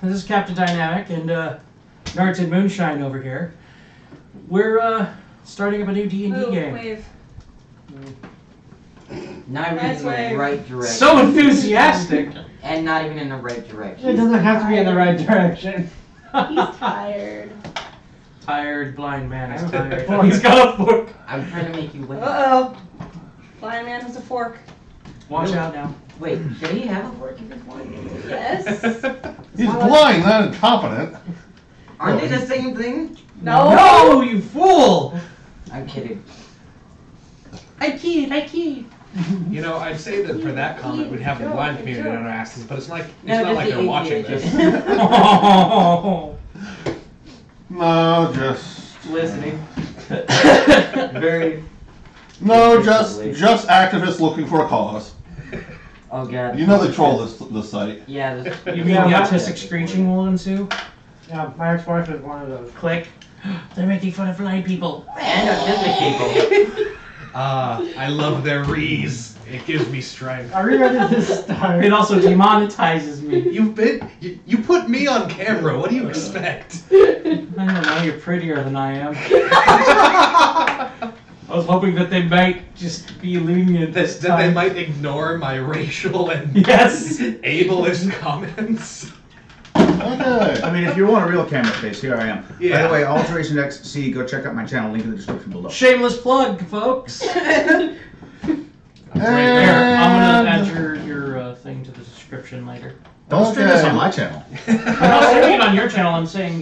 this is Captain Dynamic and Narton Moonshine over here. We're starting up a new D&D game. Wave. Not even in the right direction. So enthusiastic! And not even in the right direction. It doesn't have to be in the right direction. He's tired. Tired blind man is tired. He's got a fork. I'm trying to make you wait. Uh-oh. Blind man has a fork. Watch out now. Wait, should he have a fork if he's blind? Yes. He's blind, not incompetent. Aren't they the same thing? No. No, you fool! I'm kidding. I kid. You know, I'd say that for that comment, we'd have the blind community on our asses, but it's like No, not like just they're the watching idiot, this. Oh. No, just Listening. just activists looking for a cause. Oh god. You know they troll this site. Yeah. This, You mean the autistic screeching will ensue? Yeah, my ex-wife is one of those. Click. They're making fun of blind people. and autistic people. I love their rees. It gives me strength. Are we ready to start? It also demonetizes me. You put me on camera. What do you expect? I don't know, you're prettier than I am. I was hoping that they might just be lenient this That time. they might ignore my racial and Yes! ableist comments. Okay. I mean, if you want a real camera face, here I am. Yeah. By the way, Alteration XC, go check out my channel, link in the description below. Shameless plug, folks! Here, I'm And gonna add your thing to the description later. Don't stream this Okay. on my channel. I'm not saying it on your channel, I'm saying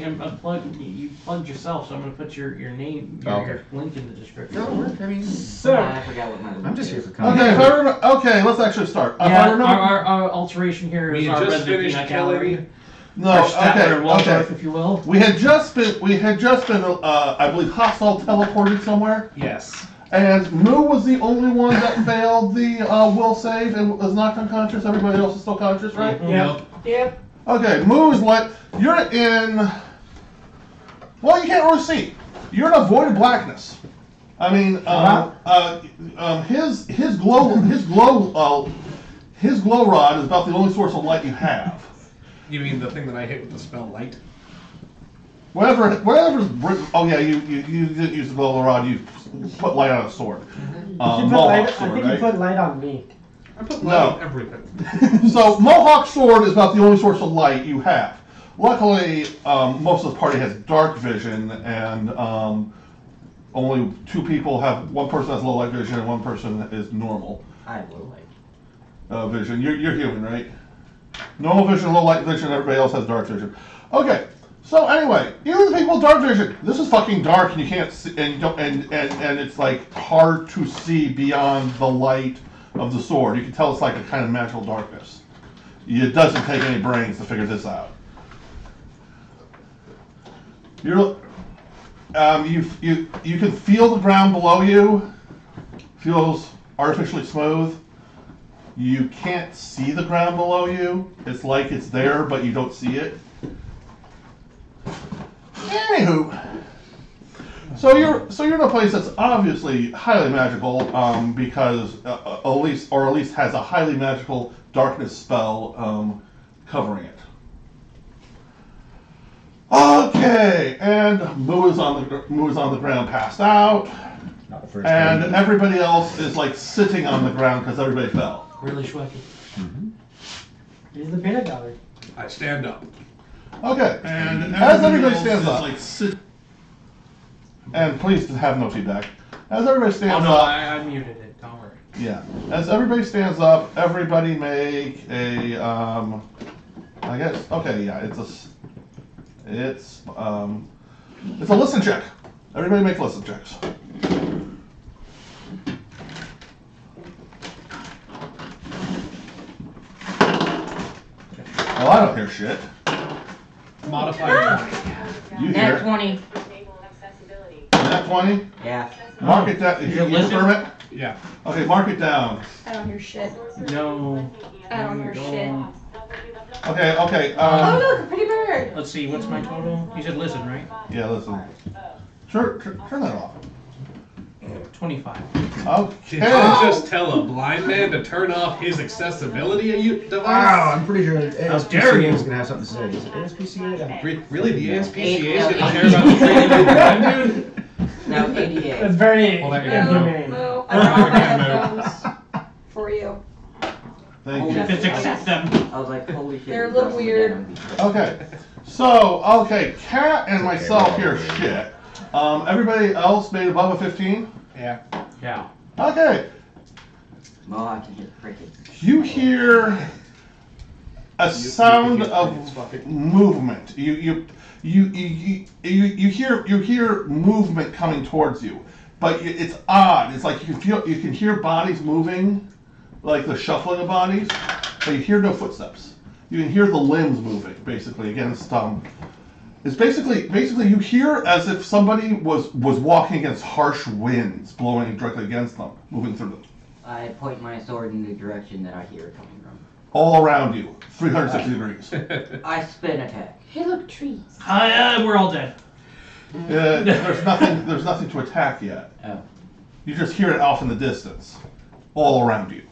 you plugged yourself, so I'm gonna put your name, your link in the description. I mean, So, I forgot what my I'm just here for Okay, content. okay, let's actually start. If I Yeah, remember, our alteration here is We our just resident finished peanut gallery. killing. no, Our Statler and Waldorf, okay. if you will. We had just been, I believe, hostile teleported somewhere, Yes. and Moo was the only one that failed the will save and was knocked unconscious. Everybody else is still conscious, right? yeah. Yep. Okay, Moo's like, you're in, well, you can't really see. You're in a void of blackness. I mean, his glow rod is about the only source of light you have. You mean the thing that I hit with the spell light? Whatever's written, oh yeah, you didn't use the glow rod, you put light on a sword. You put Mohawk light, I sword, think right? you put light on me. I put No. light on everything. So Mohawk sword is about the only source of light you have. Luckily, most of the party has dark vision, and only two people have. One person has low light vision, and one person is normal I will like. vision. You're human, right? Normal vision, low light vision. Everybody else has dark vision. Okay. So anyway, you the people with dark vision. This is fucking dark, and you can't see, and you don't, and it's like hard to see beyond the light of the sword. You can tell it's like a kind of magical darkness. It doesn't take any brains to figure this out. You can feel the ground below you. Feels artificially smooth. You can't see the ground below you. It's like it's there, but you don't see it. Anywho, so you're in a place that's obviously highly magical, because at least has a highly magical darkness spell covering it. Okay, and Moo is on the ground, passed out, Not the first and time. everybody else is like sitting on the ground because everybody fell. Really schwacky. Here's the peanut gallery. I stand up. Okay, and as everybody stands up, and please have no feedback. As everybody Oh stands no, up, I muted it, don't worry. yeah. As everybody stands up, everybody make a I guess okay, yeah. It's a listen check. Everybody make listen checks. Well, I don't hear shit. Modifier 20. You Nat hear. 20. Nat 20? Yeah. Mark it down. Is You it listed? confirm it? Yeah. Okay, mark it down. I don't hear shit. No. I don't hear shit. Okay. Oh look, a pretty bird. Let's see, what's my total? You said listen, right? Yeah, listen. Turn that off. 25. Okay. Did you just tell a blind man to turn off his accessibility Wow, device? I'm pretty sure dare ASPCA you. is gonna have something to say. Is it ASPCA? Yeah. Really, the ASPCA is Yeah. gonna care about the training of the blind dude? No, That's ADA. very Well, there you No, go. inhumane. no, I brought my headphones for you. Thank you. Yes. Just accept them. I was like, holy shit. They're a we little got some weird. down. Okay. So, okay, Kat and myself here shit. Everybody else made above a 15? Yeah. Yeah. Okay. Well, I can just cricket. You hear a sound of movement. You hear movement coming towards you, but it's odd. It's like you can hear bodies moving, like the shuffling of bodies, but you hear no footsteps. You can hear the limbs moving, basically against. It's basically you hear as if somebody was walking against harsh winds blowing directly against them, moving through them. I point my sword in the direction that I hear it coming from. All around you, 360 degrees. I spin attack. Hey, look, trees. We're all dead. There's nothing to attack yet. Oh. You just hear it off in the distance, all around you.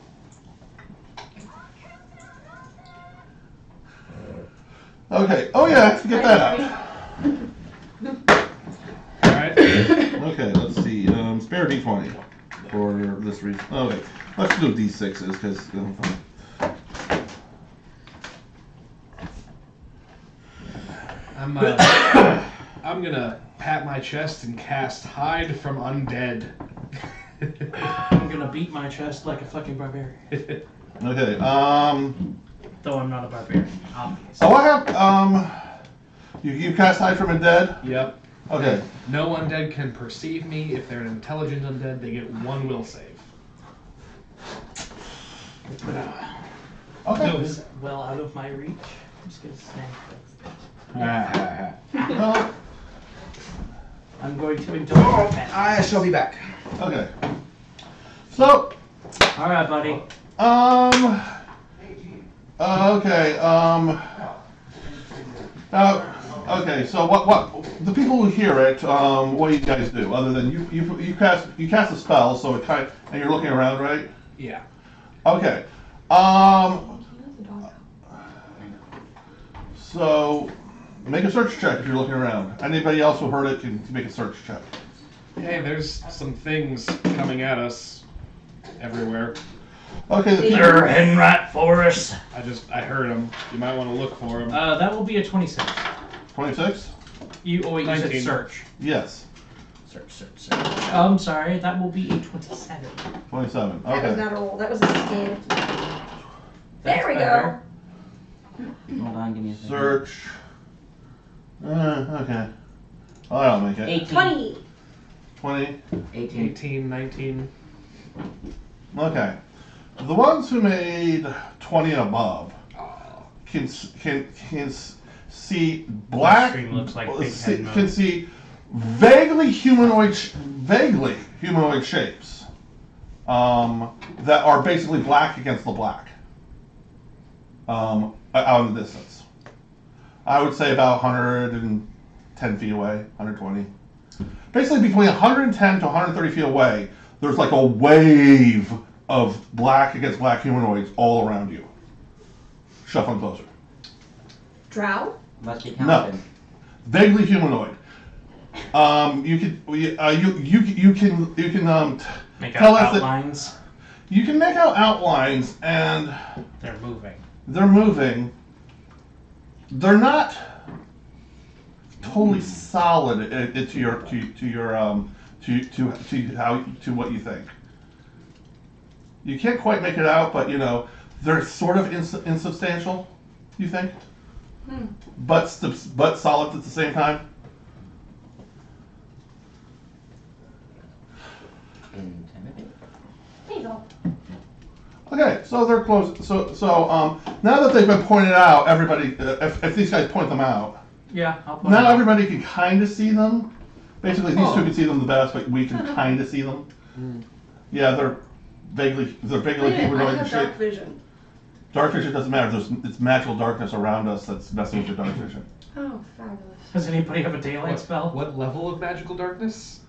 Okay. Oh yeah, get that out. Alright. Okay, let's see. Spare D20 for this reason. Okay, let's do D6s because. I'm gonna pat my chest and cast Hide from Undead. I'm gonna beat my chest like a fucking barbarian. Okay. Though I'm not a barbarian, obviously. So I have You cast Hide from Undead. Yep. Okay. No undead can perceive me. If they're an intelligent undead, they get 1 will save. Okay. No, is well out of my reach. I'm just gonna stand. Well, I'm going to indulge my pet. I shall be back. okay. So, All right, buddy. okay. Okay. So what? The people who hear it, what do you guys do? Other than you cast a spell, so it and you're looking around, right? Yeah. Okay. So make a search check if you're looking around. Anybody else who heard it can make a search check. Hey, there's some things coming at us everywhere. Okay. The They're in rat forest. I heard them. You might want to look for them. That will be a 26. 26. You said 19. search. Yes. Search. I'm sorry, that will be a 27. 27. That was Okay. not a roll. That was a skin. That's We better. Hold on, give me a second. Search. Okay. Well, I'll make it. 18. 20. 20. 18. 18, 19. Okay. The ones who made 20 and above can see black. screen looks like Big see- Head Mode. can see vaguely humanoid shapes that are basically black against the black out in the distance. I would say about 110 feet away, 120. Basically between 110 to 130 feet away, there's like a wave of black against black humanoids all around you. Shuffling closer. Drow? Must be No. counted. Vaguely humanoid. You can Make tell out us that outlines. you can make out outlines, and They're moving. they're moving. They're not totally solid to what you think. You can't quite make it out, but they're sort of insubstantial. You think, but solid at the same time. Intimidate. Hazel. Okay, so they're close. So now that they've been pointed out, everybody, if these guys point them out, Yeah, I'll put now them. everybody can kind of see them. Basically, these two can see them the best, but we can kind of see them. Yeah, they're vaguely I humanoid in have shape. dark vision. Dark vision doesn't matter. It's magical darkness around us that's messing with your dark vision. Oh, fabulous. Does anybody have a daylight spell? What level of magical darkness?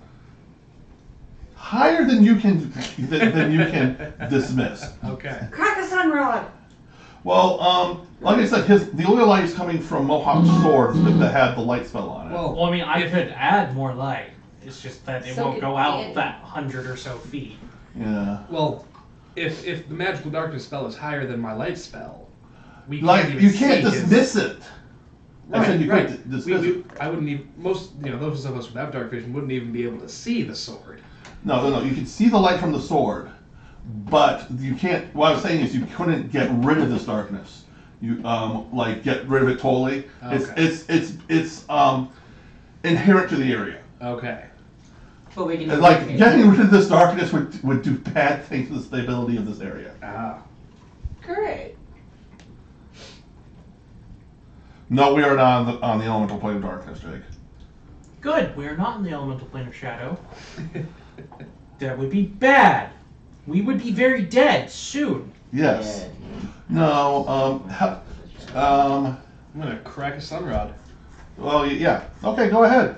higher than you can than you can dismiss. Okay. Crack a sunrod. Well, like I said, the only light is coming from Mohawk's sword that had the light spell on it. Well, Well, I mean, I could add more light. It's just that it So won't could go out Danny. that 100 or so feet. Yeah. well, if the magical darkness spell is higher than my light spell, we Like can't even you can't see his- dismiss it. I said you Right. couldn't dismiss it. I wouldn't even those of us without dark vision wouldn't even be able to see the sword. No. You can see the light from the sword, but you can't. What I was saying is you couldn't get rid of this darkness. You like get rid of it totally. Okay. It's inherent to the area. Okay. But we can. And, like getting rid of this darkness would do bad things to the stability of this area. Ah. Great. No, we are not on the elemental plane of darkness, Jake. Good, we are not in the elemental plane of shadow. That would be bad. We would be very dead soon. Yes. No. I'm gonna crack a sunrod. Well, yeah. Okay, go ahead.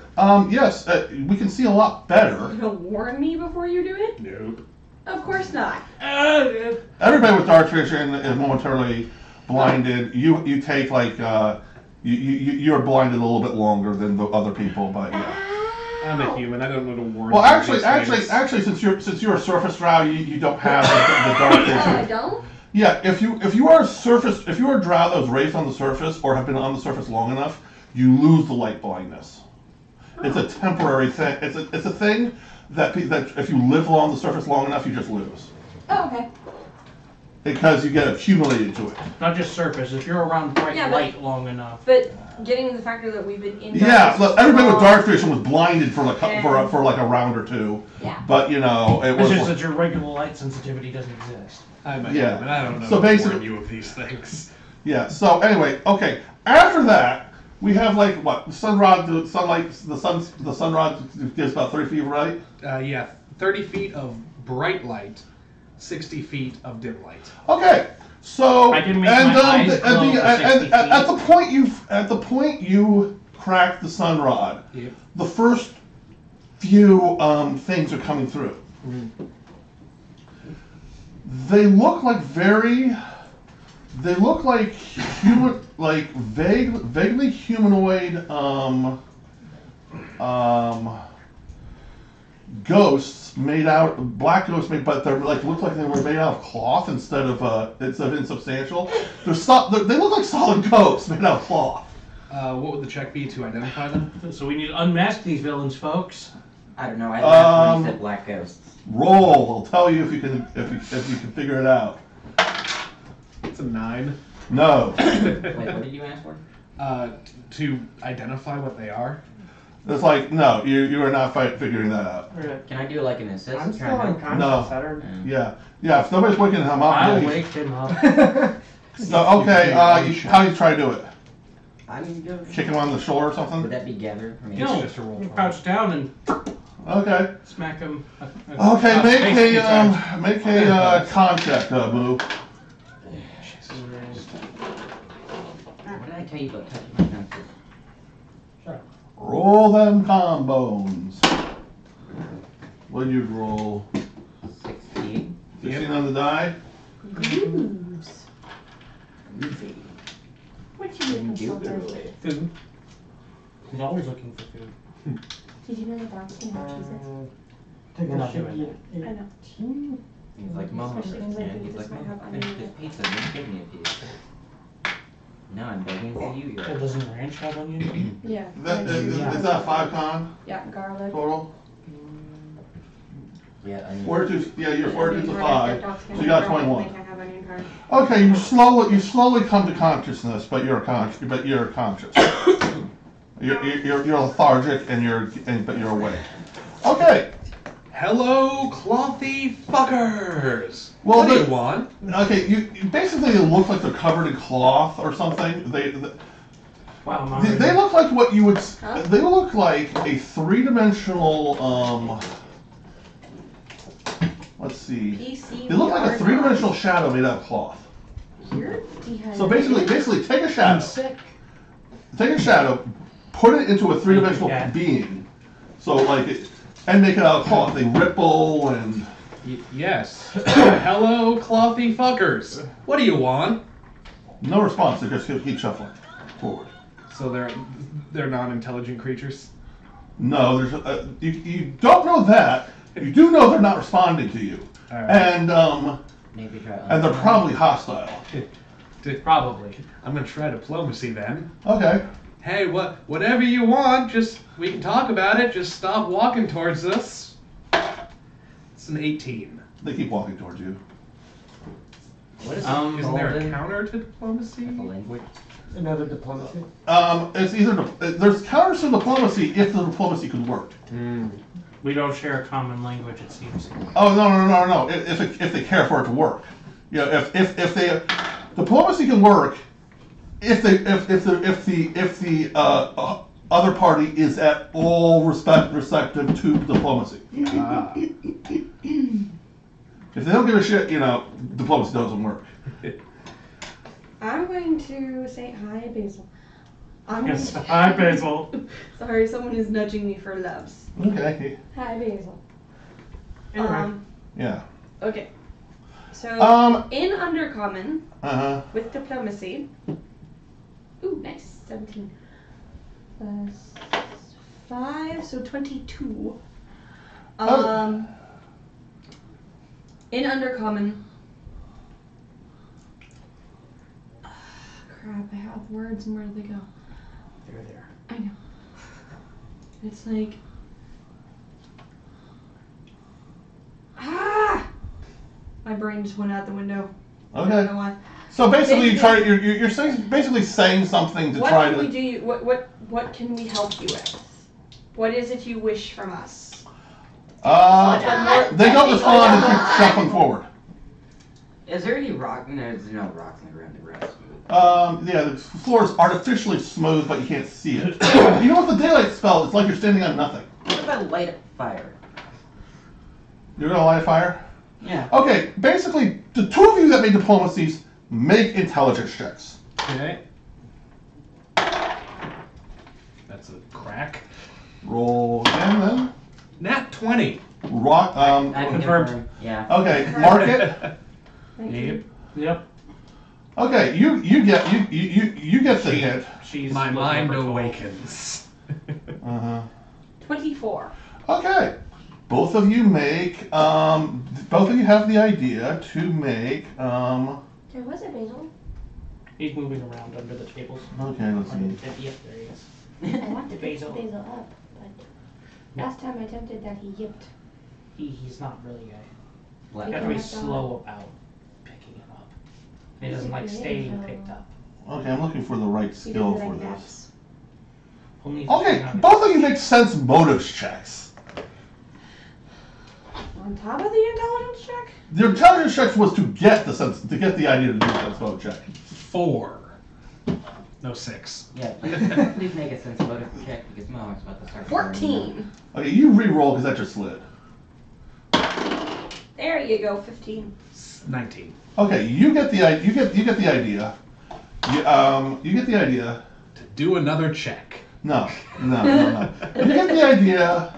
Yes, we can see a lot better. You gonna warn me before you do it? Nope. Of course not. Everybody with dark vision is momentarily blinded. You take like you're blinded a little bit longer than the other people, but yeah. I'm a human. I don't know to warn. Well, you of these actually, things. since you're a surface drow, you don't have the dark I vision. don't? Yeah, if you are a drow that was raised on the surface or have been on the surface long enough, you lose the light blindness. It's a temporary thing. It's a thing that if you live along the surface long enough, you just lose Oh, okay. because you get accumulated to it. Not just surface, if you're around bright Yeah, but- light long enough. But getting the factor that we've been in Yeah, darkness look, everybody with for dark vision was blinded for like And- for like a round or two, Yeah. but it It's was. just that your regular light sensitivity doesn't exist. I'm a Yeah. human. I don't know So to basically- warn you of these things. Yeah. So anyway, okay. After that, we have like what the sunrod, the sunrod gives about 3 feet, right? Yeah, 30 feet of bright light, 60 feet of dim light. Okay. So I can make my eyes at glow for 60 at the point you crack the sunrod, Yep. the first few things are coming through. They look like human, like vaguely humanoid ghosts black ghosts but they're look like they were made out of cloth instead of insubstantial. They look like solid ghosts made out of cloth. What would the check be to identify them? So we need to unmask these villains, folks. I don't know. I laughed when you said black ghosts. Roll. I'll tell you if you can figure it out. It's a 9. No. Wait, what did you ask for? To identify what they are. It's like no, you are not figuring that out. Can I do like an assist? I'm Try still and help? unconscious, No. Saturn. Yeah. If nobody's waking him up, I'll yeah, wake him up. So okay, how do you try to do it? I'm good. Kick him on the shoulder or something? Would that be gather? I mean, No, just a roll you for crouch down and Okay. smack him. Okay, make face times. a con check, Boo. What did I tell you about touching my senses? Roll them con bones. What did you roll? 16. 16 on the die? Goose. Goofy. What you looking so Indubitably. dirty? Food. He's always looking for food. Did you know the dogs can have cheeses? Take We're a not shit. doing I know. He's like, Mom, Especially things like he's this like, might Mom, have finish onion this in it. pizza, then give me a piece. No, I'm begging for you. Well, doesn't ranch have onion? Yeah. Is that 5 con Yeah, garlic. total? Yeah, I mean, Fortitude, yeah, your fortitude's a Onion 5. dogs can So you have got garlic, 21. They can have onion powder. Okay, you slowly come to consciousness, but you're conscious. You're lethargic but you're awake. Okay. Hello, clothy fuckers! Well, what do the- you want? Okay, you basically they look like they're covered in cloth or something. Wow, Mom. They look like what you would. Huh? They look like a 3-dimensional. Let's see. PC. They look like a 3-dimensional shadow made out of cloth. You're dehydrated. So basically, take a shadow. I'm sick. Take a shadow, put it into a 3-dimensional Yeah. being. So and make it out of cloth. They ripple and. Yes. Hello, clothy fuckers. What do you want? No response. They just keep shuffling forward. So they're non-intelligent creatures. No, there's you don't know that. You do know they're not responding to you, Alright. and Maybe try. they're probably hostile. Probably. I'm gonna try diplomacy then. Okay. Hey, whatever you want, just we can talk about it. Just stop walking towards us. It's an 18. They keep walking towards you. What is Isn't there a golden? counter to diplomacy? Like a language? Another diplomacy. It's either there's counters to diplomacy if the diplomacy could work. We don't share a common language, it seems. Oh no! If they care for it to work, you know, if they diplomacy can work, if the other party is at all receptive to diplomacy. If they don't give a shit, you know, diplomacy doesn't work. I'm going to say hi, Basil. I'm Yes. going Hi, Basil. Sorry, someone is nudging me for loves. Okay. Hi, Basil. Anyway. Yeah. Okay. So, in Undercommon, with diplomacy. Ooh, nice. 17. Plus 5, so 22. In Undercommon. Crap, I have words and where do they go? They're there. I know. It's like. Ah! My brain just went out the window. I don't Okay. know why. So basically, you're basically saying something to What try can we to. do? What can we help you with? What is it you wish from us? They don't respond and keep shuffling forward. Is there any rock? No, there's no rocks in the ground. The rest. Yeah, the floor is artificially smooth, but you can't see it. You know what the daylight spell? It's like you're standing on nothing. What about light a fire? You're gonna light a fire? Yeah. Okay, basically, the two of you that made diplomacies make intelligence checks. Okay. That's a crack. Roll again, then. Nat 20. Rock. I confirmed. confirm. Yeah. Okay, mark it. Thank Yep. you. Yep. Okay, you get the hit. She's My looking mind for gold. awakens. 24. Okay, both of you make. Both of you have the idea to make. There was a Basil. He's moving around under the tables. Okay, let's see. Yep, there he is. I want to pick Basil. Basil up, but last time I attempted that he yipped. He's not really a. Black You have to be guy. slow about picking him up. He doesn't like staying picked up. Okay, I'm looking for the right He skill doesn't for like this. Only if Okay, you have it. both of you make sense motives checks. On top of the intelligence check? The intelligence checks was to get the idea to do a sense motive check. 4. No 6. Yeah. Please make a sense motive check because Mohawk's about to start. 14. Okay, you re-roll because that just slid. There you go, 15. 19. Okay, you get the idea. You get the idea. You get the idea. To do another check. No. You get the idea.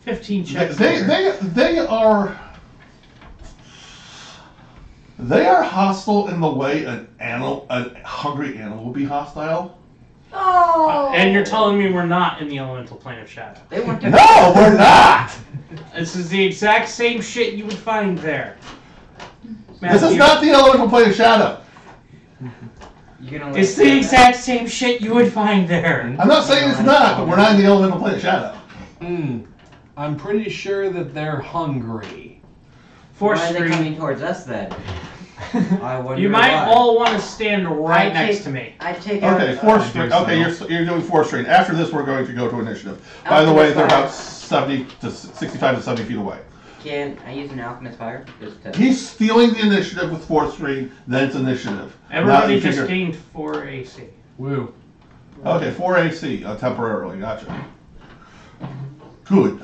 15 checks. They are hostile in the way a hungry animal would be hostile. Oh! And you're telling me we're not in the elemental plane of shadow. They want to. No, we're not. This is the exact same shit you would find there. This is Matthew. not the elemental plane of shadow. You're gonna It's the exact same shit you would find there. I'm not saying it's not, but we're not in the elemental plane of shadow. I'm pretty sure that they're hungry. Force Why are they Street. coming towards us then? I wonder You might why. all want to stand right I next take- to me. I take out. Okay, force I strain. think Okay, so. you're doing force strain. After this, we're going to go to initiative. By the way, they're about 70 to 65 to 70 feet away. Can I use an alchemist fire? Just to... He's stealing the initiative with force strain. Then it's initiative. Everybody Now you just figure- gained 4 AC. Woo. Okay, 4 AC temporarily. Gotcha. Good.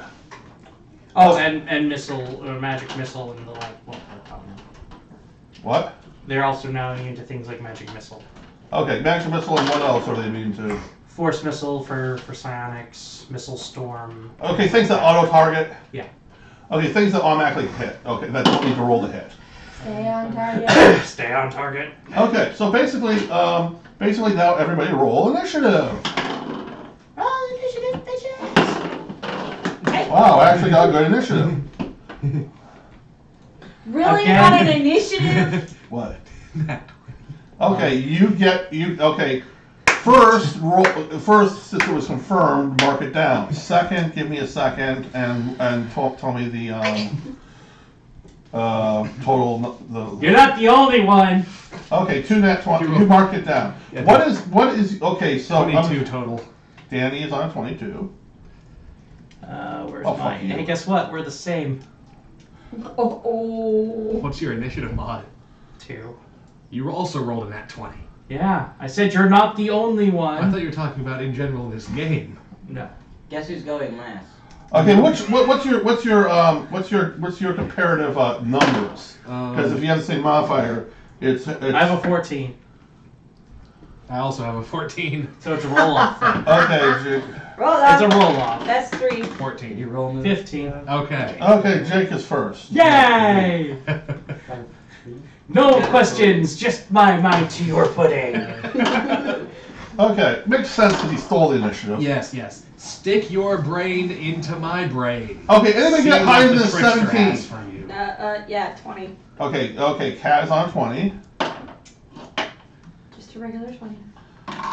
Oh, and missile, or magic missile, and the like. Well, What? they're also now immune to things like magic missile. Okay, magic missile and what else are they immune to? Force missile for psionics, missile storm. Okay, things that auto target. Yeah. Okay, things that automatically hit. Okay, that don't need to roll the hit. Stay on target. Stay on target. Okay, so basically now everybody roll initiative. Roll initiative, bitches. Wow, I actually got a good initiative. Really Again? not an initiative? What? Okay, okay. First, since it was confirmed, mark it down. Second, give me a second and tell me the total. You're not the only one. Okay, 2 nat 20. You mark it down. Yeah, What is okay? So 22 total. Danny is on 22. Where's Oh, fuck mine? you. Hey, guess what? We're the same. Oh. What's your initiative mod? 2. You also rolled a nat 20. Yeah, I said you're not the only I one. thought you were talking about in general in this game. No. Guess who's going last? Okay, what's your comparative numbers? Because if you have the same modifier, it's I have a 14, I also have a 14. so it's a roll off. okay. Roll It's a up. roll off. That's 3. 14. You roll me. 15. Okay. Okay, Jake is first. Yay! No questions, just my mind to your pudding. Okay, makes sense that he stole the initiative. Yes. Stick your brain into my brain. Okay, anybody See get what higher the than trickster 17? has for you. Yeah, 20. Okay, Kat is on 20. Just a regular 20.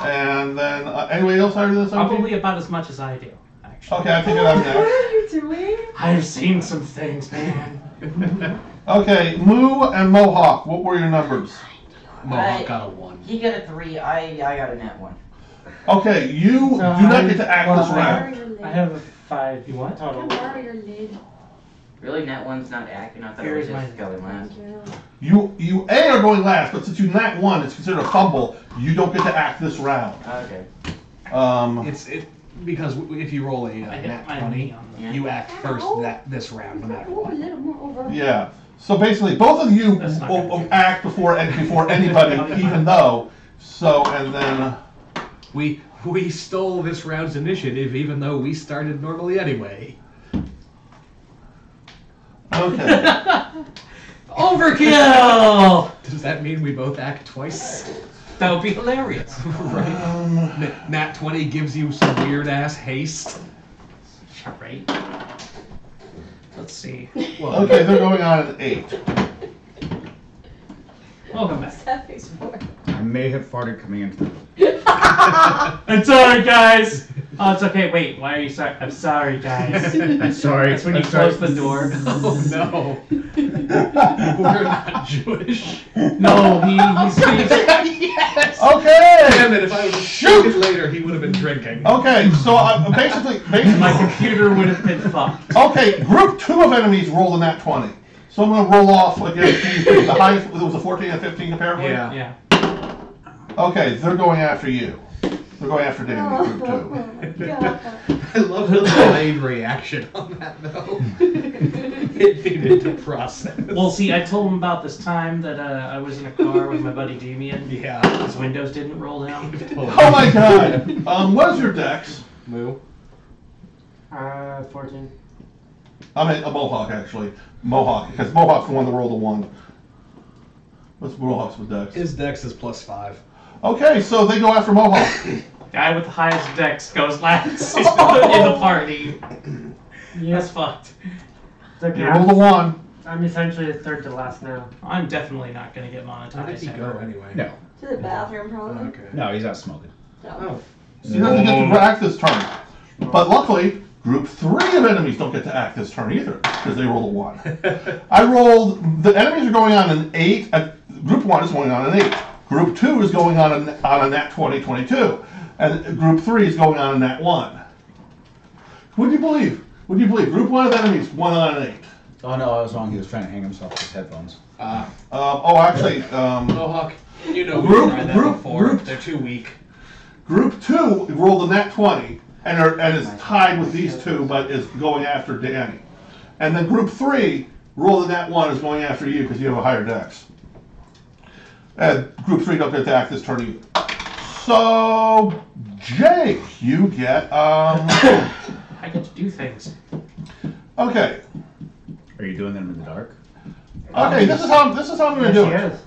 And then, anybody else higher than 17? Probably about as much as I do, actually. Okay, I think I'm What next. are you doing? I've seen some things, man. Okay, Moo and Mohawk, what were your numbers? Mohawk got a 1. He got a 3. I got a nat 1. Okay, you do So not get to act this well, round. Borrow your lid. I have a 5. You what? Can Total. borrow your lid? Really, nat 1's not acting. I thought it Here's was just mine. going last. Thank you. You are going last, but since you nat 1, it's considered a fumble. You don't get to act this round. Okay. Because if you roll a I hit nat my 20, knee on the... Yeah. you act first this round, no matter Oh, a what. little more over. Yeah. So basically, both of you That's not gonna will do it. act before anybody, even though. So, and then. We stole this round's initiative, even though we started normally anyway. Okay. Overkill! Does that mean we both act twice? That would be hilarious. Right. Nat 20 gives you some weird ass haste. Right. Let's see. Well, Okay, they're going on an 8. Welcome back. What's that face for? I may have farted coming into I'm sorry, guys. Oh, it's okay. Wait, why are you sorry? I'm sorry, guys. I'm sorry. That's when you I'm sorry. close the door. oh no. We're not Jewish. No, he's Yes! Okay! Damn it, if I would have shoot it later, he would have been drinking. Okay, so basically. my computer would have been fucked. Okay, group 2 of enemies rolled a nat 20. So I'm going to roll off against the highest. It was a 14 and 15 comparatively? Yeah. Yeah. Okay, they're going after you. They're going after Danny, group 2. Oh my god. I love the delayed reaction on that though. It needed to process. Well, see, I told him about this time that I was in a car with my buddy Damien. Yeah. His windows didn't roll down. Oh my god! What is your dex? Moo. 14. I mean, a Mohawk, actually. Mohawk, because Mohawk's the one that rolled a 1. What's Mohawk's with dex? His dex is +5. Okay, so they go after Mohawk. Guy with the highest dex goes last in the party. That's Yes. fucked. It's okay. You rolled a 1. I'm essentially the third to last now. I'm definitely not gonna get How did monetized. he go ever. anyway? No. To the bathroom, probably. Okay. No, he's out smoking. Oh. So he doesn't get to act this turn. But luckily, group 3 of enemies don't get to act this turn either, because they rolled a 1. The enemies are going on an 8, group 1 is going on an 8. Group 2 is going on a nat 20, 22. And group 3 is going on a nat 1. Would you believe? Group 1 of enemies won on an 8. Oh no, I was wrong. He was trying to hang himself with his headphones. Actually, Mohawk, you know Group- we've tried that group- before. group- They're too weak. Group 2 rolled a nat 20 and is tied with these two, but is going after Danny. And then group 3 rolled a nat 1 is going after you because you have a higher dex. And group 3 don't get to act this turn either. So, Jake, you get I get to do things. Okay. Are you doing them in the dark? Okay. This is how I'm going to do Yes, it. he is.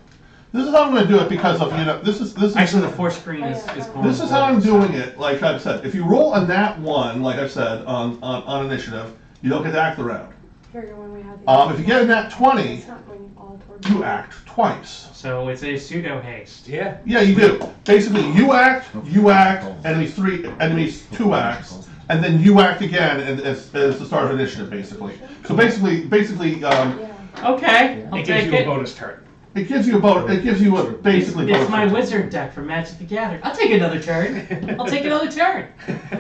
This is how I'm going to do it because of this is Actually, the fourth screen is going. This is how I'm doing it. Like I've said, if you roll a nat 1, like I've said on initiative, you don't get to act the round. Figure when we have the If you get a nat 20, it's not going all towards you act twice. So it's a pseudo haste. Yeah. Yeah, you do. Basically, you act, enemies 2 acts, and then you act again, and it's the start of initiative, basically. So basically, Yeah. Okay, I'll It gives take you a it. bonus turn. it gives you a basically. It's bonus my turn. wizard deck from Magic the Gathering. I'll take another turn. I'll take another turn.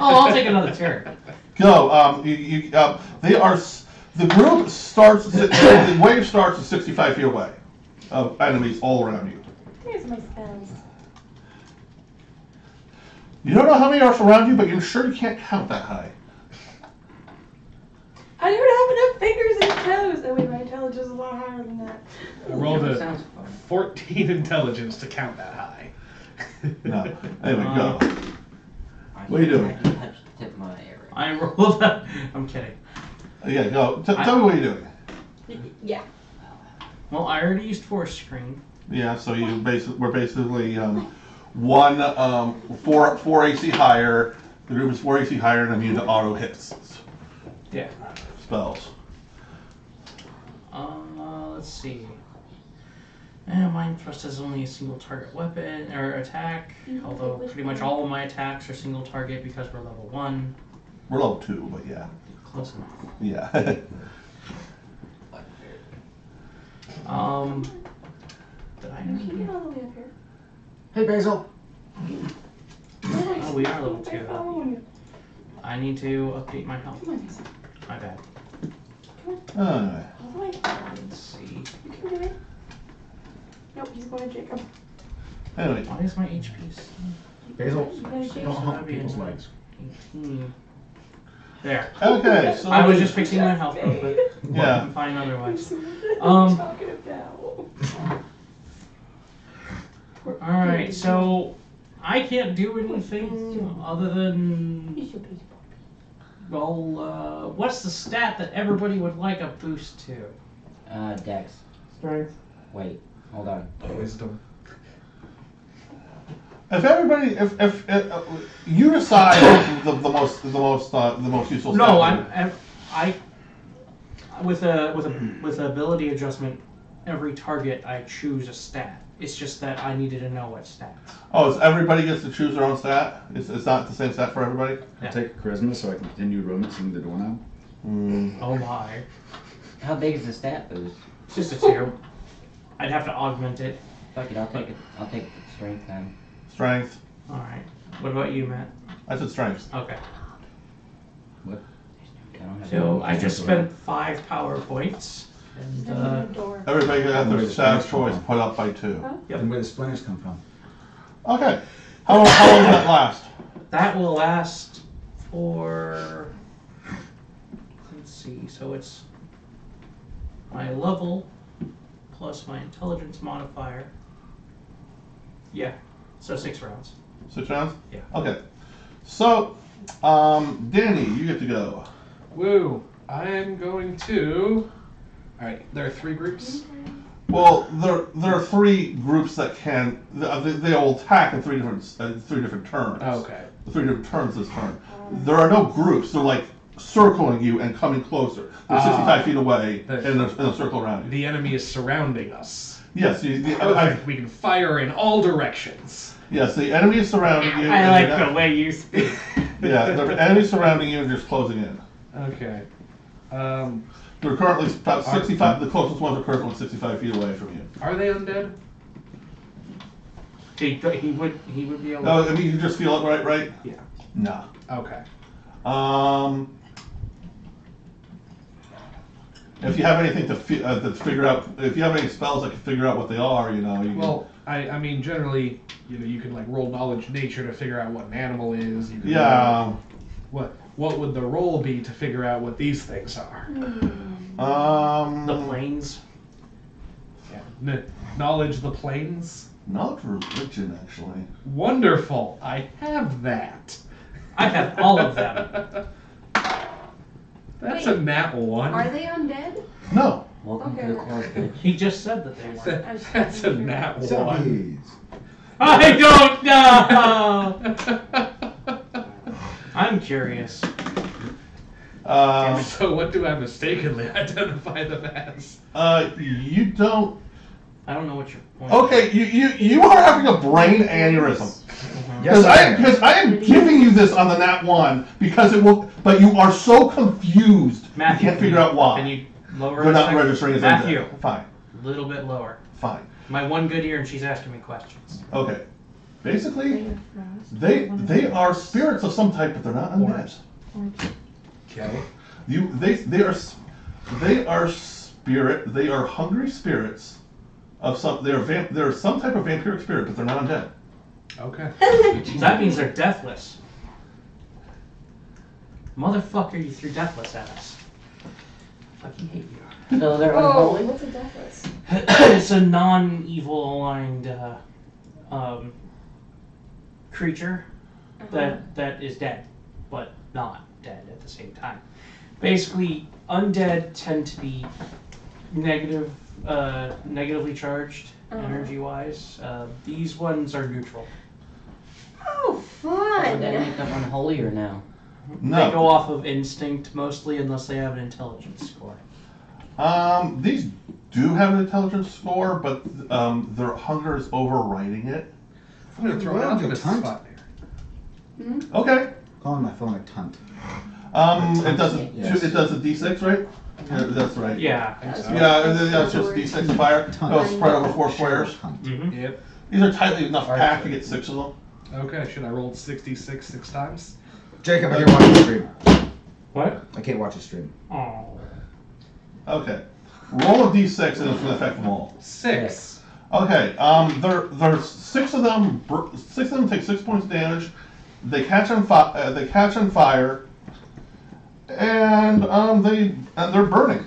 Oh, I'll take another turn. Go. They are. The group starts. The wave starts at 65 feet away of enemies all around you. Here's my spells. You don't know how many are surround you, but you're sure you can't count that high. I don't have enough fingers and toes. Oh wait, my intelligence is a lot higher than that. I rolled a Sounds fun. 14 intelligence to count that high. No. Anyway, go. I What are you doing? I can touch the tip of my area. I rolled a... I'm kidding. Yeah, go. Tell me what you're doing. Yeah. Well, I already used force screen. Yeah, so we're basically 4 AC higher. The group is 4 AC higher and immune to auto hits. Yeah. Spells. Let's see. Mind Thrust is only a single target weapon or attack, although pretty much all of my attacks are single target because we're level 1. We're level 2, but yeah. Close enough. Yeah. Did I You can get all the way up here. Hey, Basil. Oh, we are level 2. Phone. I need to update my health. Come on, Mason. My bad. Alright. All the way. Let's see. You can do it. Nope, he's going to Jacob. Anyway. Why is my HP Basil, You gotta shake don't him. hump people's legs. 18? There. Okay, so I was just fixing my health real quick. Yeah. I'm fine otherwise. What Um, are you talking about? Alright, so I can't do anything other than, He's your baby boy. well, what's the stat that everybody would like a boost to? Dex. Strength. Wait, hold on. Wisdom. if everybody, if you decide the most useful. No, stat. I with a ability adjustment, every target I choose a stat. It's just that I needed to know what stats. Oh, so everybody gets to choose their own stat? It's not the same stat for everybody? Yeah. I'll take charisma so I can continue romancing the doorknob. Oh my. How big is the stat boost? It's just a 2. I'd have to augment it. Fuck it, I'll take it. I'll take the strength then. Strength. Alright. What about you, Matt? I said strength. Okay. I don't have So I just spent 5 power points. And Send him the door. Everybody got their Where's stat the choice strength? put up by 2. Huh? Yep. And where the splinters come from? Okay. How long does that last? that will last for, let's see, so it's my level plus my intelligence modifier. Yeah, so 6 rounds. 6 rounds? Yeah. Okay. So, Danny, you get to go. Woo. I am going to. Alright, there are 3 groups. Well, there are 3 groups that can they will attack in 3 different turns. Oh, okay. 3 different turns this turn. There are no groups. They're like circling you and coming closer. They're 65 feet away in a circle around you. The enemy is surrounding us. Yes, Perfect. We can fire in all directions. yes, the enemy is surrounding you. I and like you're the way you speak. Yeah, the enemy surrounding you and just closing in. Okay. They're currently about 65. The closest ones are currently 65 feet away from you. Are they undead? He would be able No, to. I mean you just feel it, right? Yeah. No. Okay. If you have anything to figure out, if you have any spells that can figure out what they are, you know. You Well, I mean, generally, you can like roll knowledge nature to figure out what an animal is. You can yeah. roll- What would the roll be to figure out what these things are? The planes. Yeah. Knowledge the planes. Knowledge religion, actually. Wonderful. I have that. I have all of them. That's Wait. a nat 1. Are they undead? No. Welcome to Okay. the club, bitch. He just said that they were. That's a nat 1. Zombies. I don't know. I'm curious. So what do I mistakenly identify them as? You don't. I don't know what your point. Okay, you are having a brain aneurysm. Yes, Because I am giving you this on the nat 1 because it will, but you are so confused. Matthew, you can't figure out why. Can you lower They're a not second? registering as Matthew, undead. Fine, a little bit lower. fine. My one good ear, and she's asking me questions. Okay. Basically, they are spirits of some type, but they're not undead. Okay. They are spirit. They are hungry spirits of some. They're some type of vampiric spirit, but they're not undead. Okay. That means they're deathless. Motherfucker, you threw deathless at us. Fucking hate you. So they're Whoa, unholy? what's a deathless? It's a non-evil aligned creature that is dead, but not dead at the same time. Basically, undead tend to be negatively charged, energy-wise. These ones are neutral. Oh, Would that fun! make them unholy or no? They go No. off of instinct mostly, unless they have an intelligence score. These do have an intelligence score, but their hunger is overriding it. I'm gonna throw an Well, alchemist cunt. spot here. Okay. Calling my phone a cunt. It does a Yes. it does a d6, right? Yeah, that's right. Yeah. Yeah, it's just d6 fire. No, it's spread over 4 squares. Cunt. Mm-hmm. Yep. These are tightly enough packed to get 6 of them. Okay, should I roll 66 6 times? Jacob, I can't watch the stream. What? I can't watch the stream. Oh. Okay. Roll a d6 and it's going to affect them all. 6. Okay. There's 6 of them. 6 of them take 6 points of damage. They catch on fire, and they're burning.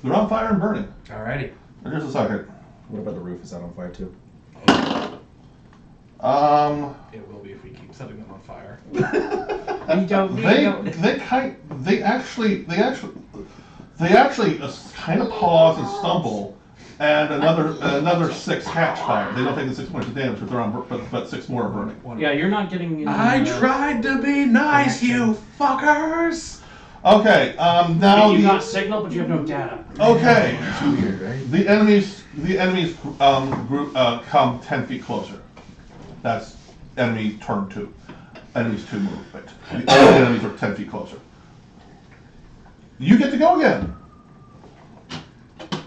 They're on fire and burning. Alrighty. Just a second. What about the roof? Is that on fire too? It will be if we keep setting them on fire. They actually kind of pause and stumble, and another 6 catch fire. They don't take the 6 points of damage, but they're on, but 6 more are burning. Yeah, you're not getting. I tried to be nice, you fuckers! Okay, now You got signal, but you have no data. okay. It's weird, right? The enemies group come 10 feet closer. That's enemy turn 2. Enemies 2 movement. The other enemies are 10 feet closer. You get to go again.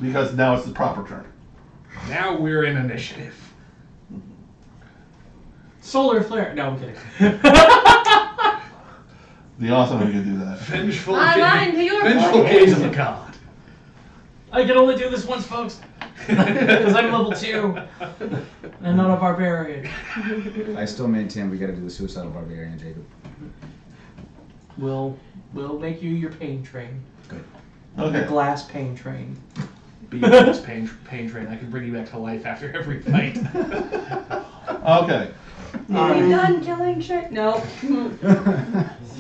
Because now it's the proper turn. Now we're in initiative. Solar flare. No, I'm kidding. The awesome when you do that. Vengeful, Mine to your vengeful point. gaze of the god. I can only do this once, folks. Because I'm level 2 and not a barbarian. I still maintain we gotta do the suicidal barbarian, Jacob. We'll make you your pain train. The Okay. glass pain train. Be this pain train. I can bring you back to life after every fight. Okay. Is he done killing shit? No. Is he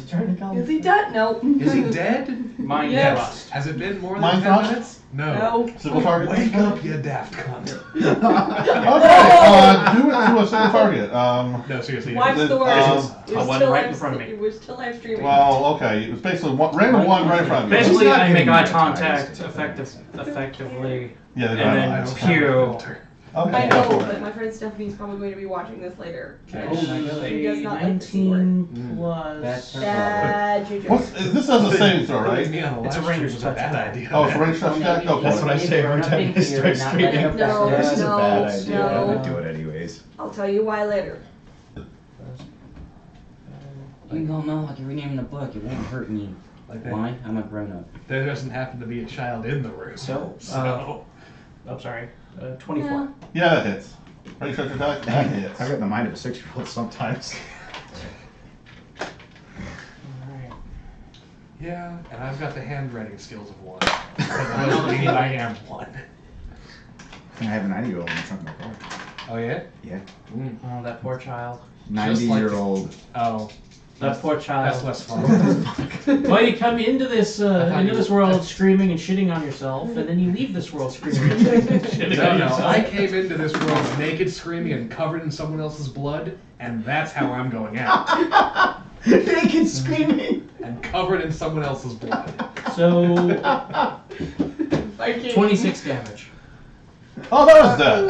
trying to come? Is he done? No. Is he dead? Mind Yes. thrust. Has it been more than Mind 10 thrust? minutes? No. No. Single target. Wake up, you daft cunt. Okay. Do it to a single target. No, seriously. Watch The- the words. I won right in front of me. It was still live streaming. Well, okay. It was basically random one right in front of you. Basically, He's not I make getting eye my contact ties. effectively. Yeah, they And got then it. I don't pew. have a filter. Okay. I go know, for it. but my friend Stephanie's probably going to be watching this later. Okay. And she does A not like this word. 19 plus. That's her Bad juju. What's this has a saving throw, Putting right? me on a It's a live stream ranger's was a bad touch. idea. Oh, it's a range touch attack? Go That's for what I it. say every time I start streaming. No, This is a no, bad idea. no. I would do it anyways. I'll tell you why later. You don't know, I can rename the book. It won't hurt me. Like that. Why? I'm a grown up. There doesn't happen to be a child in the room. So, I'm sorry. 24. Yeah. Yeah, that hits. Range touch attack? That hits. I got the mind of a 6-year-old sometimes. Alright. Yeah, and I've got the handwriting skills of one. That doesn't mean I am one. I have a 90-year-old in the trunk of my car. Oh yeah. Yeah. Oh, that poor child. 90-year-old. Oh, That poor that's child. less fun. Well, you come into this thought into you this were- world screaming and shitting on yourself, and then you leave this world screaming and shitting No, on no. yourself. I came into this world naked, screaming, and covered in someone else's blood, and that's how I'm going out. Naked screaming. And covered in someone else's blood. So Viking. 26 damage. Oh, that was that.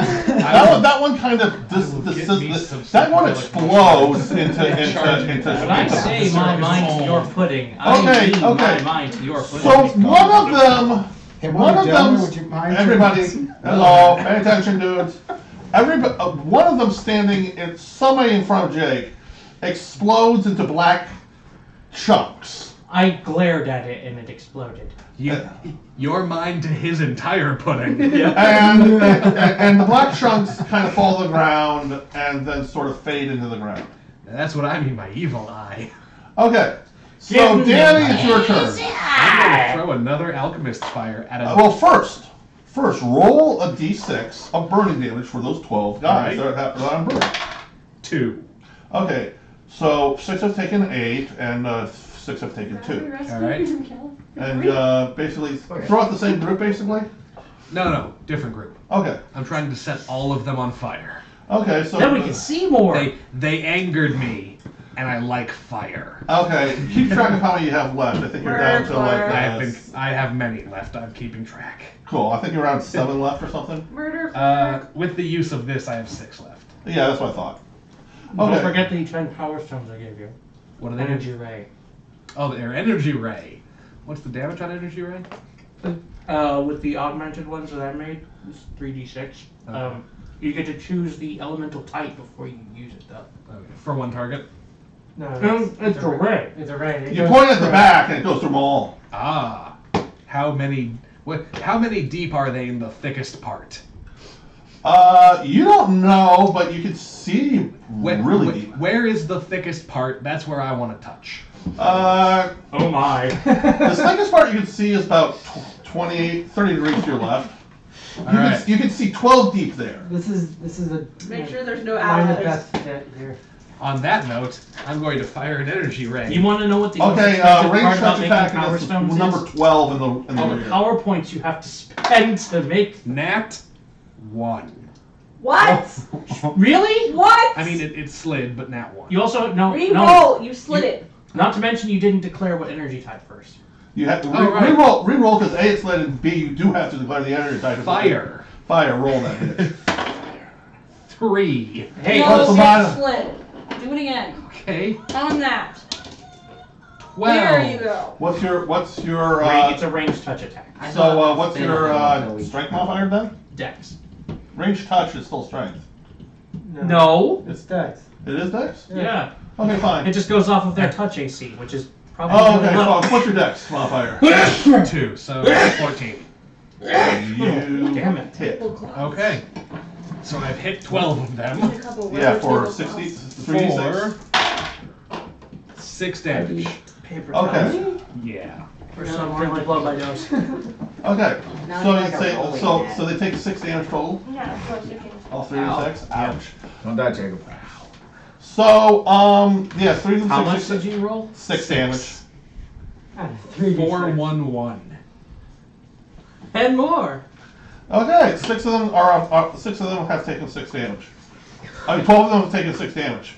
That one kind of that one explodes into. When I say my mind to your pudding, I Okay, mean okay. my mind to your pudding. So one of them, Hey, one of gentlemen, them, would you mind everybody, turning- hello, pay attention, dudes. One of them standing in somebody in front of Jake explodes into black chunks. I glared at it and it exploded. Your mind to his entire pudding. And the black chunks kind of fall to the ground and then sort of fade into the ground. That's what I mean by evil eye. Okay, so Give me Danny, it's your turn. I'm gonna throw another alchemist fire at a. Well, first, roll a d6 of burning damage for those 12 guys Alright. that are burning. 2. Okay, so 6 have taken 8 and 6 have taken 2. Alright. And basically, throughout the same group, basically? No, different group. Okay, I'm trying to set all of them on fire. okay, so. Then we can see more. They angered me, and I like fire. Okay, keep track of how many you have left. I think you're down to like. I have many left. I'm keeping track. Cool, I think you're around 7 left or something. Murder. With the use of this, I have 6 left. Yeah, that's what I thought. Don't Okay. forget the 10 power stones I gave you. What are they? Energy ray. Oh, they're energy ray. What's the damage on energy ray? With the augmented ones that I made, it's 3d6. Okay. You get to choose the elemental type before you use it, though. Okay. For one target. No, It's a ray. It's a ray. It You goes point at the through- back and it goes through them all. Ah, how many? How many deep are they in the thickest part? You don't know, but you can see really deep. Where is the thickest part? That's where I want to touch. Oh my. The thickest part you can see is about 28, 30 degrees to your left. Alright. You can see 12 deep there. This is a. Make sure there's no line of allies. best fit here. On that note, I'm going to fire an energy ray. You want to know what the Okay, most expensive range part touch about making attack power is stones number is? 12 in the All the rear. power points you have to spend to make. Nat 1. What? Really? What? I mean, it slid, but nat 1. You also no. Reroll. You slid it. Not to mention you didn't declare what energy type first. You have to Oh, right. re-roll because A, it's slid, and B, you do have to declare the energy type. Fire. Fire, roll that bitch. 3. Hey, what's the no, bottom? it's slid. Do it again. Okay. On that. 12. There you go. What's your it's a ranged touch attack. I so thought what's they your don't know we- strength modifier then? Dex. Range touch is still strength. No. It's dex. It is dex? Yeah. Okay, fine. It just goes off of their touch AC, which is probably. Oh, okay. low. So what's your dex modifier? 2, so 14. You Damn it. hit. Okay. So I've hit 12 of them. Yeah, for 60, 3d6. For 6 damage. Paper Okay. Yeah. Or something like blow by nose. Okay. Now So you're you like a say rolling so net. so they take 6 damage total. Yeah, of course you can. All 3d6. Ouch. Don't die, Jacob. So yeah, 3 How much 6 did you roll? 6 damage. 411. And more. Okay, 6 of them are 6 of them have taken 6 damage. I mean, 12 of them have taken 6 damage.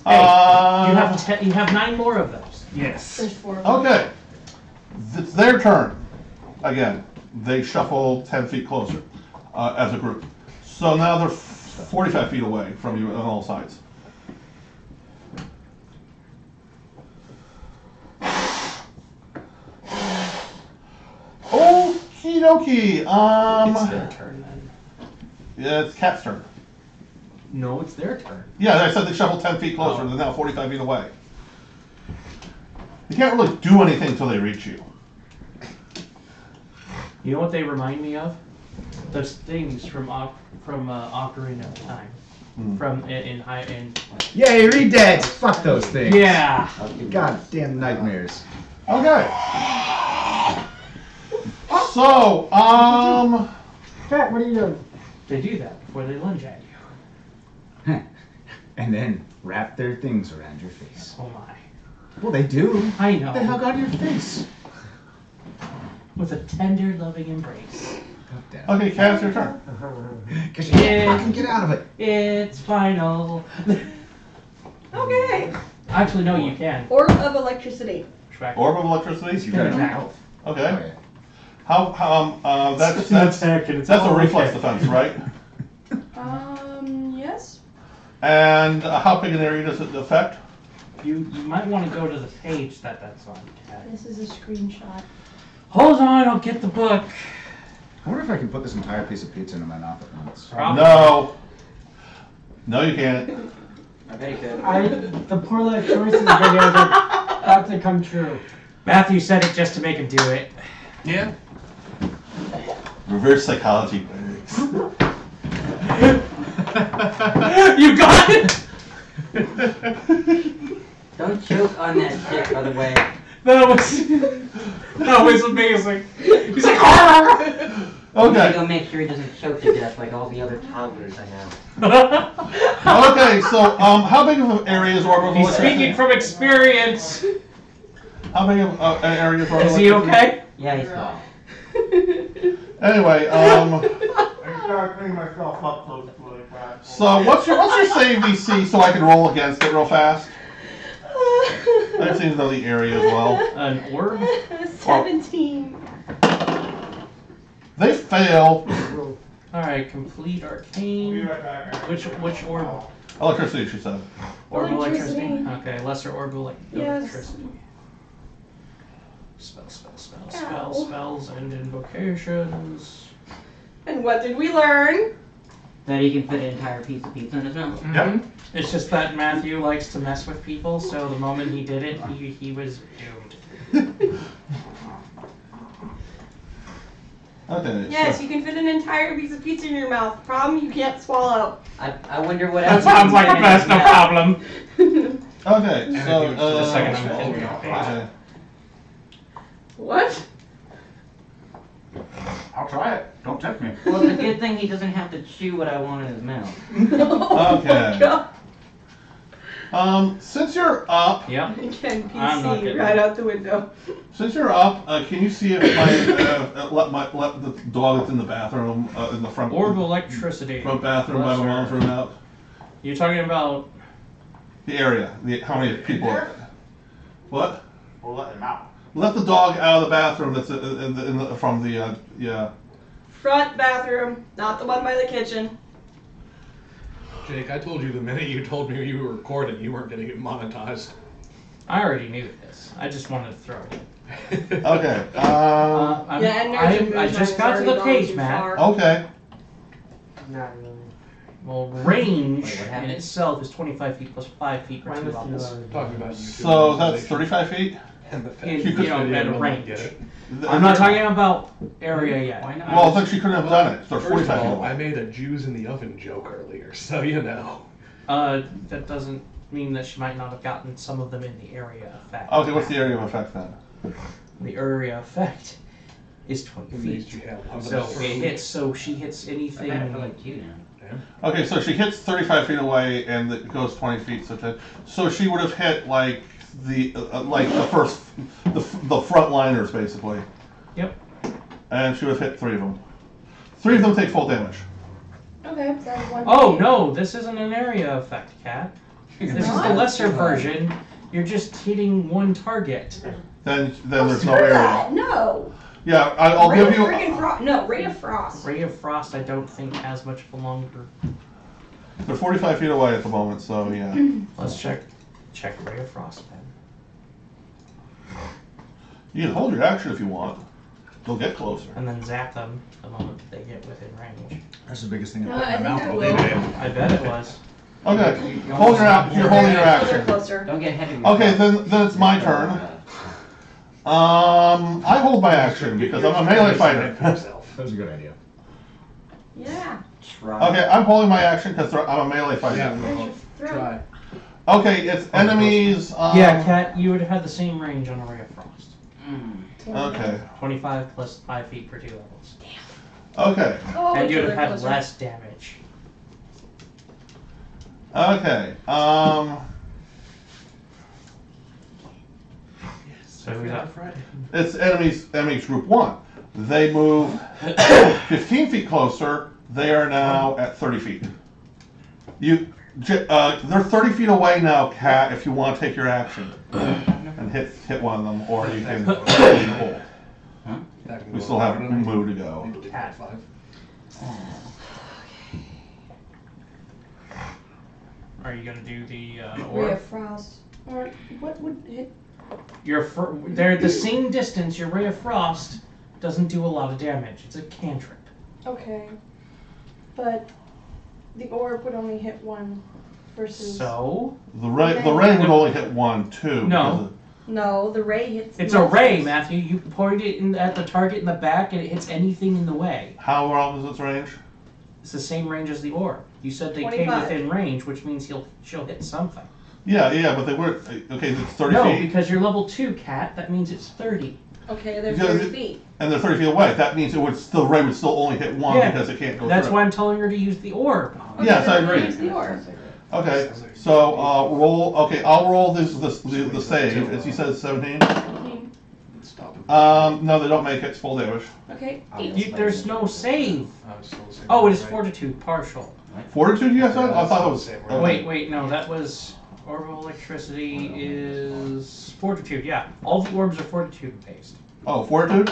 Hey, you have 9 more of those. Yes. There's 4 of them. Okay, it's their turn. Again, they shuffle 10 feet closer as a group. So now they're 45 feet away from you on all sides. Okie dokie. It's their turn then. Yeah, it's Cat's turn. No, it's their turn. Yeah, I said they shuffle 10 feet closer. Oh. They're now 45 feet away. You can't really do anything until they reach you. You know what they remind me of? Those things from Ocarina of Time. From in. Yay, read that! Fuck those things. Yeah. Goddamn nightmares. Okay. So, Cat, what are you doing? They do that before they lunge at you. And then wrap their things around your face. Oh my. Well, they do. I They hug know. on your face. With a tender, loving embrace. Okay, Kat, it's your turn. Because you can't Yeah. fucking get out of it. It's final. Okay. Actually, no, you can. Orb of electricity. Track. Orb of electricity. You got Yeah. an elf. Okay. Oh, yeah. That's It's an attack and it's that's a all reflex okay. defense, right? Yes. And how big an area does it affect? You might want to go to the page that's on. Kat. This is a screenshot. Hold on, I'll get the book. I wonder if I can put this entire piece of pizza into my mouth at once. Probably. No. No, you can't. I bet he could. The poor life choices videos are about to come true. Matthew said it just to make him do it. Yeah. Reverse psychology. You got it! Don't choke on that shit, by the way. That was amazing. He's like, "Arr!" I'm gonna Okay. go make sure he doesn't choke to death like all the other toddlers I know. Okay. So, how big of an area is orb of He's electricity? speaking from experience. How big of an area is orb of Is he electricity? okay? Yeah, he's fine. Anyway, I started cleaning myself up close to like that. so what's your save DC so I can roll against it real fast? I just need to know the area as well. An orb? 17. They fail. Alright, complete Be arcane. right back. Which orb? Electricity, she said. Orb of electricity? Electricity. Okay, lesser orb of Yes. electricity. Ow. Spells and invocations. And what did we learn? That he can fit an entire piece of pizza in his mouth. Yep. It's just that Matthew likes to mess with people, so the moment he did it, he was doomed. Okay. Yes, So, you can fit an entire piece of pizza in your mouth. Problem, you can't swallow. I wonder what That else. sounds like he a can mess, fit in no his mouth. problem. okay. And So, if you- the second I'm kidding you. okay. What? I'll try it. Don't tempt me. Well, it's a good thing he doesn't have to chew what I want in his mouth. Okay. Since you're up, Yep. Again, I'm not PC getting right it. out the window. can you see if let the dog that's in the bathroom in the front Orb of electricity. front bathroom by my mom's room out? You're talking about The area. How many people? What? We'll let him out. Let the dog out of the bathroom that's from the yeah. Front bathroom, not the one by the kitchen. Jake, I told you the minute you told me you were recording, you weren't going to get monetized. I already knew this. I just wanted to throw it in. Okay. Yeah, and Nerds I just got to the page, Matt. Okay. Not really. Well, range Wait, what in happened? itself is 25 feet plus 5 feet per 2 Minus levels. 11. Talking about YouTube. So that's monetization 35 feet. And the fact In- that you this know, video at a will not range. get it. I'm not talking about area yet. Why not? Well, I think she couldn't have done it. So First 45 of feet all, away. I made a Jews in the oven joke earlier, so you know. That doesn't mean that she might not have gotten some of them in the area effect. Okay, what's the area of effect then? The area effect is 20 At least feet. you have one. So it hits. So she hits I bet I feel anything. like you now. Okay, so she hits 35 feet away and it goes 20 feet. So she would have hit like the front liners basically. Yep. And she would have hit 3 of them. 3 of them take full damage. Okay, so one. Oh no, this isn't an area effect, Cat. This is the What? lesser version. You're just hitting one target. Then Oh, there's no screw area. that. No. Yeah, I'll Ray give of you. friggin' Frost. No, Ray of Frost. Ray of Frost, I don't think has much of a longer. They're 45 feet away at the moment, so yeah. Let's check Ray of Frost then. You can hold your action if you want. They'll get closer. And then zap them the moment they get within range. That's the biggest thing No, I've I put in my think I mouth. will. I bet it was. Okay, hold your you're holding your A little action. closer. Don't get ahead of yourself. Okay, then it's my turn. I hold my action because I'm a melee fighter. That was a good idea. Yeah. Try. Okay, I'm holding my action because I'm a melee fighter. Yeah, Where's your well, throat? try. Okay, it's enemies. Yeah, Cat, you would have had the same range on a Ray of Frost. Mm. Okay. 25 plus 5 feet per 2 levels. Okay. Oh, And wait you till would have they're had closer. less damage. Okay. So we got Friday. It's enemies group 1. They move 15 feet closer. They are now at 30 feet. They're 30 feet away now, Cat, if you want to take your action and hit one of them, or you can hold. We still have Moo to go. Cat 5. Are you gonna do the Ray orb? of Frost. Or what would hit? They're the same distance. Your Ray of Frost doesn't do a lot of damage. It's a cantrip. Okay. But the orb would only hit one versus. So The ray would only hit 1, 2. No. No, the ray hits. it's a ray, Matthew. You point it at the target in the back, and it hits anything in the way. How long is its range? It's the same range as the orb. You said they 25. came within range, which means she'll hit something. Yeah, but they were okay. It's 30 No, feet, because you're level 2, Cat. That means it's 30. Okay, they're Yeah, 30 feet. and they're 30 feet away. That means the ray would still only hit 1 Yeah, because it can't go That's through. why I'm telling her to use the orb. Okay, Yes, I then agree. use the orb. Okay, so roll. Okay, I'll roll the save. As he says, 17. Stop it. No, they don't make it. It's full damage. Okay, There's no save. I was still the same Oh, it is right? fortitude, partial. Fortitude, you guys said? I thought it was. Same, okay. Wait, no, that was orb of electricity is fortitude. Yeah, all the orbs are fortitude based. Oh, fortitude.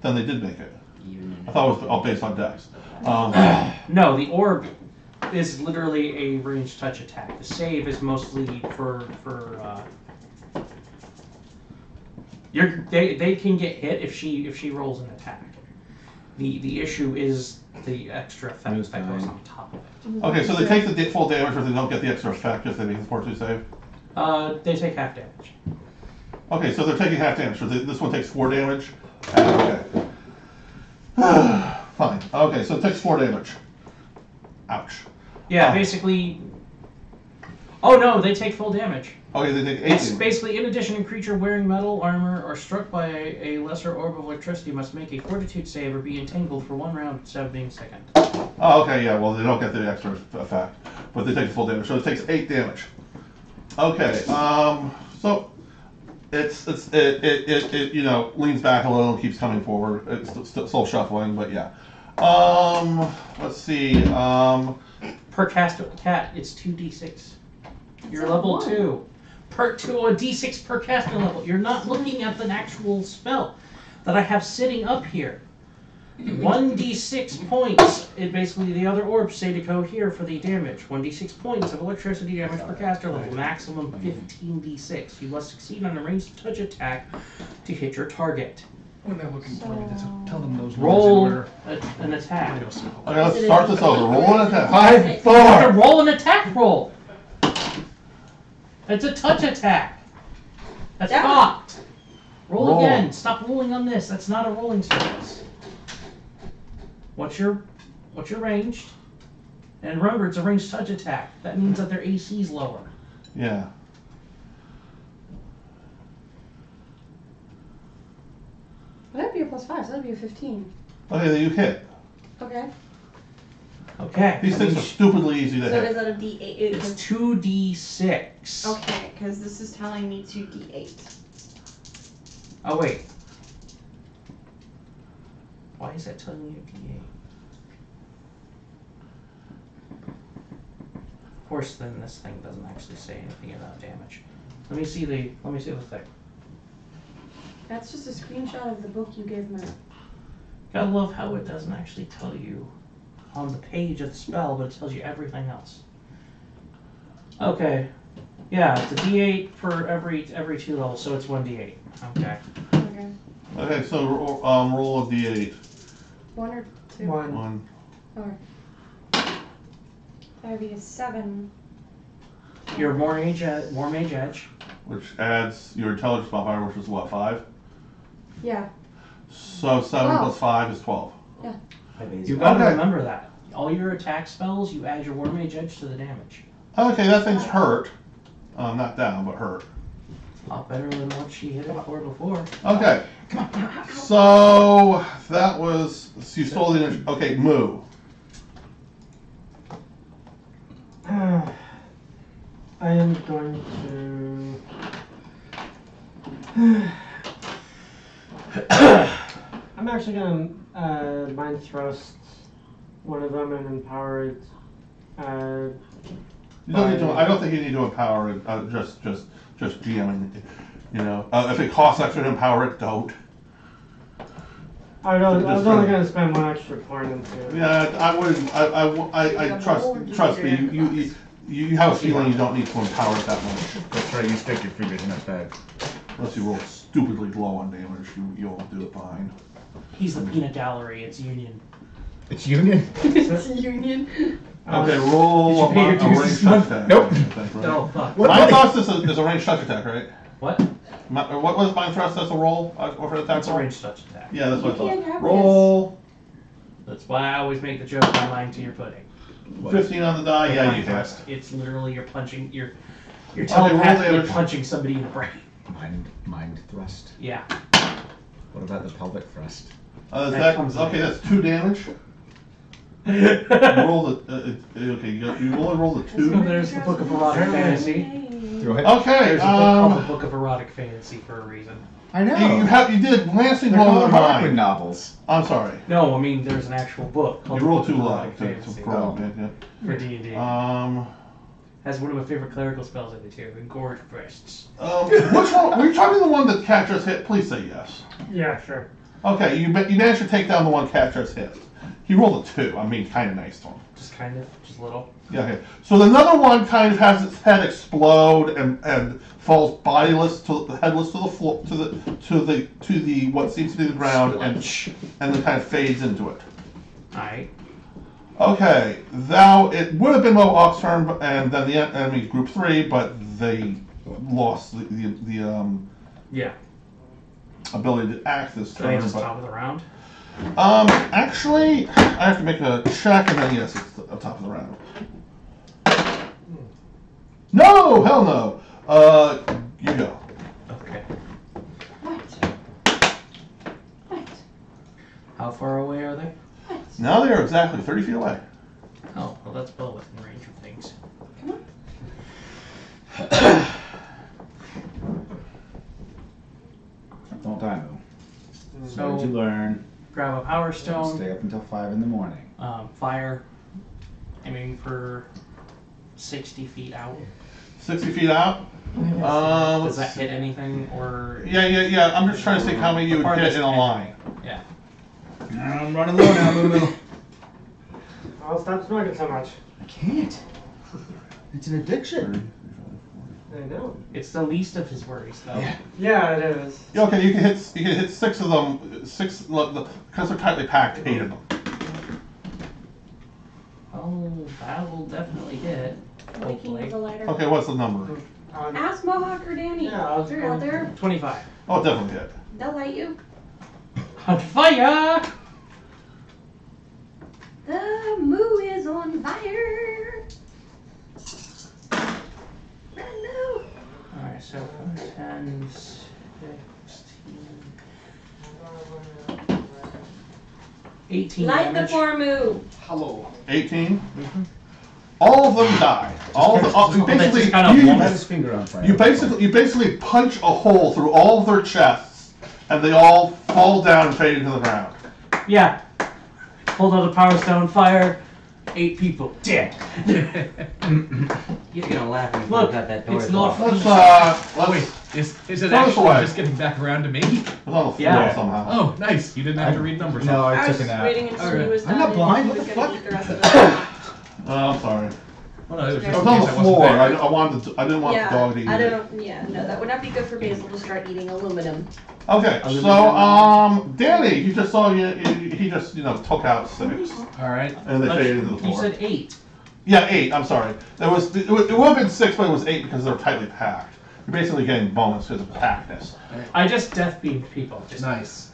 Then they did make it. Even I thought it was all based on dex. No, the orb is literally a ranged touch attack. The save is mostly for they can get hit if she rolls an attack. The issue is the extra effect that goes on top of it. Okay, so they take the full damage, or they don't get the extra effect if they make the fortitude save. They take half damage. Okay, so they're taking half damage. So this one takes 4 damage. Okay. Fine. Okay, so it takes 4 damage. Ouch. Yeah, Oh. basically. Oh no, they take full damage. Okay, they take 8 It's damage. basically, in addition, a creature wearing metal armor or struck by a lesser orb of electricity must make a fortitude save or be entangled for 1 round instead of being second. Oh, okay, yeah, well, they don't get the extra effect, but they take the full damage, so it takes 8 damage. Okay, so it you know, leans back a little and keeps coming forward. It's still shuffling, but yeah. Let's see, Per cast cat, it's 2d6. You're a level 1. 2. Per to a d6 per caster level. You're not looking at the actual spell that I have sitting up here. 1d6 points. It basically the other orbs say to go here for the damage. 1d6 points of electricity damage per caster level. Maximum 15d6. You must succeed on a ranged touch attack to hit your target. When they're looking for you, tell them those words in Roll order. an attack. okay, let's start this over. Roll an attack. Okay. 5, You have to 4. roll an attack roll. It's a touch attack. That's Yeah. fucked. Roll Roll. again. Stop rolling on this. That's not a rolling surface. What's your ranged? And remember, it's a ranged touch attack. That means that their AC is lower. Yeah. Well, that'd be a +5, so that'd be a 15. Okay, then you hit. Okay. Okay. These that things are means stupidly easy to So hit. is that a D8? it's 2d6. Okay, because this is telling me 2D8. Oh wait. Why is that telling you d8? Of course, then this thing doesn't actually say anything about damage. Let me see the thing. That's just a screenshot of the book you gave me. Gotta love how it doesn't actually tell you on the page of the spell, but it tells you everything else. Okay. Yeah, it's a d8 for every 2 levels, so it's 1d8. Okay. Okay. Okay, so roll a d8. 1 or 2? 1. Okay. That'd be a 7. Your War Mage Edge. Which adds your intelligence modifier, which is what, 5? Yeah. So 7 12. plus 5 is 12. You gotta Okay. remember that. All your attack spells, you add your War Mage Edge to the damage. Okay, that thing's hurt. Not down, but hurt. A lot better than what she hit it for before. Okay. So that was, so you stole the initiative. Okay, Moo. I am going to. I'm actually gonna mind thrust one of them and empower it. You don't need to, I don't think you need to empower it, just GMing it. You know, if it costs extra to empower it, don't. I was only gonna spend one extra point into it. Yeah, I wouldn't, I trust me, you have a feeling you don't need to empower it that much. That's right, you stick your fingers in that bag. Unless you roll stupidly low on damage, you'll do it fine. He's the peanut gallery. It's Union. It's Union? It's Union. Okay, roll Did you pay your a dues ranged this touch month? attack. Nope. I think, right? Oh fuck. Mind thrust is a ranged touch attack, right? What? What was mind thrust as a roll or for the attack That's a roll? ranged touch attack. Yeah, that's what You I can't thought. have Roll That's why I always make the joke on lying to your pudding. 15 on the die. Yeah, you Mind hit. thrust. It's literally you're punching. You're roll telepathically damage. punching somebody in the brain. Mind thrust. Yeah. What about the pelvic thrust? That comes Okay, in. that's 2 damage. Roll the. Okay, you only roll the 2. There's the Book of Erotic Fantasy. Throw it. Okay, There's a book called the Book of Erotic Fantasy for a reason. I know. you did glancing They're blow called their Harlequin mind. novels. I'm sorry. No, I mean there's an actual book called You rolled the too Book of low Erotic to Fantasy roll. Yeah. for D&D. Has one of my favorite clerical spells in it too, Engorged Breasts. Which one? Were you talking the one that Cat just hit? Please say yes. Yeah, sure. Okay, you managed to take down the one Cat just hit. He rolled a 2. I mean, kind of nice to him. Just kind of, just little. Yeah, okay. So another one kind of has its head explode and falls bodiless headless to the floor to the what seems to be the ground and then kind of fades into it. Alright. Okay, now it would have been Mohawk's turn and then the enemy group 3, but they lost the Yeah. ability to act this So they turn. just But, top of the round. actually, I have to make a check and then yes, it's the top of the round. No, hell no. You go. Okay. What? What? How far away are they? What? Now they are exactly 30 feet away. Oh, well that's well within range of things. Come on. Don't die, Moo. So What did you learn? grab a power stone, Stay up until 5 in the morning. fire, aiming for 60 feet out. 60 feet out. Does that hit anything or? Yeah. I'm just trying to see how many you would hit in a line. Yeah. I'm running low now, Moo. I'll stop smoking so much. I can't. It's an addiction. I know. It's the least of his worries though. Yeah. Yeah, it is. Okay, you can hit 6 of them. Because they're tightly packed. 8 of them. Oh, that will definitely hit. Waking with a Hopefully. lighter. Okay, what's the number? Ask Mohawk or Danny. Yeah, I was They're out there. 25. Oh, definitely hit. They'll light you. On fire! The moo is on fire. Run, moo. Alright, so 10, 16. 18 Light the damage. poor moo. Hello. 18. All of them die. Basically, just kind of you, Light his finger on fire. you basically punch a hole through all of their chests, and they all fall down and fade into the ground. Yeah. Pulled out a power stone, fire, 8 people dead. You're gonna laugh when you Look, got that door. it's not Let's Oh wait, is it Throw this actually away. just getting back around to me? It's on the floor Yeah. somehow. Oh, nice. You didn't have to read numbers. No, I I was took a just nap. waiting until Okay. he was I'm done. not and blind, he what was the gonna fuck? eat the rest of the Oh, I'm sorry. Well, no, it was It It just was in on case the I wasn't floor. there. I didn't want the dog to eat I it. don't. Yeah, no, that would not be good for Basil to start eating aluminum. Okay, Other so Danny, you just saw he just took out 6, All right. and they But faded into the you floor. said 8. Yeah, 8. I'm sorry. It would have been 6, but it was 8 because they're tightly packed. You're basically getting bonus because of packedness. I just death beamed people. Just Nice.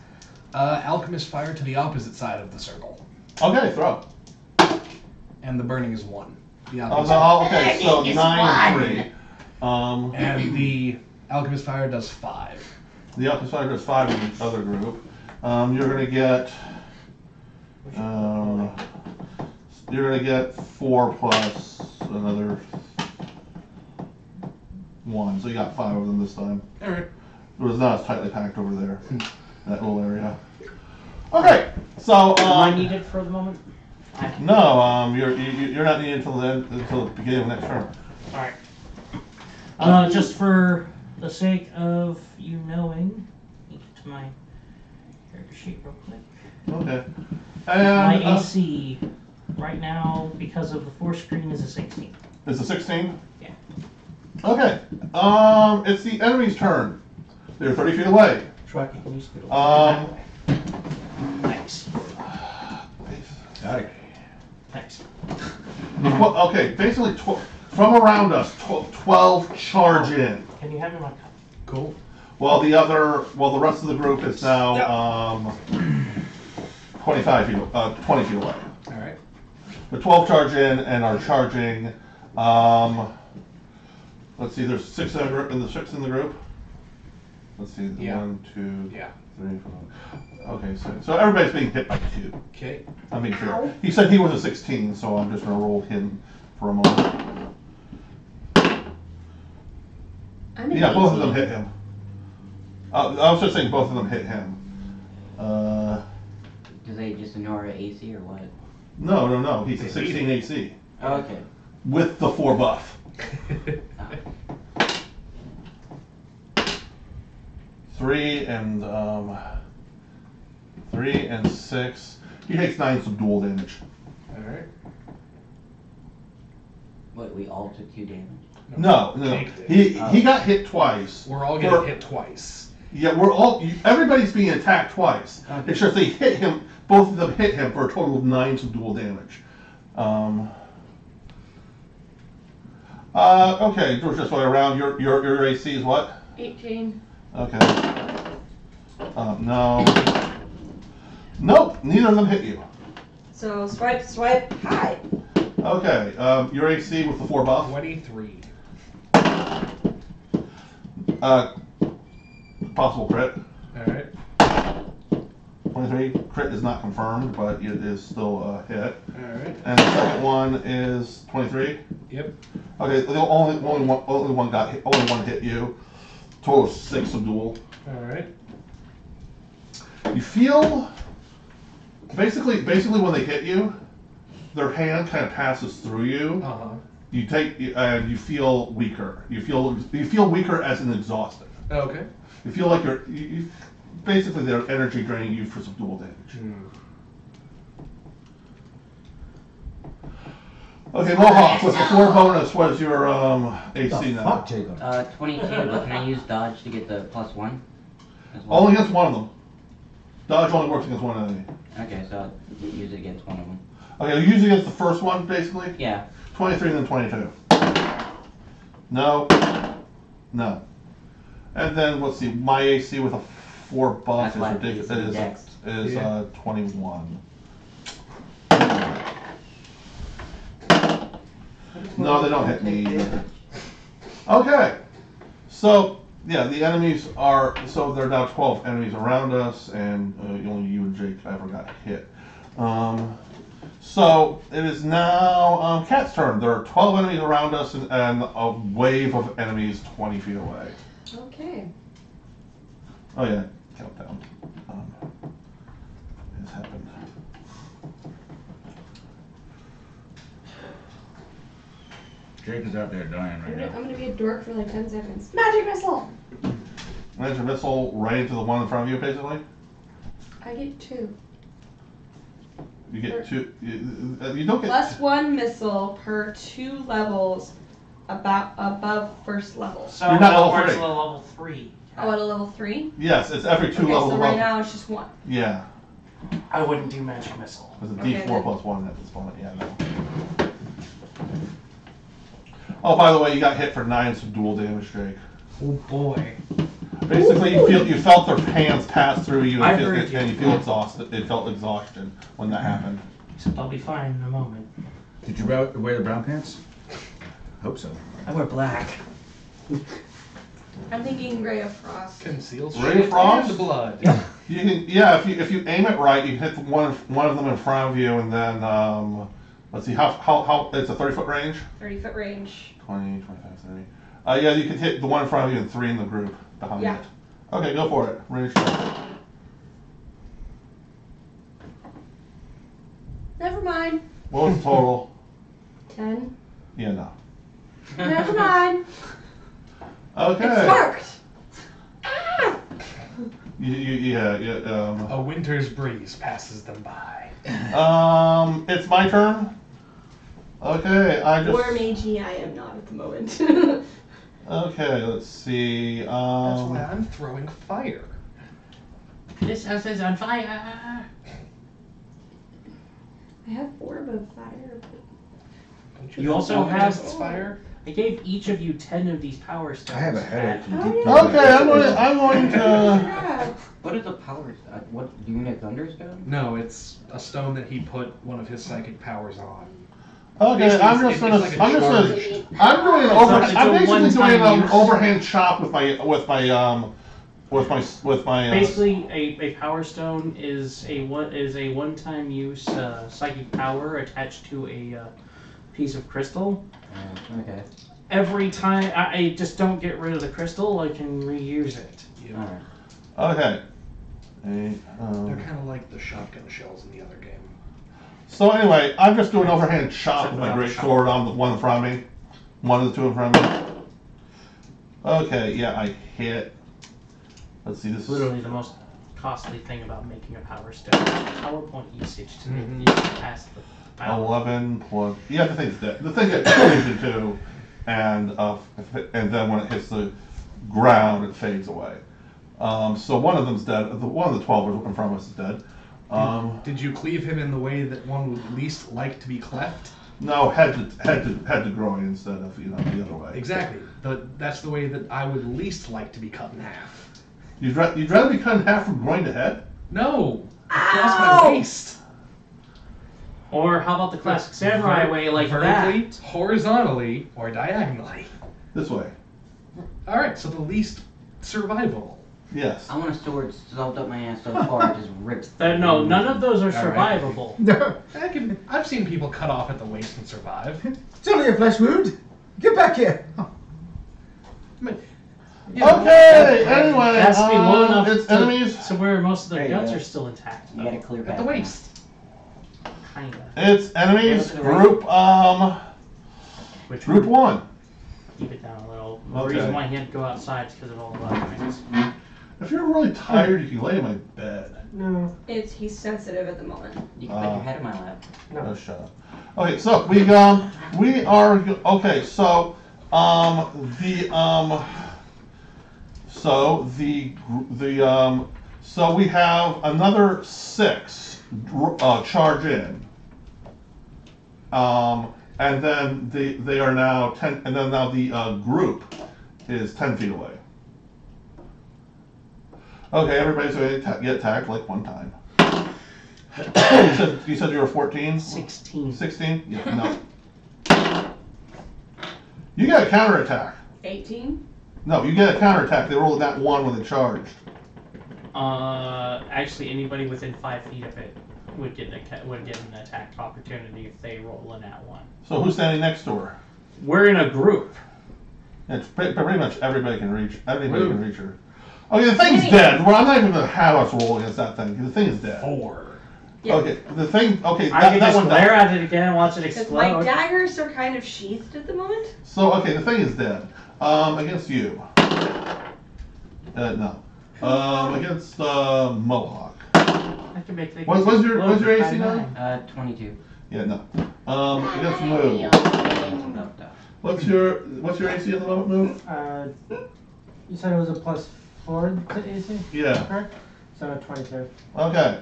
Alchemist fire to the opposite side of the circle, Okay, throw. and the burning is 1. The Oh, opposite. no, okay, so 9 and 3. And the alchemist fire does 5. The Alchemist Fighter is 5 in the other group. You're gonna get 4 plus another 1. So you got 5 of them this time. Alright. It was not as tightly packed over there, that little area. Okay, so Am I needed for the moment? no, you're not needed until the beginning of next turn. Alright. Just for the sake of you knowing, let me get to my character sheet real quick. Okay. My And AC right now, because of the force screen, is a 16. it's a 16. Yeah. Okay. It's the enemy's turn. They're 30 feet away. Truck, can you scoot over? Um. Thanks. Got it. Thanks. Well, okay, basically, from around us, 12 charge in. Can you have me my cup? Cool. While the rest of the group is now 25 feet, 20 feet away. Alright. The 12 charge in and are charging. Let's see, there's 6 in the group. In the group. Let's see, Yeah. 1, 2, Yeah. 3, 4. Okay, so everybody's being hit by 2. Okay. I mean, sure. He said he was a 16, so I'm just gonna roll him for a moment. I'm an Yeah, both of 18. them hit him. I was just saying both of them hit him. Do they just ignore AC or what? No. He's a 16 AC Oh, okay. with the 4 buff. Oh. 3 and 6. He takes 9 subdual damage. Alright. What, we all took 2 damage? No. Jake did. He got hit twice. We're all getting hit twice. Yeah, everybody's being attacked twice. Okay. It's just they hit him. Both of them hit him for a total of 9 subdual damage. Okay, George, just way around. Your AC is what? 18. Okay. No. Nope, neither of them hit you. So swipe, hi. Okay, your AC with the 4 buff. 23. Possible crit. Alright. 23. Crit is not confirmed, but it is still a hit. Alright. And the second one is 23. Yep. Okay, only one got hit. Only one hit you. Total of 6 subdual. Alright. You feel basically when they hit you, their hand kind of passes through you. Uh-huh. You take and you feel weaker. You feel weaker as in exhausted. Okay. You feel like you basically their energy draining you for subdual damage. Okay, Mohawk with the 4 bonus. What is your AC now? Fuck, Jacob. 22, but can I use dodge to get the +1? As well? Only against one of them. Dodge only works against one enemy. Okay, so I'll use it against one of them. Okay, usually against the first one, basically. Yeah. 23 and then 22. No. No. And then let's see, my AC with a 4 buff That's why is ridiculous. it's It is, dex. Yeah. 21. No, they don't hit me. Okay. So yeah, the enemies are there are now 12 enemies around us, and only you and Jake ever got hit. So it is now Cat's turn. There are 12 enemies around us and a wave of enemies 20 feet away. Okay. Oh yeah, countdown. It's happened. Jake is out there dying right I'm now. gonna be a dork for like 10 seconds. Magic missile! Magic missile right into the one in front of you, basically. I get 2. You get 2. You don't get +1 missile per 2 levels above first level. So You're not level towards 3. the level 3. Oh, at a level 3? Yes, it's every 2 Okay, levels so above. right now it's just 1. Yeah, I wouldn't do magic missile. it's a Okay, D4 then. plus 1 at this point. Yeah, no. Oh, by the way, you got hit for 9 subdual damage, Jake. Oh boy. Basically, you felt their hands pass through you, I and, heard you. and you feel exhausted. It felt exhaustion when that happened. Except I'll be fine in a moment. Did you wear the brown pants? Hope so. I wear black. I'm thinking Ray of Frost. Conceals Ray of shit Frost? and blood. You can, yeah, if you aim it right, you can hit one of them in front of you, and then let's see how it's a 30-foot range. 30-foot range. 20, 25, Yeah, you can hit the one in front of you and 3 in the group behind Yeah. it. Okay, go for it. Range check. Never mind. What was the total? 10. Yeah, no. Never mind. Okay. It's marked. Ah! Yeah. A winter's breeze passes them by. It's my turn. Okay, I just. War Magi I am not at the moment. Okay, let's see. That's why I'm throwing fire. This house is on fire. I have Orb of Fire. Don't You also have fire. I gave each of you 10 of these power stones. I have a headache. Oh, You keep yeah. doing Okay, that. I'm going to. Yeah. What is a power? What do you mean a thunderstone? No, it's a stone that he put one of his psychic powers on. Okay, Basically, I'm just it's gonna. like a I'm just charge. gonna. I'm doing an over. It's a I'm basically doing one-time an use. overhand chop with my. Basically, a power stone is a one-time use psychic power attached to a piece of crystal. Okay. Every time I just don't get rid of the crystal, I can reuse it. Alright. Okay. They're kind of like the shotgun shells in the other game. So anyway, I'm just doing an overhand chop with my Except great without the sword on the one in front of me. One of the two in front of me. Okay, yeah, I hit. Let's see, this It's is literally the most costly thing about making a power stone. PowerPoint usage to Mhm. make it past the power. 11 plus. Yeah, the thing's dead. The thing gets split into two, and then when it hits the ground, it fades away. So one of them's dead. One of the 12 in front of us is dead. Did you cleave him in the way that one would least like to be cleft? No, head to groin instead of the other way. Exactly. That's the way that I would least like to be cut in half. You'd rather be cut in half from groin to head? No! Across my waist! Or how about the classic samurai way, like vertically, that? horizontally, or diagonally. This way. Alright, so the least survival. Yes. I want a sword shoved up my ass so far it just rips. No, none of those are All right. survivable. No, I've seen people cut off at the waist and survive. it's only a flesh wound. Get back here. Oh. Okay. Anyway, It has to be low enough it's to, enemies. so where most of their There you guts go. are still intact. You gotta clear At back. the waist. Kinda. It's enemies. Yeah, Group Which Group one? 1. Keep it down a little. The Okay. reason why he had to go outside is because of all the other things. If you're really tired, you can lay in my bed. No, He's sensitive at the moment. You can put your head in my lap. no. Oh, shut up. Okay, so we are okay. So so we have another 6 charge in. And then they are now 10, and then now the group is 10 feet away. Okay, everybody's going to get attacked like one time. You said you were 14? 16. 16? Yeah, no. You get a counterattack. 18. No, you get a counterattack. They rolled that 1 when they charged. Actually, anybody within 5 feet of it would get an attack opportunity if they roll a nat 1. So who's standing next to her? We're in a group. It's pretty much everybody can reach. Everybody can reach her. Okay, the thing's dead. Well, I'm not even gonna have us roll against that thing. The thing is dead. 4. Yeah. Okay, the thing. Okay, I that can just one glare died. at it again and watch it Because my explode. daggers are kind of sheathed at the moment. So okay, the thing is dead. Against you. No. Against Mohawk. I can make things What's your explode AC by now? 9. 22. Yeah, no. Against Moo. What's your AC at the moment, Moo? You said it was a +4 to AC? Yeah. Correct? So 22. Okay.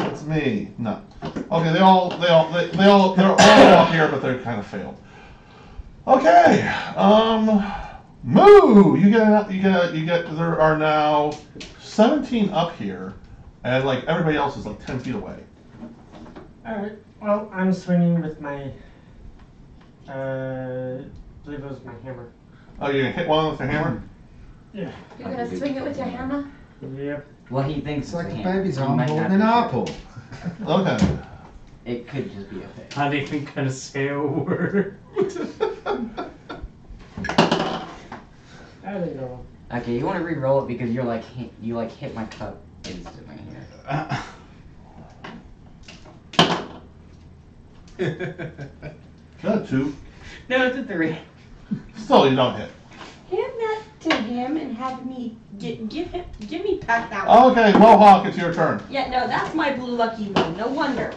It's me. No. Okay, they're all up here, but they're kind of failed. Okay. Moo! You get. There are now 17 up here, and like everybody else is like 10 feet away. Alright, well, I'm swinging with my, I believe it was my hammer. Oh, you're gonna hit one with your hammer? Yeah. You're gonna swing it with your hammer? Yep. Well, he thinks It's like a a hammer. baby's He arm might holding not an be sure. apple. Okay. It could just be a fake. Not even gonna say a word. I don't know. Okay, you want to re-roll it because you're like you like hit my cup instantly here. Got 2. No, it's a 3. Still, you don't hit. Hand that to him and have me give me back that Oh. one. Okay, Mohawk, it's your turn. Yeah, no, that's my blue lucky one. No wonder.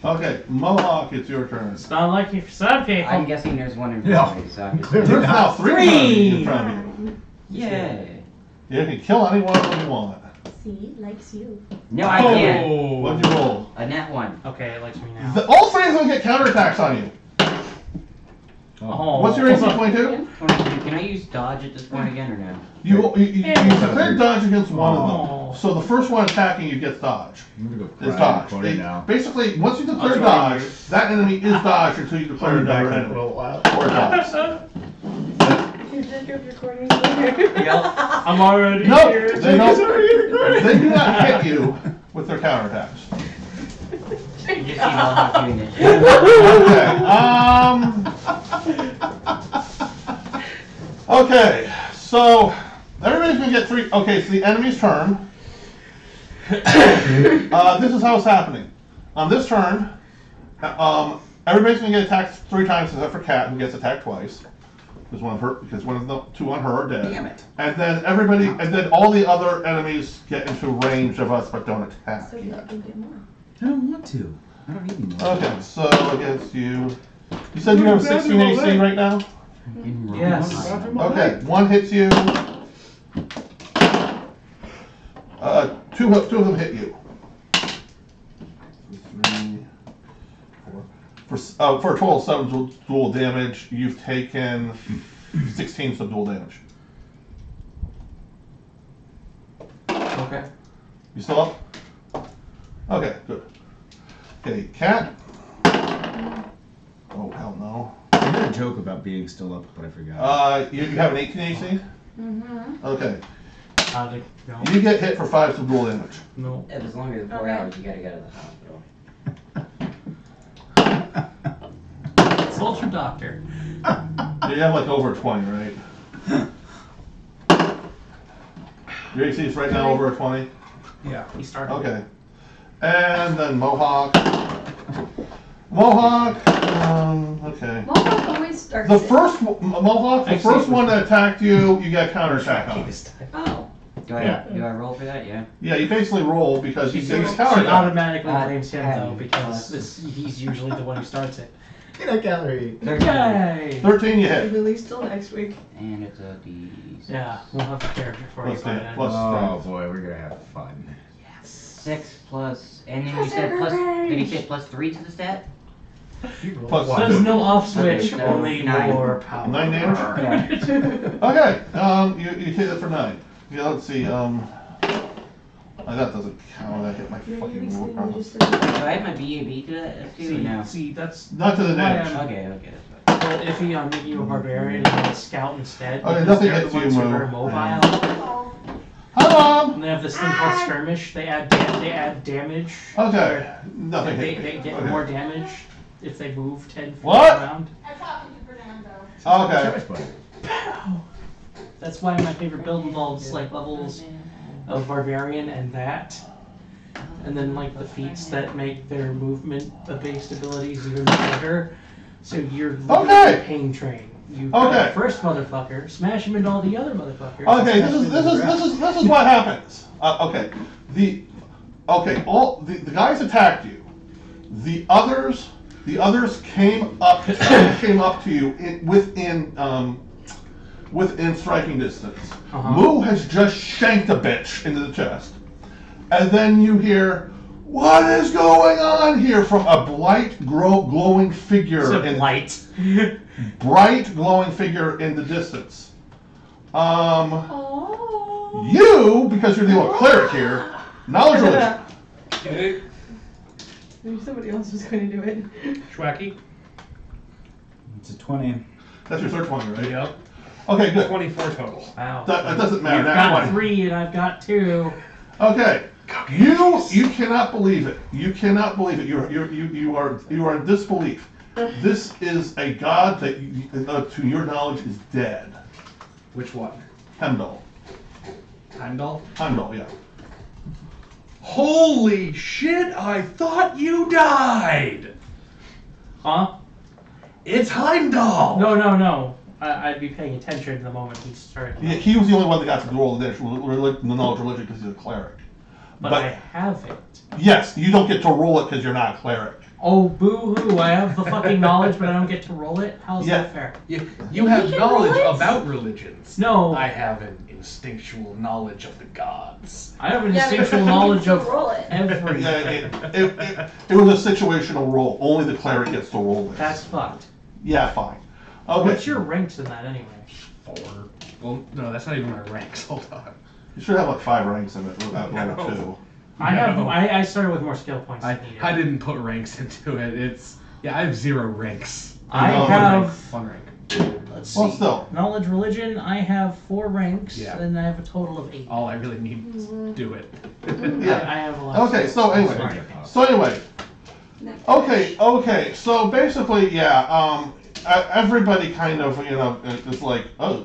Okay, Mohawk, it's your turn. It's not like you for some people. I'm guessing there's one in front No. of me, so I'm just. There's now 3 Three. in front of you. Yay! You can kill anyone you want. See, likes you. No, I can't. What'd you roll? A net 1. Okay, it likes me now. All 3 of them get counterattacks on you. Oh. What's your AC 22? 22. Can I use dodge at this point again or no? You declared dodge against one of Oh. them. So the first one attacking you gets dodge. I'm gonna go It's cry dodge. Cody They- now. Basically, once you declare I'll dodge, join you. that enemy is dodged until you declare another enemy. Or dodge. You did your recording later. Yep. I'm already Nope, here. they don't. They do not hit you with their counterattacks. You just see Mohawk doing this shit. Okay. Okay. So everybody's gonna get 3. Okay, so the enemy's turn. This is how it's happening. On this turn, everybody's gonna get attacked 3 times except for Cat, who gets attacked twice. Because one of the 2 on her are dead. Damn it. And then all the other enemies get into range of us but don't attack. So that we get more. I don't want to. I don't need any more. Okay, so against you. You said you have a 16 AC right now? Yes. Okay, 1 hits you. 2 of them hit you. 3, 4. For a total of 7 dual damage, you've taken 16 subdual damage. Okay. You still up? Okay, good. Okay, Cat. Oh, hell no. I made a joke about being still up, but I forgot. You have an 18 AC? Mm-hmm. Okay. No. You get hit for 5 subdual damage. No. If it's longer than 4 Okay. hours, you gotta go to the hospital. Consult your doctor. You have like over a 20, right? Your AC is right now over a 20? Yeah. He started. Okay. And then Mohawk. Mohawk, okay. Mohawk always starts The it. first, Mohawk, the Actually, first one that attacked you, you got counterattack on. Oh. Do I Yeah. do I roll for that? Yeah. Yeah, you basically roll because you She get counterattack. automatically Uh, blames him and though because plus- he's usually the one who starts it. Get a gallery. 13. Yay! 13 you hit. Release till next week. And it's a D6. Yeah, we'll have the character for you Plus by that, then. plus- Oh boy, we're gonna have fun. 6 plus, and then you said plus. Did you say plus 3 to the stat? Plus There's 1. no off switch, Okay, so only 9. more power. 9 damage? Okay, you hit it for 9. Yeah, let's see, that doesn't count, that hit my fucking Release Do I have my BAB to that too? See, No. see, that's Not to the why damage. I'm Okay, okay, a that's little iffy on making you a barbarian and a scout instead. Okay, because nothing they're hits the you, ones who are Mo. very mobile. Oh. Hi, Mom! And they have this thing called skirmish. They add damage. Okay, nothing They, hit they me. get Okay. more damage if they move 10 feet What? around. Okay. Choice button. That's why my favorite build involves like levels of barbarian and that. And then like the feats that make their movement based abilities even better. So you're literally Okay. pain train. You Okay. the first motherfucker, smash him into all the other motherfuckers. Okay, and smash them into the rest. this is what happens. Okay, all the guys attacked you. The others came up to you within striking distance. Uh-huh. Moo has just shanked a bitch into the chest, and then you hear, "What is going on here?" from a glowing figure It's a in blight. bright glowing figure in the distance. Oh. You, because you're the only cleric here, knowledge religion. Okay. Maybe somebody else was going to do it. Schwacky. It's a 20. That's your third one, right? Yep. Okay, good. 24 total. Wow. That doesn't matter. You've That's got one. 3 and I've got 2. Okay. You cannot believe it. You cannot believe it. You are in disbelief. This is a god that, to your knowledge, is dead. Which one? Heimdall. Heimdall? Heimdall, yeah. Holy shit, I thought you died! Huh? It's Heimdall! No. I'd be paying attention the moment he started. He was the only one that got to roll the knowledge religion because he's a cleric. But I have it. Yes, you don't get to roll it because you're not a cleric. Oh, boo-hoo, I have the fucking knowledge, but I don't get to roll it? How's Yeah. that fair? You have can knowledge roll it? about religions. No. I have an instinctual knowledge of the gods. I have an Yeah, but instinctual you knowledge can of roll it. everything. It was a situational roll. Only the cleric gets to roll this. That's fucked. Yeah, fine. Okay. What's your ranks in that anyway? 4. Well, no, that's not even my ranks. Hold on. You should have like 5 ranks in it without level No. 2. I started with more skill points than needed. I didn't put ranks into it. I have 0 ranks. I No, have, 1 rank. let's Well, see, still. knowledge, religion, I have 4 ranks, Yeah. and I have a total of 8. All I really need is do it. Yeah. I have a lot of Okay, skill so points. anyway. So basically, yeah, everybody kind of, is like, oh,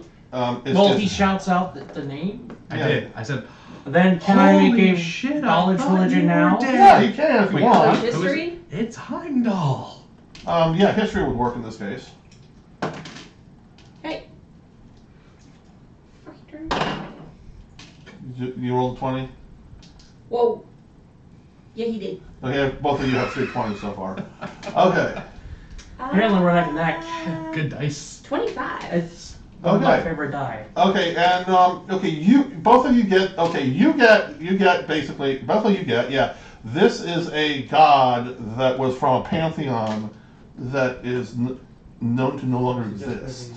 it's Well, just, he shouts out the name. I Yeah. did. I said, Then can I Holy make a shit, I knowledge, thought religion you were now? dead. yeah, you can if you Wait, want. who is it? History? It's Heimdall. Yeah, history would work in this case. Hey. You rolled 20? Whoa. Yeah, he did. Okay, both of you have 20 so far. Okay. Apparently we're neck and neck. Good dice. 25. It's one of my Okay. favorite die. Okay, and both of you get basically, both of you get, yeah. This is a god that was from a pantheon that is known to no longer exist.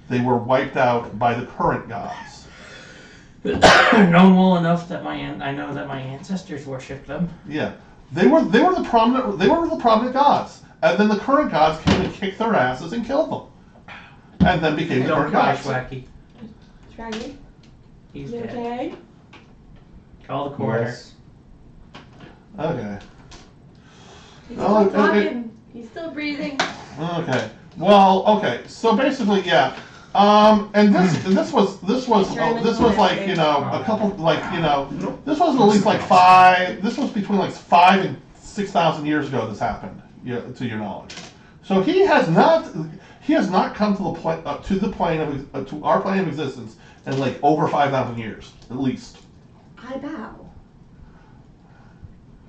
They were wiped out by the current gods. Known well enough that I know that my ancestors worshipped them. Yeah, they were the prominent gods, and then the current gods came and kicked their asses and killed them, and then became the Don't current crash, gods. Wacky. Dragon? He's You dead. okay? Call the coroner. Yes. Okay. He's Oh, still okay. talking. He's still breathing. Okay. Well, okay. So basically, yeah. And this was like, a couple, like, this was at least like 5. This was between like 5 and 6,000 years ago. This happened, to your knowledge. So he has not come to to our plane of existence in like over 5,000 years at least. I bow.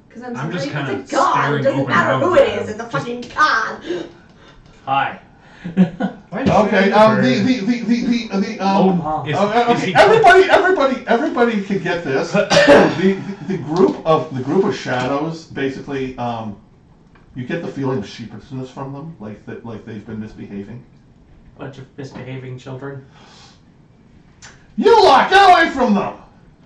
Because I'm I'm sorry, just kinda it's a god. It staring doesn't matter open-mouthed who at it him. is. It's a Just- fucking god. Hi. Okay. Oh, mom. Is Okay, he- everybody can get this. The group of shadows basically, you get the feeling of sheepishedness from them, like they've been misbehaving. Bunch of misbehaving children. You lot, get away from them!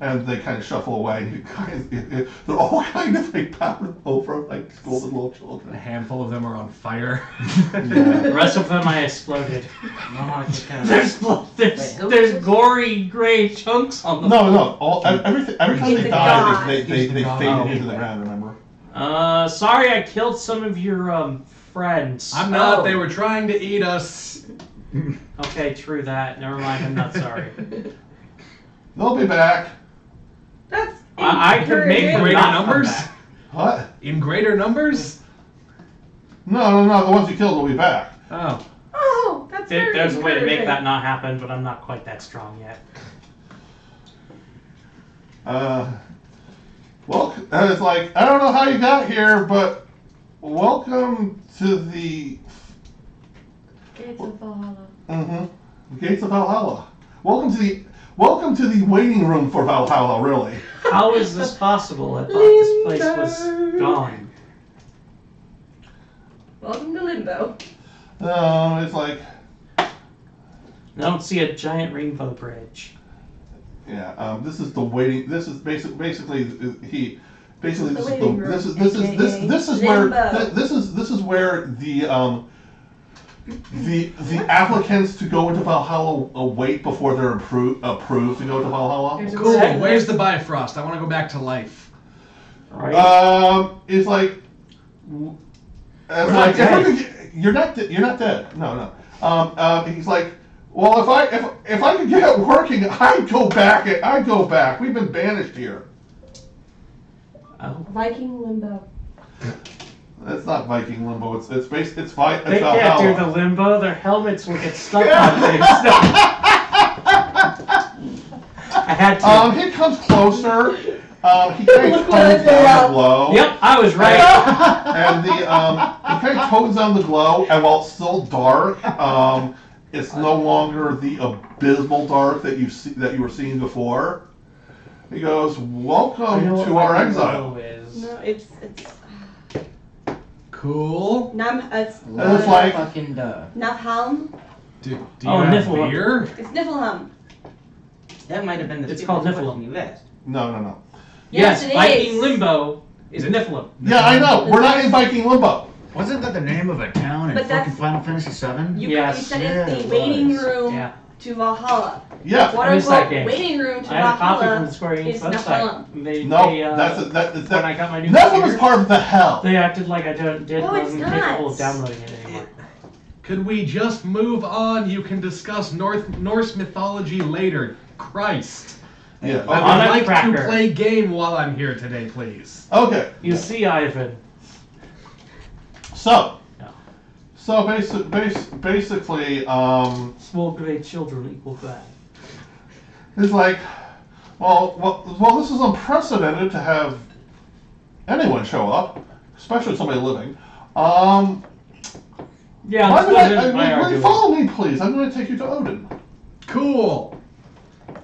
And they kind of shuffle away. They're all kind of like powered over like scolded little A children. handful of them are on fire. The Yeah. rest of them I exploded. No, I just kind of. There's Wait, who there's is this? gory gray chunks on the No. Every time He's they a die, god. they He's the god. faded Oh, into the okay. ground. Remember? Sorry I killed some of your friends. I'm not. Oh. They were trying to eat us. Okay, true that. Never mind, I'm not sorry. They'll be back. That's I could make them Greater not come numbers? back. What? In greater numbers? No. The ones you killed will be back. Oh. Oh, that's very There's a way to make encouraging. that not happen, but I'm not quite that strong yet. Well, it's like, I don't know how you got here, but welcome to the Gates of Valhalla. Gates of Valhalla. Welcome to the waiting room for Valhalla, really. How is this possible? I thought this place was gone. Welcome to Limbo. It's like, I don't see a giant rainbow bridge. yeah. This is the waiting. This is basically he. Basically, The this is waiting room, this is aka where Limbo. this is where the applicants to go into Valhalla wait before they're approved to go to Valhalla. There's a Cool. red- Where's the Bifrost? I want to go back to life. Right? It's like, not dead. you're not dead. No. He's like, Well, if I could get it working, I'd go back. I'd go back. We've been banished here. Oh. Viking limbo. It's not Viking limbo. It's They can't do Valhalla. the limbo. Their helmets will get stuck on things. I had to. He comes closer. He kind of Look what I tones figured down out. the glow. Yep, I was right. And he kind of tones down the glow, and while it's still dark, it's no longer the abysmal dark that you were seeing before. He goes, I "Welcome know what to our Viking exile." limbo is. No, it's Cool. it's And it's like, Fucking duh. Nafhalm. Do you Oh, have Niflheim. beer? It's Niflheim. That might have been the It's stupidest called question Niflheim. you've asked. no. Yes, it Viking is. limbo is Niflheim. Yeah, I know. We're not in Viking limbo. Wasn't that the name of a town in But fucking that's- Final Fantasy VII? You Yes. said Yeah, it's it the waiting was. room Yeah. to Valhalla. Yeah. Quote I missed that unquote game. waiting room to I had a copy from Valhalla the Square Enix is website. Niflheim. They, No, they, that's when I got my new Nephilim is computer, part of the hell. they acted like I No, it's wasn't capable not. of downloading it anymore. Could we just move on? You can discuss Norse mythology later. Christ. Yeah. I Okay. would that like cracker. to play game while I'm here today, please. Okay. You see, Ivan. So. Yeah. So basically, Small great children equal bad. it's like, well, this is unprecedented to have anyone show up, especially somebody living. Yeah, Why this would wasn't my will you argument. follow me, please? I'm going to take you to Odin. Cool.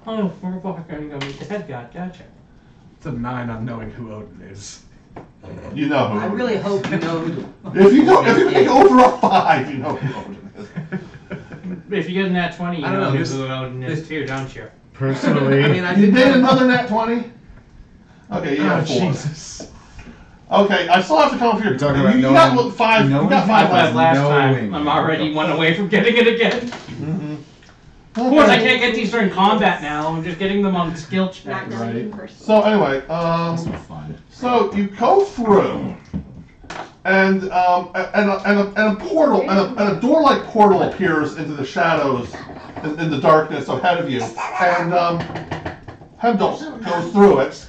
Oh, we're going to go meet the head god. Gotcha. It's a 9 on knowing who Odin is. You know who. I really hope you know who the If you make over a 5, you know who Odin is. If you get a nat 20, you I don't know know, who this- Odin is too, don't you? Personally, I mean, I You did did another nat 20. Okay, you Oh, got 4. Jesus. Okay, I still have to come up here. You're talking about you got knowing- 5. You knowing got who 5 But left. last knowing. time, I'm already one away from getting it again. Mm-hmm. Of course, I can't get these during combat now. I'm just getting them on skill Not checks. done Right. in person. So anyway, that's not fun. so you go through, and a portal and a door-like portal appears into the shadows in the darkness ahead of you, and Heimdall goes through it.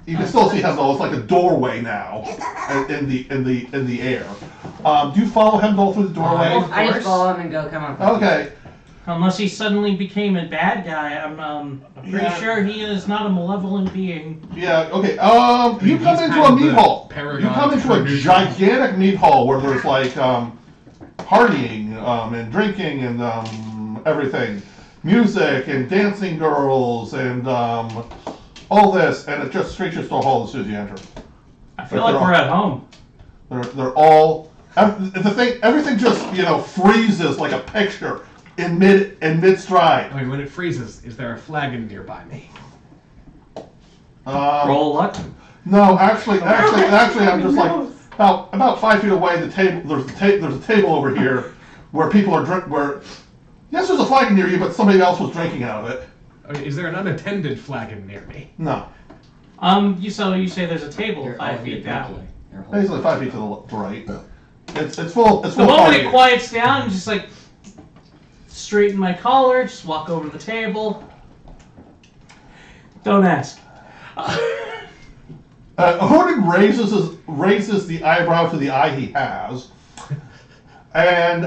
You can still see Heimdall. It's like a doorway now in the air. Do you follow Heimdall through the doorway? I just course. follow him and go, come on. Okay. Unless he suddenly became a bad guy, I'm pretty Yeah. sure he is not a malevolent being. Yeah. Okay. You He's come into kind a of meat the hall. paragon You come of into a tradition. gigantic meat hall where there's like partying and drinking and everything, music and dancing girls and all this, and it just streaks you to a halt as soon as you enter. I feel like we're at home. They're all everything just freezes like a picture in mid stride. I mean, when it freezes, is there a flagon nearby me? Roll luck. No, actually, I'm just like about 5 feet away. The table, there's a table over here where people are yes, there's a flagon near you, but somebody else was drinking out of it. Okay, is there an unattended flagon near me? No, You say there's a table You're 5 all feet that way. drinking. You're all- basically 5 feet to the right. It's full. It's The full moment party. it quiets down, I'm just like straighten my collar, just walk over to the table. Don't ask. Odin raises the eyebrow to the eye he has, and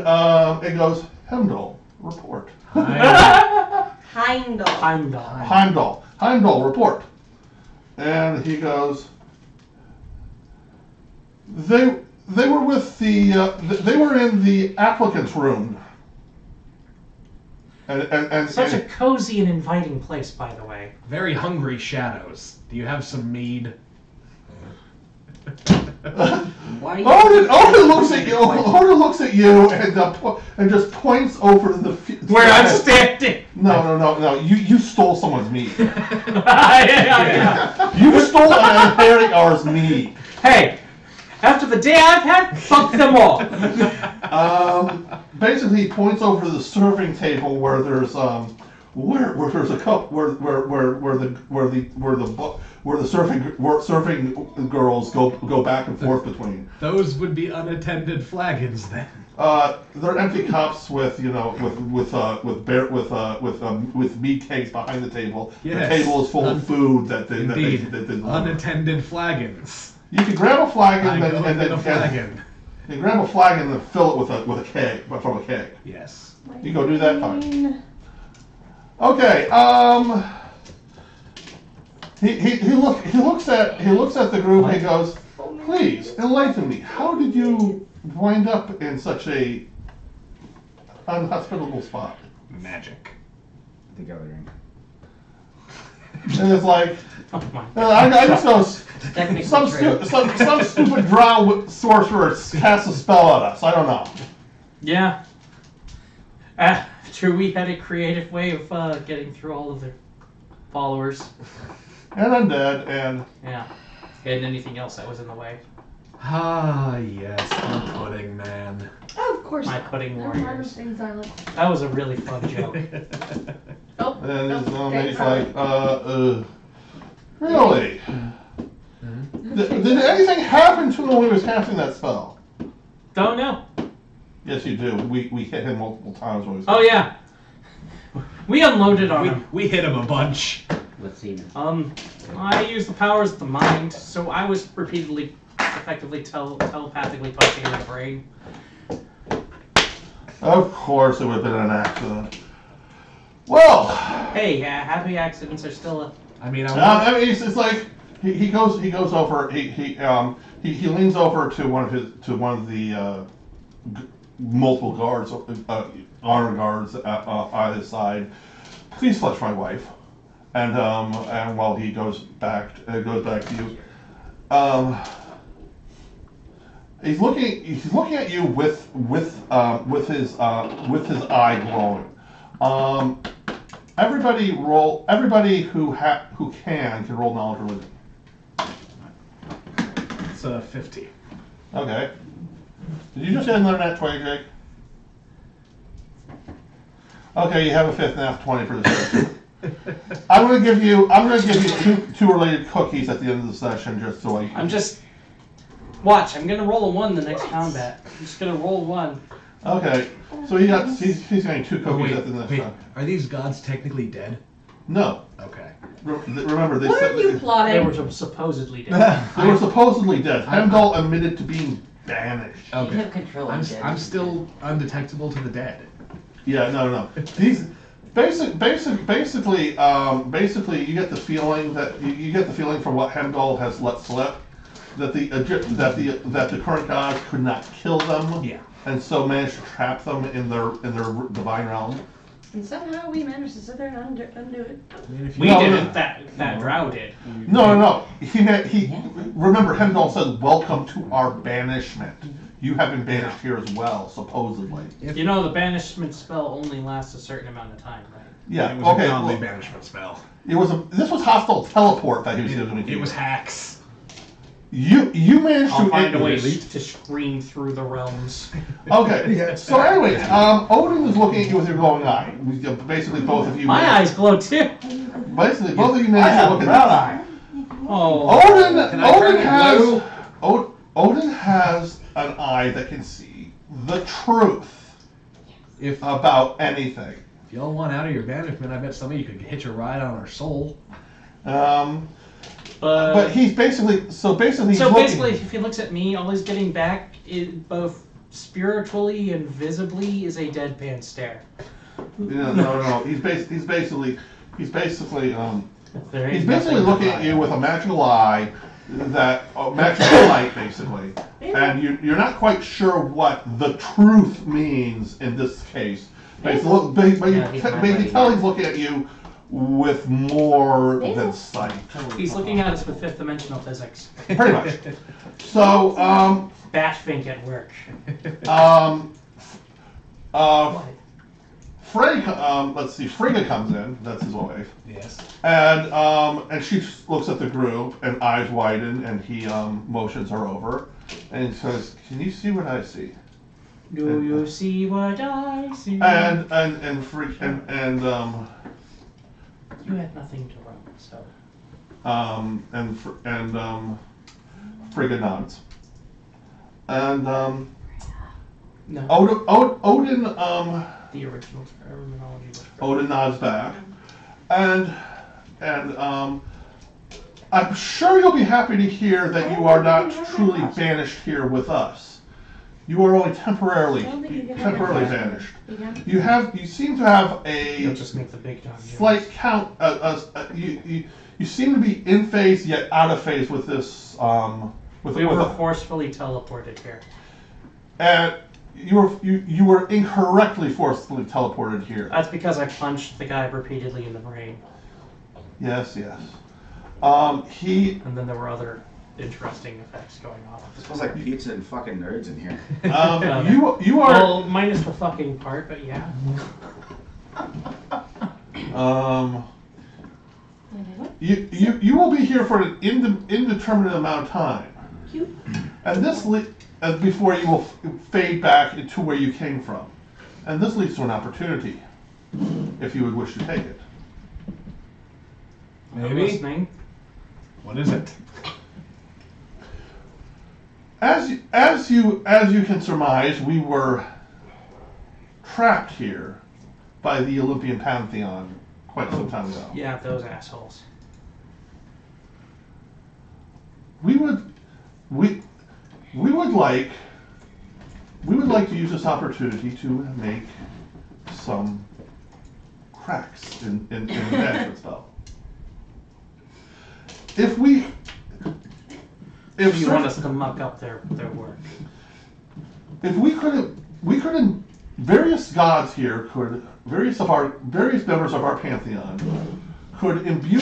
it goes, Heimdall, report. I, Heimdall. Heimdall. Heimdall, report. And he goes, they were with they were in the applicant's room. And Such a cozy and inviting place, by the way. very hungry shadows. Do you have some mead? Why do you Odin looks at you. Odin looks at you and just points over the Where I'm standing. No. You stole someone's meat. Yeah. You stole an Imperiar's meat. Hey, after the day I've had, fuck them all. Basically, he points over to the serving table where there's where there's a couple where the surfing girls go back and forth between. Those would be unattended flagons then. They're empty cups with with meat cakes behind the table. Yes. The table is full of food that they Indeed. deliver. Unattended flagons. You can grab a flagon I go and get then a flagon. you grab a flagon and then fill it with a keg from a keg. Yes. You go do that, fine. Fine. Okay. He looks at the group and he goes, "Please enlighten me. How did you wind up in such a unhospitable spot?" Magic. The gathering. And it's like, Oh my. I just know Technically some true. stupid drow sorcerer casts a spell on us. I don't know. Yeah. True, we had a creative way of getting through all of their followers. And undead and Yeah. And anything else that was in the way. Ah, yes, the pudding man. Oh, of course. My pudding Never mind, I'm warriors. staying silent. That was a really fun joke. Oh, and it's, okay, he's sorry. like, really? Did anything happen to him when he was casting that spell? Don't know. Yes, you do. We hit him multiple times when he was. Oh yeah. We unloaded on him. we hit him a bunch. Let's see now. I used the powers of the mind, so I was repeatedly, effectively telepathically punching in the brain. Of course, it would have been an accident. Well, Hey, happy accidents are still a. I mean, I mean, it's like he goes over. He leans over to one of the multiple guards, honor guards at either side. Please flush my wife. And while he goes back to you, he's looking at you with his eye glowing. Everybody who can roll knowledge religion. it's a 50. Okay. Did you just get another nat 20, Jake? Okay, you have a fifth nat 20 for this. I'm gonna give you two related cookies at the end of the session, just so I. I'm just. Watch, I'm gonna roll a 1 the next combat. I'm just gonna roll 1. Okay, so he's getting two cookies at the next time. Are these gods technically dead? No, Okay. remember they What said are you They plotting? were supposedly dead. they were supposedly dead. Heimdall admitted to being banished. You Okay. have control of dead. I'm still undetectable to the dead. Yeah, no. These basically, you get the feeling that you get the feeling from what Heimdall has let slip that the current gods could not kill them. Yeah. And so managed to trap them in their divine realm. And somehow we managed to sit there and undo it. I mean, if We No, didn't. no. That drow did. No. He remember Heimdall said, "Welcome to our banishment. You have been banished here as well, supposedly." You know, the banishment spell only lasts a certain amount of time, right? Yeah. It was Okay. a godly Well, banishment spell. this was hostile teleport that he was doing. It was hacks. You managed I'll to find a way to scream through the realms. Okay. So anyway, Odin is looking at you with your glowing eye. Basically, both of you. My eyes glow too. Basically, both of you I managed to have look a at brown eye. Oh. Odin has an eye that can see the truth If about anything. y'all want out of your banishment, I bet some of you could hitch a ride on our soul. But he's basically he's looking- if he looks at me, all he's getting back, both spiritually and visibly, is a deadpan stare. No. He's basically There he's ain't basically nothing looking to at you lie. with a magical eye that magical light basically, and you're not quite sure what the truth means in this case. But you can tell he's looking at you with more than sight. He's looking at us with fifth dimensional physics. Pretty much. So, Bashfink at work. Frigga comes in. That's his wife, Yes. and she looks at the group and eyes widen, and he motions her over, and he says, "Can you see what I see?" Do you see what I see? And You had nothing to run, so. Frigga nods. And No. Odin The original terminology was correct. Odin nods back, and I'm sure you'll be happy to hear that you are not truly banished here with us. You are only temporarily banished. You seem to have You'll a just make the big John Jones. slight count. You seem to be in phase yet out of phase with this. We were forcefully teleported here. And you were incorrectly forcibly teleported here. That's because I punched the guy repeatedly in the brain. Yes, yes. And then there were other interesting effects going on. It smells like pizza and fucking nerds in here. You are. Well, minus the fucking part, but yeah. You will be here for an indeterminate amount of time. Cute. And this before you will fade back into where you came from. And this leads to an opportunity, if you would wish to take it. I'm Maybe. listening. What is it? As you can surmise, we were trapped here by the Olympian Pantheon quite some time ago. Yeah, those assholes. We would like to use this opportunity to make some cracks in the management spell. If You want us to muck up their work. If we couldn't, various gods here could, various members of our pantheon could imbue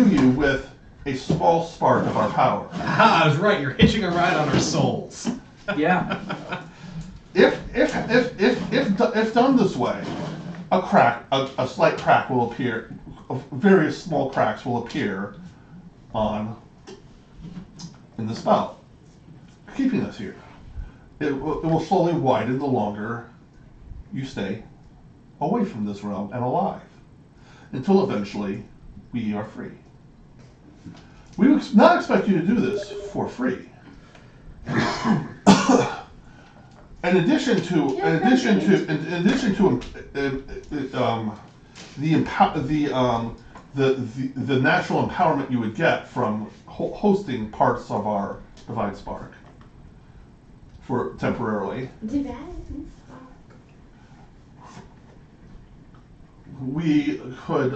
you with a small spark of our power. Ah, I was right. You're hitching a ride on our souls. Yeah. If done this way, a slight crack will appear, various small cracks will appear in the spell, keeping us here. It will slowly widen the longer you stay away from this realm and alive, until eventually we are free. We would not expect you to do this for free. In addition to the natural empowerment you would get from hosting parts of our Divine Spark for temporarily, we could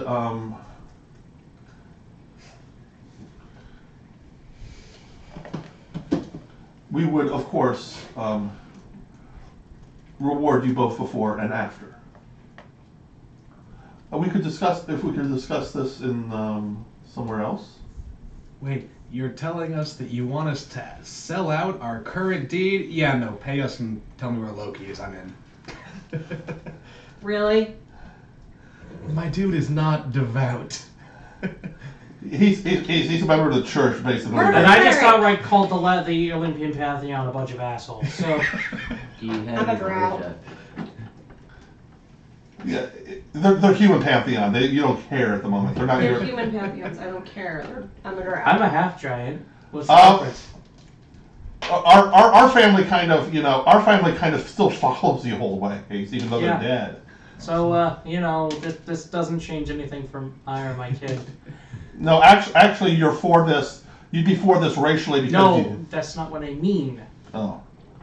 we would of course reward you both before and after. We could discuss this in somewhere else. Wait, you're telling us that you want us to sell out our current deed? Yeah, no, pay us and tell me where Loki is. I'm in. Really? My dude is not devout. He's a member of the church, basically. Murder. And I just outright called the Olympian Pantheon a bunch of assholes. So Do you have I'm a a drow. Ouija? Yeah, they're human pantheon. You don't care at the moment. They're not They're your. human pantheons. I don't care. I'm a drow. I'm a half giant. What's the Oh. difference? Our family kind of still follows the old ways, even though Yeah. they're dead. So this doesn't change anything for I or my kid. No, actually, you're for this. You'd be for this racially because No, that's not what I mean. Oh.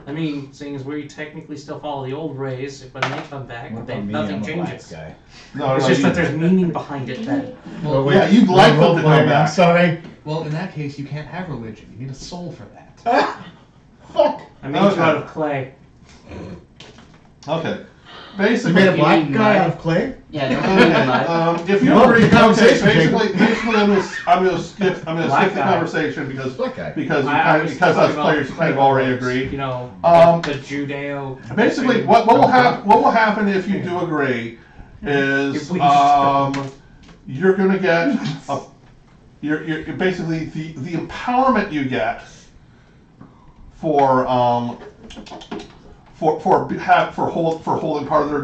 I mean, seeing as we technically still follow the old ways, when they come back, What then about me? nothing I'm a black changes. guy. No, It's no, just you- that there's meaning behind it then. Well, yeah, you'd like them to come back. I'm sorry. well, in that case, you can't have religion. You need a soul for that. Fuck. I made you Okay. out of clay. Okay. You Basically, made a You black mean guy mud? out of clay? Yeah, don't you mean mud? if you Well, agree, the okay, conversation, basically, I'm gonna skip Black the guy. conversation because Black guy. I was because talking us about players kind of already agreed. You know, Um, the Judeo. Basically, what will happen if you do agree is If we you're gonna get you're basically the empowerment you get for holding part of their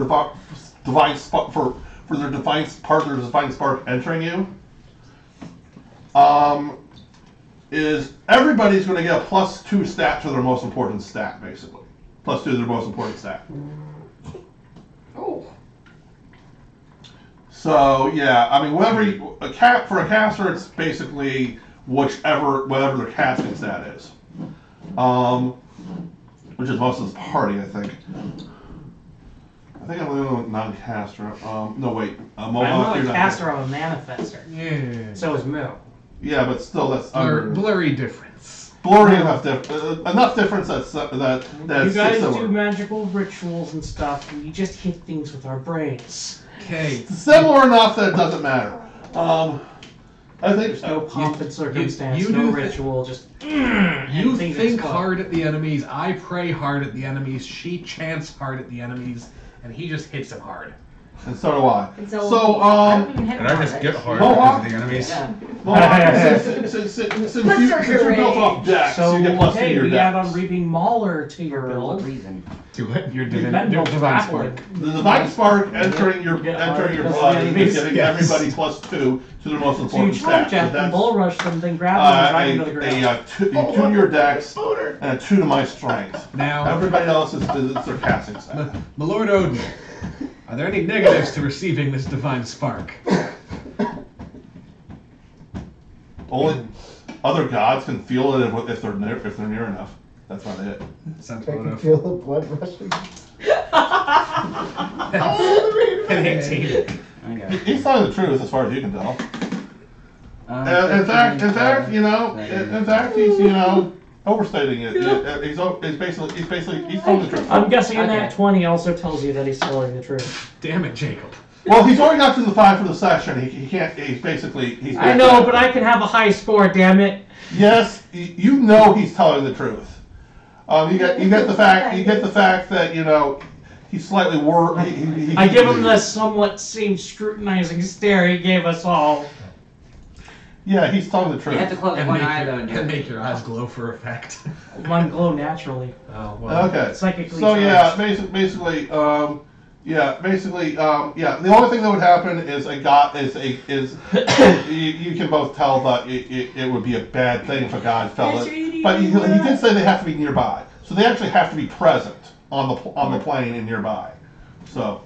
divine for for their Divine Spark entering you, is everybody's going to get a +2 stat to their most important stat, basically. +2 to their most important stat. Oh. So yeah, I mean, for a caster, it's basically whatever their casting stat is, which is most of the party, I think. I think I'm the only non-caster. No wait, I'm Mohawk, not a you're not caster, I'm a manifester. Yeah. So is Moo. Yeah, but still, that's under Blurry difference. blurry enough difference that's You that's guys similar. do magical rituals and stuff, and we just hit things with our brains. Okay. Similar enough that it doesn't matter. I think There's no pomp and circumstance, you no do thi- ritual, just You things think explode. hard at the enemies, I pray hard at the enemies, she chants hard at the enemies, and he just hits them hard. and so do I. So, So I don't even hit And I him just hard. get hard Mohawk? because of the enemies. Yeah. Well, since you're built off dex, So, you get +2 to hey, your we add on dex. Reaping Mauler to your For what build. reason? Do it. Your Then no divine grappling. spark. The Divine Spark entering your You get entering your hard body because is of the giving enemies. everybody +2 to their most So you important charge stat. at them, bull rush them, then grab them and drive them to the ground. You 2 to your dex and a 2 to my strength. Now, Everybody else is their casting stat. my Lord Odin, are there any negatives to receiving this divine spark? Only other gods can feel it if they're near enough. That's about it. Sounds I can about feel the blood rushing. An 18. Okay. He's telling the truth as far as you can tell. In fact, he's overstating it. He's basically telling the truth. I'm guessing Okay. that 20 also tells you that he's telling the truth. Damn it, Jacob. Well, he's already got to the 5 for the session. He can't. He's. I know, but I can have a high score, damn it. Yes, you know he's telling the truth. You get the fact that he's slightly worried. I give him the somewhat same scrutinizing stare he gave us all. Yeah, he's telling the You truth. have to close And one make, eye though, and Jacob. make your eyes glow for effect. Mine glow naturally. Oh, well. Okay. Psychically So yeah, charged. basically, the only thing that would happen is you can both tell that it would be a bad thing if a god fell it. But he did say they have to be nearby, so they actually have to be present on the plane and nearby. So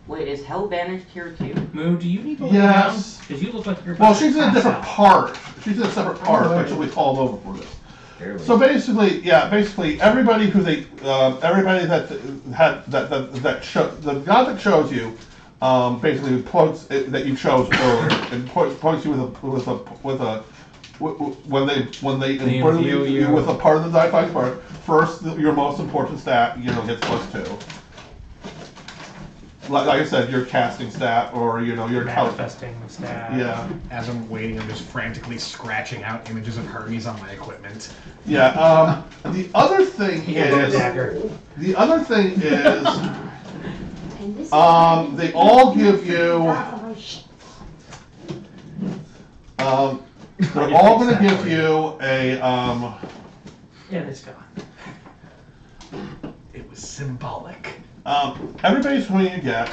Wait, is Hell banished here too? Moo, do you need to look Yes. Because you look like you're well, about to she's in a pass different out. part. She's in a separate part, but she'll be called over for this. Barely. So basically, everybody who everybody the god that chose you, basically quotes that you chose earlier and quotes you when they imbue you. with a part of the Divine Spark. First, your most important stat, gets +2. Like I said, your casting stat or your Manifesting stat. Yeah. As I'm waiting, I'm just frantically scratching out images of Hermes on my equipment. Yeah. The other thing He has a is dagger. the other thing is And this is they all give you they're all going to give you a Yeah, it's gone. It was symbolic. everybody's going to get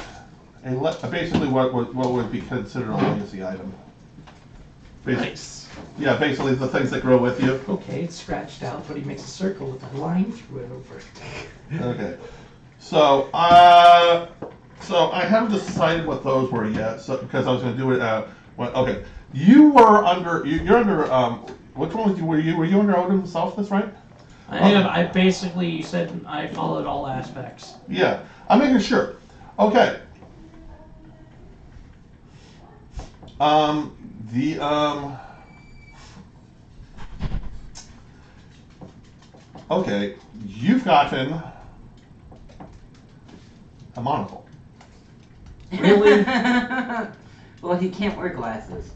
basically what would be considered a legacy item. Nice. Yeah, basically the things that grow with you. Okay, it's scratched out, but he makes a circle with a line through it over it. Okay. So I haven't decided what those were yet. So because I was going to do it. Okay. You're under. Which one was you? Were you under Odin himself? That's right. I basically, you said I followed all aspects. Yeah. I'm making sure. Okay. Okay, you've gotten a monocle. Really? Well, he can't wear glasses.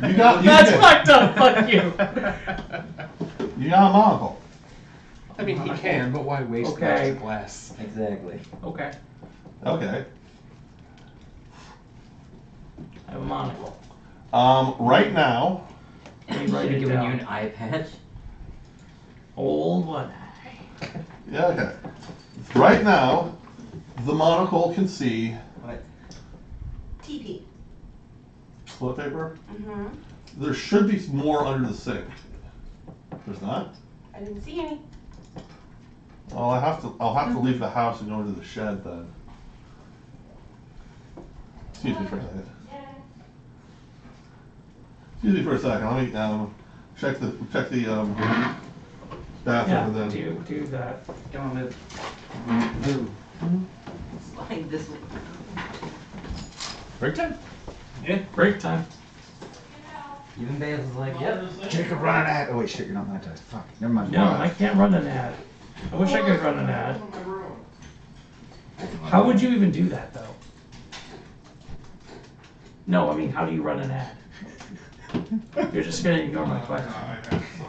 That's fucked up, fuck you. You got a monocle. I mean, he can, but why waste Okay. extra glass? Exactly. Okay, Okay. I have a monocle. Right now, Let me Should write have it given you down. an eye patch. Old one. yeah, okay. Right now, the monocle can see TP. toilet paper. Mm-hmm. There should be more under the sink. There's not? I didn't see any. Well, I'll have to leave the house and go into the shed then. Excuse me for a second. Excuse me for a second. Let me check the bathroom Yeah, and then. do that. Come on, move. Move. Slide this way. Break time? Yeah, break time. Even Bales is like, yep. Jacob, run an ad. Oh wait, shit, you're not monetized. Fuck. Never mind. No, I can't run an ad. I wish I could run an ad. How would you even do that, though? No, I mean, how do you run an ad? You're just gonna ignore my question.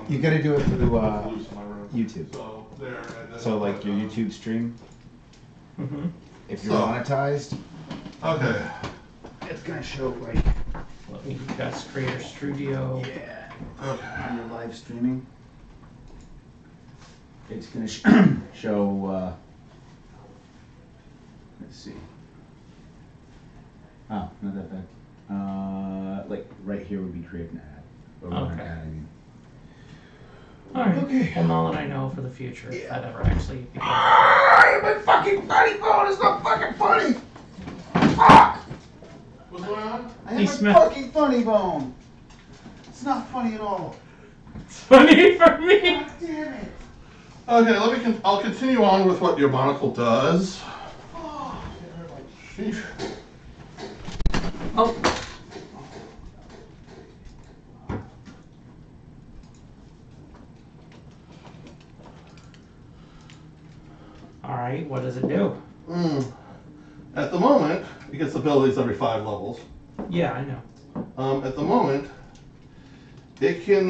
You gotta do it through YouTube. So there. And then So like your YouTube stream, Mm-hmm. if you're So- monetized, Okay. it's gonna show like Let me, that's Creator Studio. yeah Okay. on your live streaming. It's gonna show. Let's see. Oh, not that bad. Like right here would be create an ad. Or run an Okay. ad, I mean. Alright, Okay. well now that I know for the future if that ever actually becomes... Ah, my fucking funny bone is not fucking funny! Fuck! What's going on? I Hey, have my Smith. fucking funny bone! It's not funny at all. It's funny for me! God damn it! Okay, I'll continue on with what your monocle does. Oh, Sheesh. Oh. Alright, what does it do? At the moment, it gets abilities every 5 levels. Yeah, I know. At the moment, it can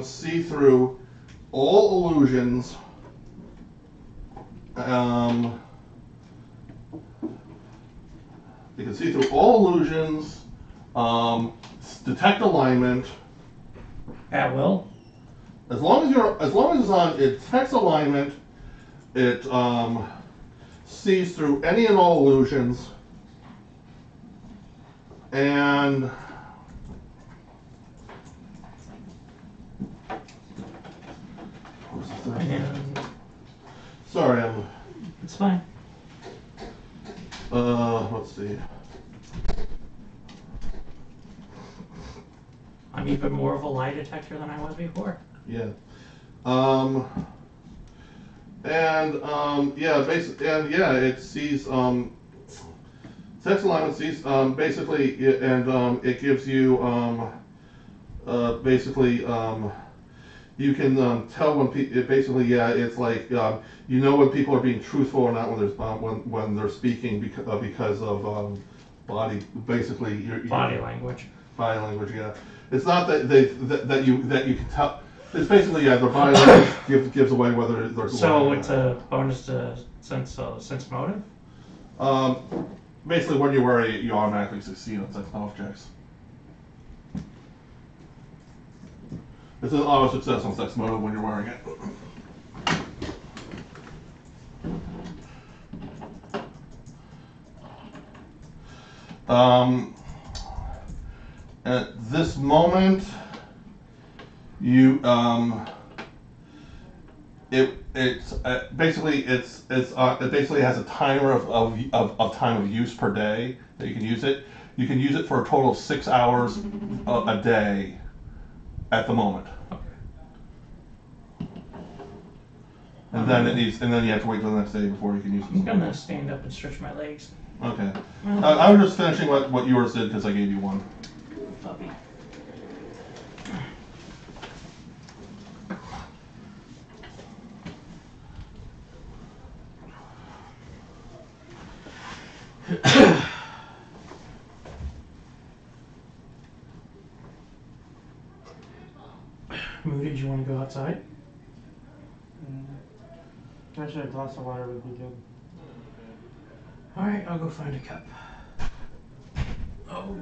see through all illusions. It can see through all illusions. Detect alignment. At will? As long as it's on, it detects alignment. It sees through any and all illusions. And And sorry, it's fine. let's see. I'm even more of a lie detector than I was before. Yeah. It sees text alignment sees basically it gives you you can tell when it's like you know when people are being truthful or not when they're speaking because of body Body language. body language. Yeah, it's not that you can tell. It's basically their body language gives away whether they're So it's a bonus to sense motive? Basically, when you wear it, you automatically succeed on sex objects. It's an auto success on sex motive when you're wearing it. At this moment, you it basically has a timer of time of use per day that you can use it. You can use it for a total of 6 hours a day at the moment. And then you have to wait till the next day before you can use it. I'm gonna stand up and stretch my legs. Okay. I was just finishing what yours did because I gave you one. Puppy. Moody, did you want to go outside? Actually, a glass of water would be good. Alright, I'll go find a cup. Oh.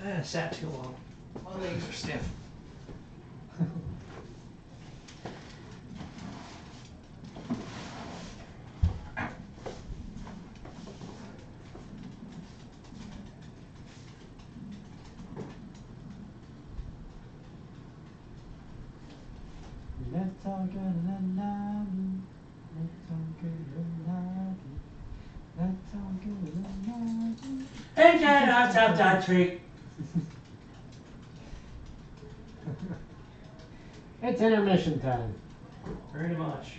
I sat too long. My legs are stiff. Let's all go to the lobby. Let's all go to the lobby. Let's all go to the lobby. Hey, Dad, dot tree. It's intermission time. Very much.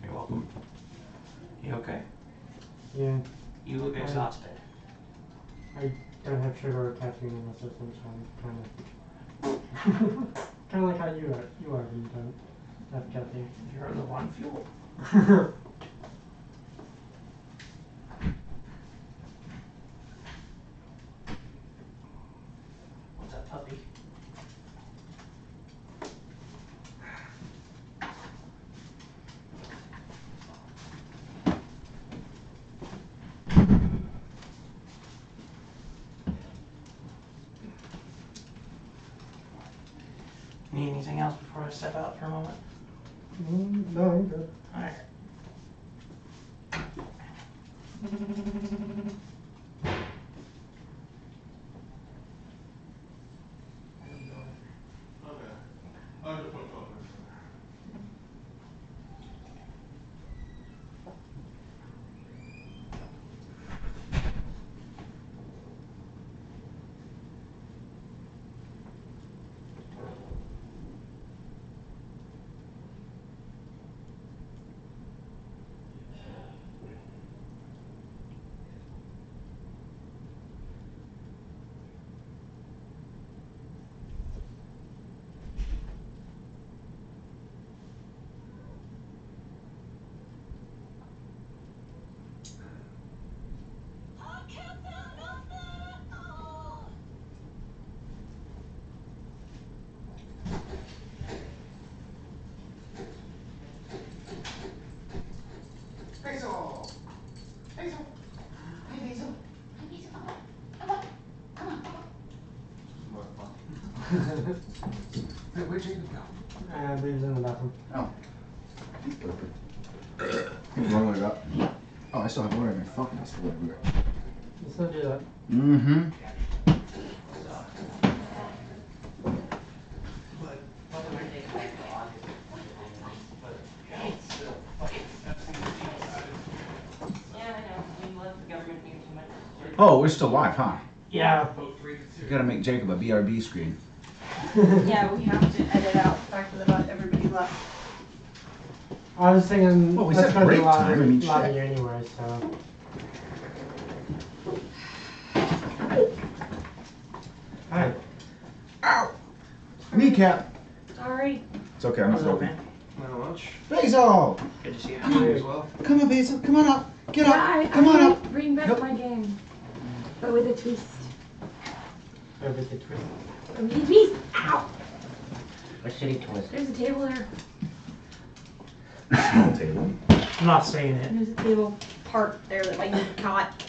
You're welcome. You okay? Yeah, You look exhausted. I don't have sugar or caffeine in the system, so I'm kind of like how you are when you don't have caffeine. You're the one fuel. What's that puppy? Need anything else before I step out for a moment? No, I'm good. Alright. Okay. I'll just put over. Hazel! Hazel! Hey, Hazel! Hey, Hazel, come on. Come on, where'd Jacob go? I believe he's in the bathroom. Oh. What do I got? Oh, I still have water in my fucking house. Let's not do that. Mm-hmm. Oh, we're still live, huh? Yeah. You gotta make Jacob a BRB screen. Yeah, we have to edit out the fact that everybody left. I was thinking, Well, we let's said go to break the lobby, time, I mean, lobby shit. anyway, so. Hi. Ow! Kneecap! Sorry. It's okay, I'm not What's up, broken. man? Not much. Basil! Good to see you. You as well. Come on, Basil. Come on up. Get up. Yeah, Come on up. Bring back Nope. my game. But with a twist. Over the twist. With a twist. Ow! A shitty twist. There's a table there. Small table. I'm not saying it. There's a table part there that might get caught.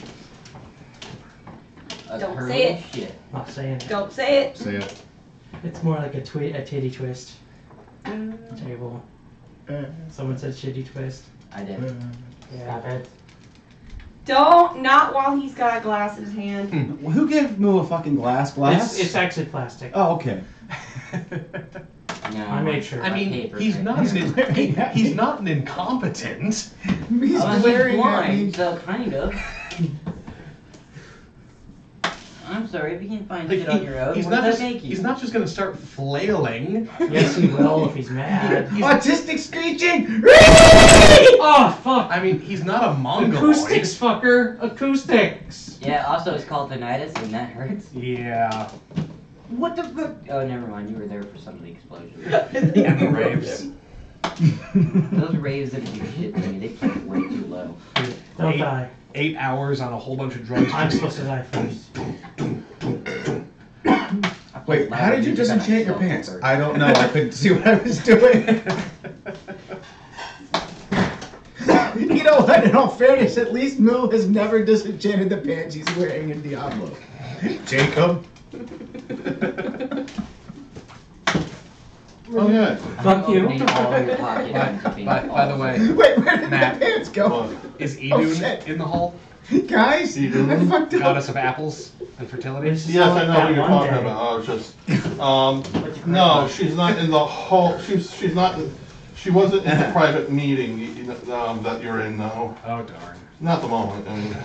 A Don't turtle say it. Shit. I'm not saying it. Don't say it. Say it. It's more like a titty twist. Table. Someone said shitty twist. I did. Stop it. Don't. Not while he's got a glass in his hand. Well, who gave Moo a fucking glass? It's actually plastic. Oh, okay. No, I made sure. I mean, paper, he's right? not he's not an incompetent. He's He's glaring at me. blind, so kind of. I'm sorry if you can't find Like, shit on your own. he's What not does just that make you? he's not just gonna start flailing. Yes, he will if he's mad. Autistic screeching! Oh, fuck! I mean, he's not a mongoloid. Acoustics, fucker! Acoustics! Yeah, also it's called tinnitus, and that hurts. Yeah. What the fuck? Oh, never mind. You were there for some of the explosions. And the raves. Those raves that do shit to me, they play it way too low. Don't Eight. die. 8 hours on a whole bunch of drugs. I'm supposed to die first. I play Wait, loud how did you music on disenchant your my cell pants? phone. I don't know. I couldn't see what I was doing. You know what? In all fairness, at least Mill has never disenchanted the pants he's wearing in Diablo. Jacob. Okay. Fuck I'm you. opening all of your pockets and tipping By all the of way, them. Wait, where did Matt. the pants go? Well, is Oh, Idun shit. in the hall? Guys, Idun? I fucked up. Goddess of apples and fertility? This is yes, all I know that what you're one talking day. about. I was just, no, she's not in the whole. She's not. She wasn't in the private meeting that you're in now. Oh, darn. Not at the moment. I mean,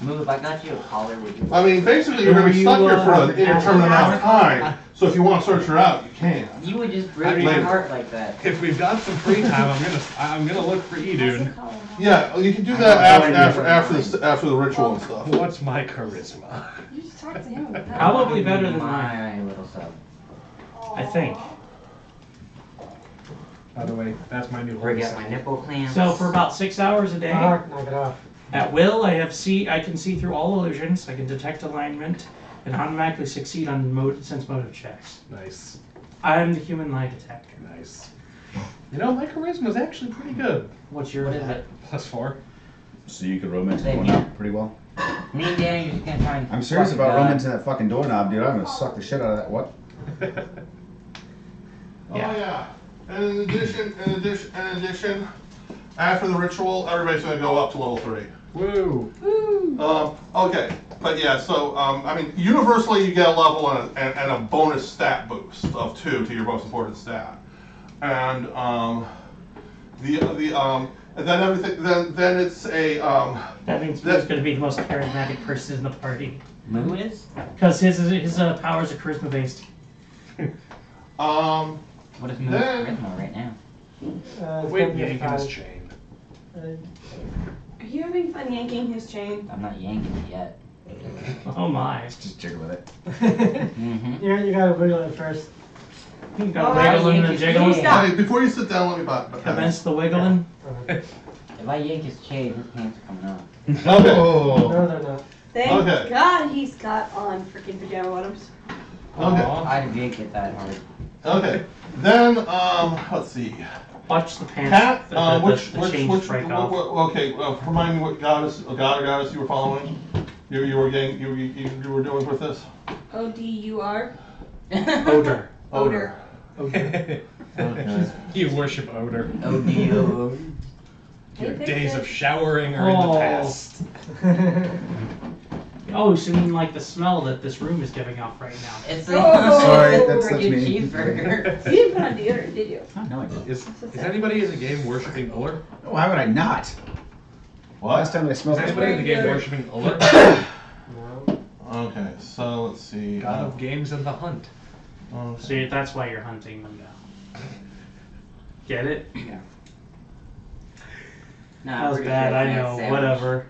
Move, if I got you a collar, would you? basically, you're gonna be Were stuck you, here for an asking indeterminate amount of for- time. So if you want to search her out, you can. You would just I break mean- my heart like that. If we've got some free time, I'm gonna look for Idun. Yeah, you can do I that have no after the ritual and stuff. What's my charisma? You just talked to him about that. Probably better than mine, My little sub. I think. By the way, that's my new Bring horse. out my nipple clamps. So for about 6 hours a day, Knock it off. at will, I can see through all illusions. I can detect alignment and automatically succeed on sense motive checks. Nice. I'm the human lie detector. Nice. You know, my charisma's actually pretty good. What's your What is it? +4. So you could romance Same going here. out pretty well. Me and Danny are just gonna try and. I'm serious fuck about God. romancing that fucking doorknob, dude. I'm gonna suck the shit out of that. What? Oh yeah. And in addition, after the ritual, everybody's gonna go up to level 3. Woo! Okay, but yeah, so I mean, universally you get a level and a bonus stat boost of 2 to your most important stat, and and then everything then it's a That means That- he's going to be the most charismatic person in the party. Moo is? Because his powers are charisma based. What is Moo's Then- charisma right now? It's Wait, gonna be a yanking his 5. chain. Are you having fun yanking his chain? I'm not yanking it yet. Oh my. Just jiggle with it. Mm-hmm. You gotta wiggle it first. You Oh, got I wiggling and think jiggling. it's- Stop. hey, before you sit down, let me back. Commence the wiggling. If I yank his chain, his pants are coming off. Okay. Oh. No, they're not. Thank Okay. God he's got on freaking pajama bottoms. Okay. I didn't get that hard. Okay. Then let's see. Watch the pants. Cat, the chains which, break off. okay, remind me what goddess, god or goddess you were following? You were doing with this? O-D-U-R. Odor. Odor. Okay. You worship odor. O-D-O-O. Your Hey, days of Pixie. showering are in the Oh. past. Oh, so you mean like the smell that this room is giving off right now? It's Oh, a sorry, it's a that's freaking me. cheeseburger. You didn't put on deodorant, did you? Oh, no, I didn't. Is anybody in the game worshiping Uller? Why would I not? Last time I Is smelled anybody in the game Deodorant. worshiping Uller? No. Okay, so let's see. God of games and the hunt. See, that's why you're hunting them down. Get it? Nah, That I'm was pretty bad, sure I it's know, that sandwich. whatever.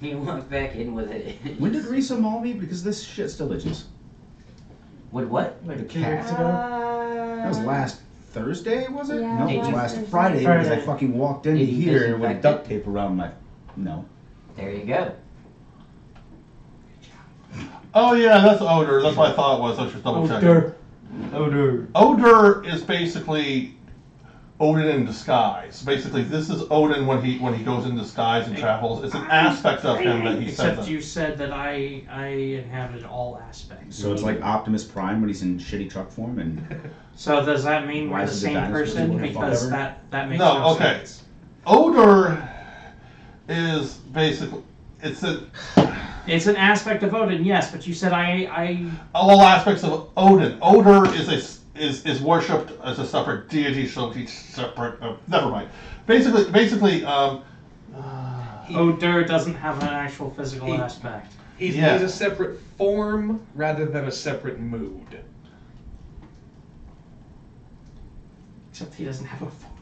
He walked back in with it. When did Risa maul me? Because this shit still itches. With what? Like The 2 cat. weeks ago. That was last Thursday, was it? Yeah, No, it it was was last Thursday. Friday because I Friday. fucking walked into Did you here with disinfect duct it? tape around my. No. There you go. Oh yeah, that's odor. That's what I thought it was. I was just double checking. Odor. Odor. Odor is basically Odin in disguise. Basically, this is Odin when he goes in disguise and travels. It's an aspect of him that he says. Except you said that I inhabited all aspects. So it's like Optimus Prime when he's in shitty truck form and. So does that mean we're the Rise of the same Dinosaurs or person? whatever. Because that makes No, no okay. sense. Odor is basically it's It's an aspect of Odin, yes, but you said I all aspects of Odin. Odor is worshipped as a separate deity, so he's separate. Never mind. Basically, Odor doesn't have an actual physical He- aspect. He's Yeah. a separate form rather than a separate mood. Except he doesn't have a form.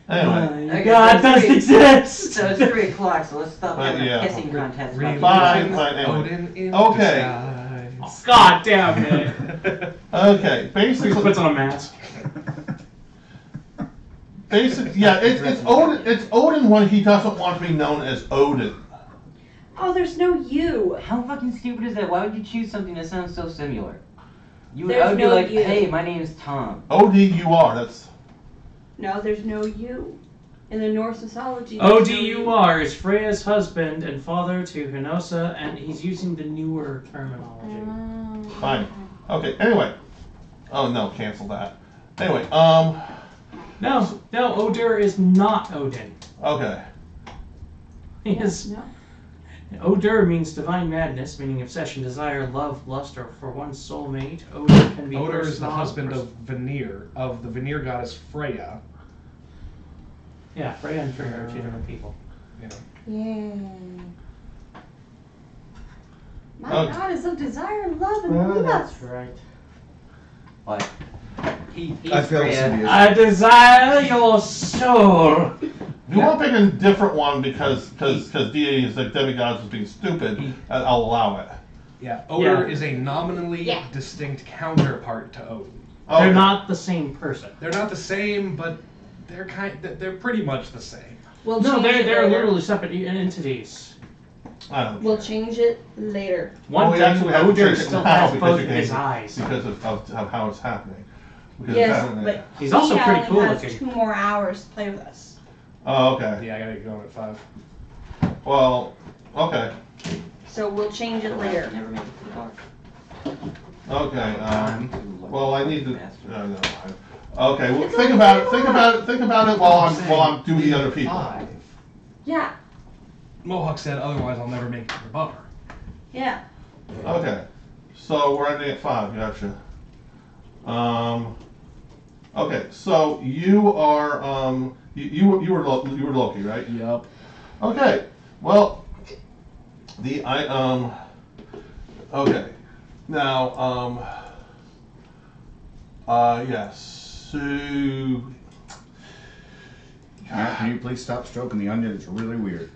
anyway. Okay, God so does it's exist! So it's 3 o'clock, so let's stop But having yeah. a kissing contest. about Fine, the- fine, anyway. Odin in Okay. disguise. God damn it. Okay, basically. Puts on a mask. Yeah, it's Odin. It's Odin when he doesn't want to be known as Odin. Oh, there's no you. How fucking stupid is that? Why would you choose something that sounds so similar? There's I would be no like, you. hey, my name is Tom. ODUR. That's. No, there's no you. In the Norse mythology. there's no you. ODUR is Freya's husband and father to Hinosa, and he's using the newer terminology. Fine. Okay, anyway. Oh, no, cancel that. Anyway, No, Odur is not Odin. okay. He is. No. Odur means divine madness, meaning obsession, desire, love, lust, or for one's soulmate. Odur can be Odur is the personal, husband of Vanir, of the Vanir goddess Freya. Yeah, Freya and Freya are two different people. Yeah. My Okay. goddess of desire, love, and Oh, lust. that's right. What? He's I feel Freya. insidious. I desire your soul. If you want to pick a different one because deities like demigods is being stupid, I'll allow it. Yeah, Odur Yeah. is a nominally Yeah. distinct counterpart to Odin. Okay. They're not the same person. They're not the same, but they're pretty much the same. We'll No, change it they're later. literally separate entities. I don't We'll care. change it later. One we actually have to Odur change it still now has because both you his can- eyes. because of how it's happening. Because it's Yes, happening. but He's he also pretty only cool has looking. 2 more hours to play with us. Oh, okay. Yeah, I gotta get going at 5. Well, okay. So we'll change it later. Never make it to the dark. Okay. Well, I need to. Never mind. Okay. Well, It's think only about it. 2 Think more. about it. Think about it while I'm doing the other people. 5. Yeah. Mohawk said, otherwise I'll never make it to the bummer. Yeah. Okay. So we're ending at 5. Gotcha. Okay. So you are you were Loki, right? Yup. Okay. Well, okay. Now yes. So Matt, can you please stop stroking the onion? It's really weird.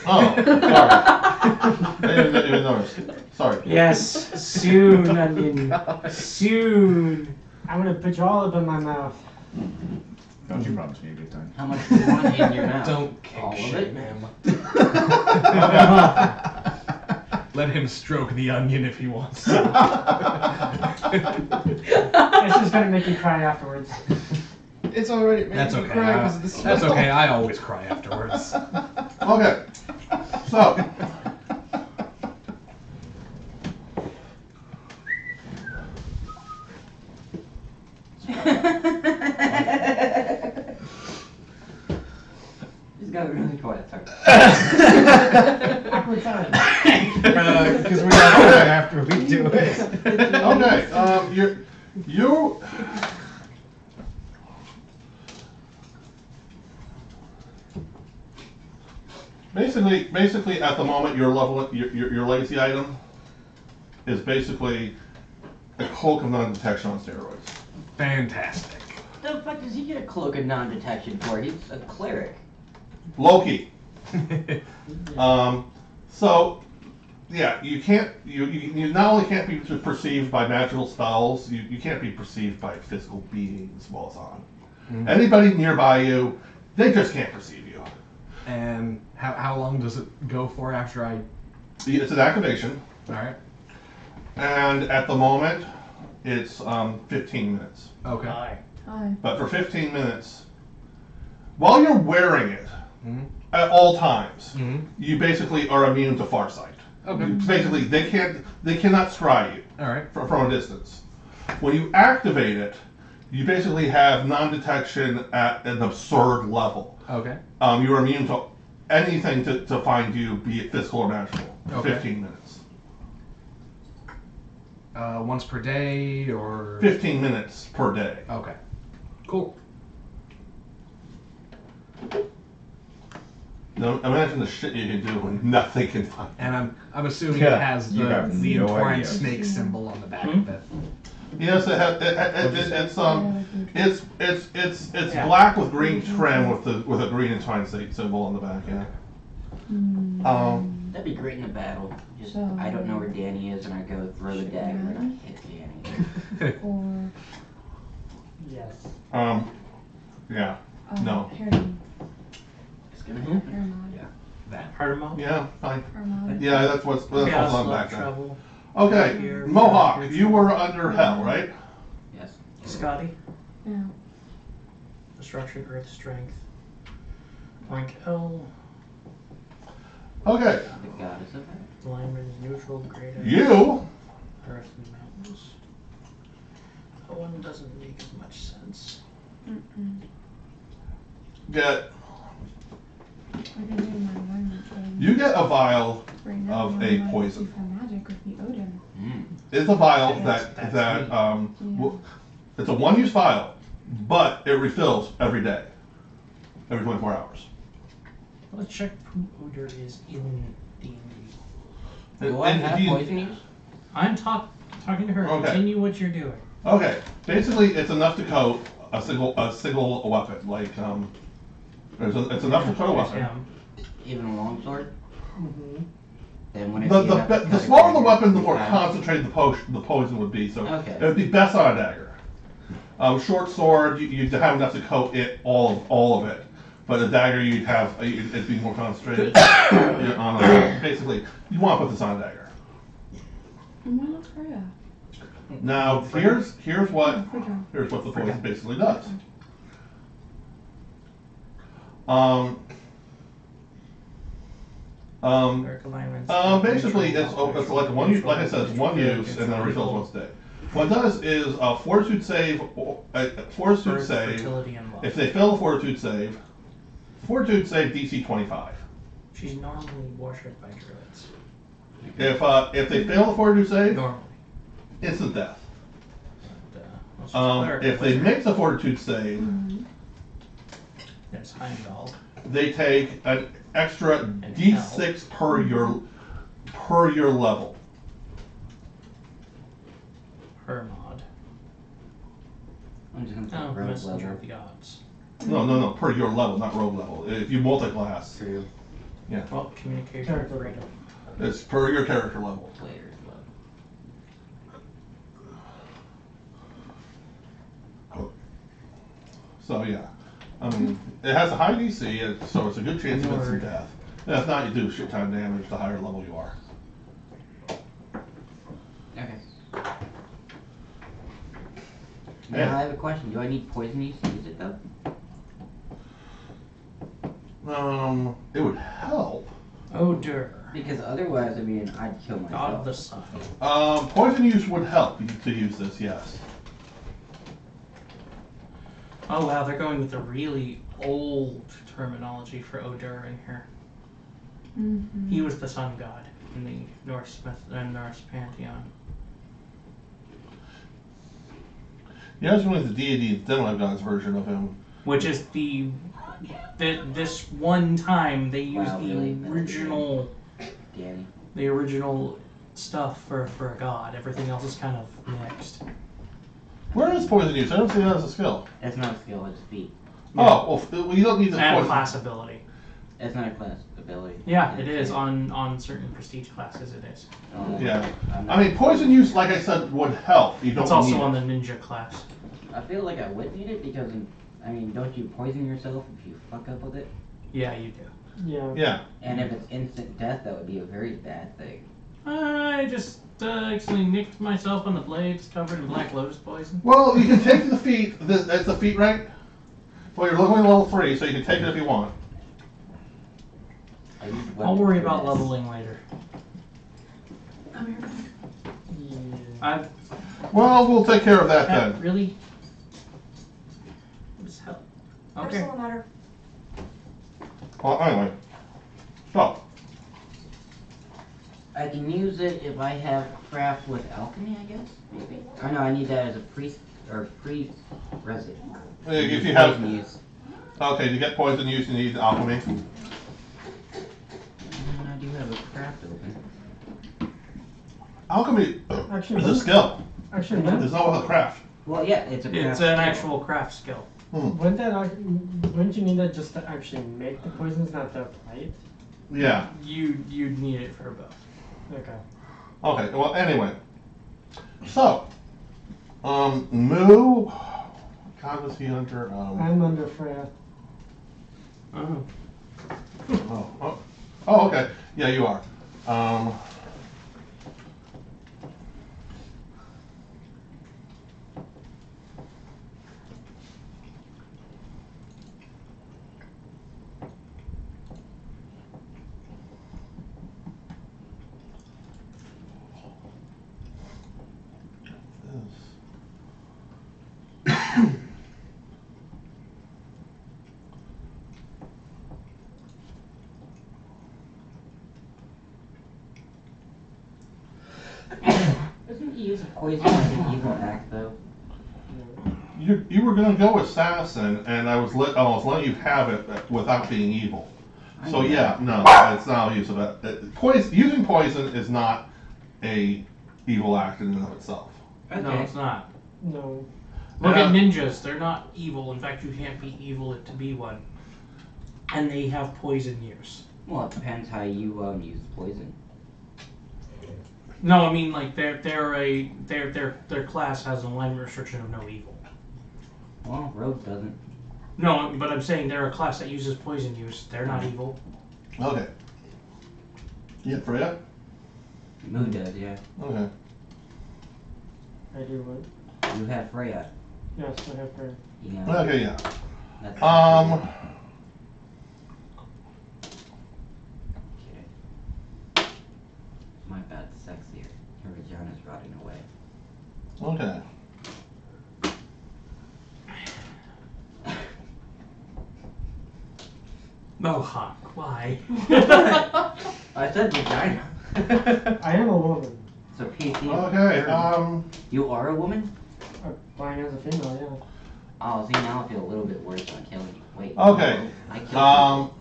oh, sorry. I didn't even notice. Sorry. Yes, soon, onion. Soon. I'm gonna put you all up in my mouth. Don't you promise me a good time? How much do you want in your mouth? Don't kink All of shame it? him. Let him stroke the onion if he wants to. This is gonna make you cry afterwards. It's already making That's me okay. cry because of the smell. That's okay. I always cry afterwards. Okay. So. He's got a really quiet sorry. Awkward silence. Because we all cry after we do it. Okay. You. Basically, at the moment, your lazy item is basically a cloak of non-detection on steroids. Fantastic. The fuck does he get a cloak of non-detection for? He's a cleric. Loki. So, yeah, you can't. You not only can't be perceived by magical spells, you can't be perceived by physical beings while it's on. Mhm. Anybody nearby you, they just can't perceive you. And how long does it go for after I... It's an activation, Alright. and at the moment, it's 15 minutes. Okay. Hi. But for 15 minutes, while you're wearing it Mhm. at all times, Mhm. you basically are immune to farsight. Okay. Basically, they cannot scry you Alright. from a distance. When you activate it, you basically have non-detection at an absurd level. Okay. You are immune to anything to find you, be it physical or magical, for Okay. 15 minutes. Once per day or... 15 minutes per day. Okay. Cool. Now, imagine the shit you can do when nothing can find you. And I'm assuming Yeah, it has you the have the no entwined idea. snake symbol on the back of it. Yes, it has. It's Yeah. black with green trim with a green entwined symbol on the back. Yeah. That'd be great in a battle. Just So- I don't know where Danny is, and I go throw the dagger and I hit Danny. Or Yes. Yeah. No. Harry. It's gonna happen. Paramount. That. Paramount. Yeah, fine. Paramount. Yeah, that's what's Chaos, on love, back then. trouble. Okay, Here, Mohawk, you were under hell, right? Yes. Scotty. Yeah. Destruction, Earth, Strength. Rank L. Okay, The goddess of that. Alignment is neutral, great. you Earth and mountains. That one doesn't make as much sense. Mm-mm. get I can do my alignment thing. you get a vial. Right now, of the a only one I poison. see for magic would be Odin. It's a vial That's that neat. w- it's a one-use vial, but it refills every day, every 24 hours. Let's check who Odor is in D&D. Do I have D&D poison use? I'm talking to her. Okay. Continue what you're doing. Okay, basically it's enough to coat a single weapon. Like it's enough to coat a There's weapon. him. Even a longsword? Mm-hmm. Then when The smaller the weapon, the more concentrated the poison would be. So Okay. it would be best on a dagger. Short sword, you'd have enough to coat it all of it. But a dagger, you'd have it'd be more concentrated. Basically, you want to put this on a dagger. Why not Freya? Now here's what the poison basically does. Dark alignments. Basically, it's like one use, like I said, it's one use, and then it refills once a day. What it does is a fortitude save, Fertility and love. if they fail the fortitude save DC 25. She's normally worshipped by druids. If they fail the fortitude save, Normally. instant death. But, let's just cleric If they wizard. make the fortitude save, There's Heimdall. they take an extra D6 per your level. Hermod. I'm just gonna Oh, put rogue Messenger level. of the Gods. No, per your level, not rogue level. If you multi-class, True. Well, communication Character freedom. it's per your character level. Players level. So yeah, I mean, it has a high DC, so it's a good chance of instant death. And if not, you do a shit ton of damage the higher level you are. Okay. Yeah. Now I have a question. Do I need poison use to use it though? It would help. Odor. Because otherwise, I mean, I'd kill God of the myself. Sun. Poison use would help you to use this, yes. Oh wow, they're going with the really old terminology for Odor in here. Mm-hmm. He was the sun god in the Norse pantheon. Yeah, it's really the deity demigod's version of him. Which is this one time they used Wow, the really? original Danny. the original stuff for a god. Everything else is kind of mixed. Where is poison use? I don't see that as a skill. That's not a skill, it's a feat. Oh, well, you don't need the And poison. class ability. It's not a class ability. Yeah, it is on certain prestige classes. It is. Yeah. I'm I not- mean, poison use, like I said, would help. You don't It's also need on it. the ninja class. I feel like I would need it because, I mean, don't you poison yourself if you fuck up with it? Yeah, you do. Yeah. Yeah. And if it's instant death, that would be a very bad thing. I just actually nicked myself on the blades covered in black lotus poison. Well, you can take the feat. That's the feat rank. Well, you're leveling level 3, so you can take it if you want. I use I'll weapon worry for about this. leveling later. I'm here. I've Well, we'll take care of that then. really. What is hell? Okay. Personal matter. Well, anyway. So, I can use it if I have craft with alchemy, I guess? Maybe? Oh no, I need that as a priest, or prerequisite. if you have. Poison use. Okay, to get poison use, you need alchemy. And I do have a craft open. Alchemy Actually, is a skill. actually, There's no other craft. Well, yeah, it's a craft It's an skill. actual craft skill. wouldn't you need that just to actually make the poisons, not to apply it? Yeah. You'd need it for both. Okay. Okay. Well, anyway. So, Moo. God, was he under? I'm under Freya. Oh. Oh, okay. Yeah, you are. Doesn't he use a poison as an evil act though? You were gonna go assassin, and I was letting you have it without being evil. So yeah, no, it's not use of it. Using poison is not a evil act in and of itself. No, it's not. No. Look at ninjas. They're not evil. In fact, you can't be evil to be one. And they have poison use. Well, it depends how you use poison. No, I mean like their class has an alignment restriction of no evil. Well, Rogue doesn't. No, but I'm saying they're a class that uses poison use. They're not evil. Okay. Yeah, Freya? Moo does, yeah. Okay. I do what? You have Freya. Yes, I have Freya. You know, Okay, yeah. that's okay. My bad, sexier. Her vagina's rotting away. Okay. Mohawk, why? I said vagina. I am a woman. So PC. Okay, You are a woman? Applying as a female, yeah. Oh, see, now I feel a little bit worse on killing you. Wait. Okay. I killed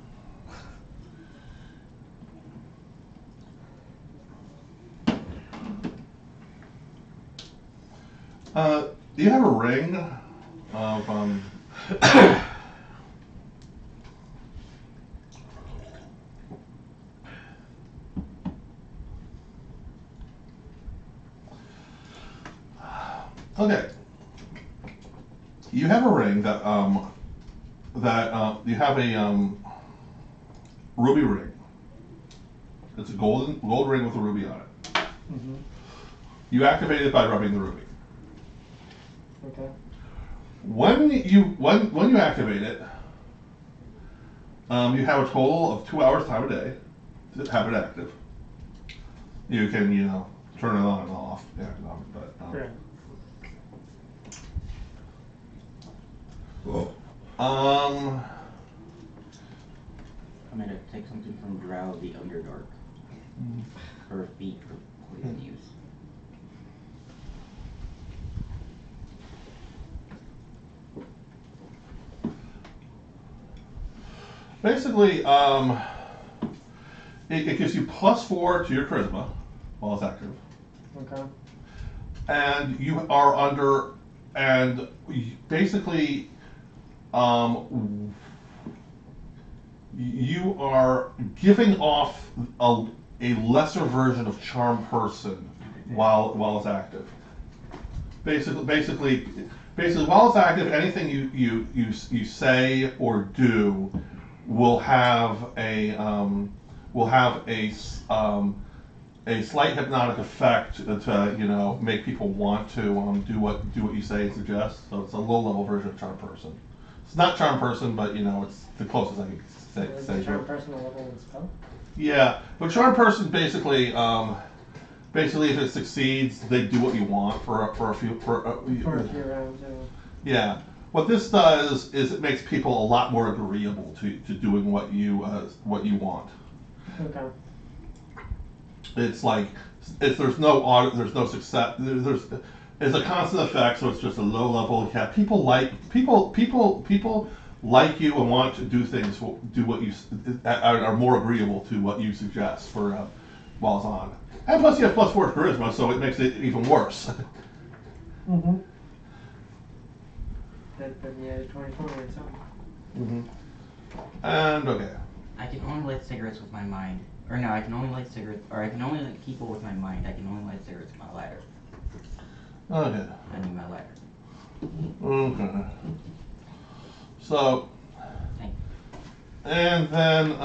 do you have a ring of, okay. You have a ring that, you have a, ruby ring. It's a gold ring with a ruby on it. Mm-hmm. You activate it by rubbing the ruby. Okay. When you activate it, you have a total of 2 hours time a day to have it active. You can, turn it on and off, but Great. I'm gonna take something from Drow the Underdark. Her feet for poison use. basically, it gives you +4 to your charisma while it's active. Okay. And you are under, and basically, you are giving off a lesser version of charm person while it's active. Basically, while it's active, anything you say or do will have a slight hypnotic effect to make people want to do what you say and suggest. So it's a low level version of charm person. It's not charm person, but it's the closest I can say to Charm it. person a level in spell? Yeah, but charm person basically if it succeeds, they do what you want for a few rounds, yeah. What this does is it makes people a lot more agreeable to doing what you want. Okay. It's like there's no audit, there's no success. It's a constant effect, so it's just a low level. Yeah, people like you and want to do things. Do what you are more agreeable to what you suggest for while it's on. And plus, you have +4 charisma, so it makes it even worse. Mm-hmm. That put me at 24 or something. Mm-hmm. And okay. I can only light cigarettes with my mind. Or no, I can only light cigarettes, or I can only light people with my mind. I can only light cigarettes with my lighter. Okay. I need my lighter. Okay. So, Thank and then,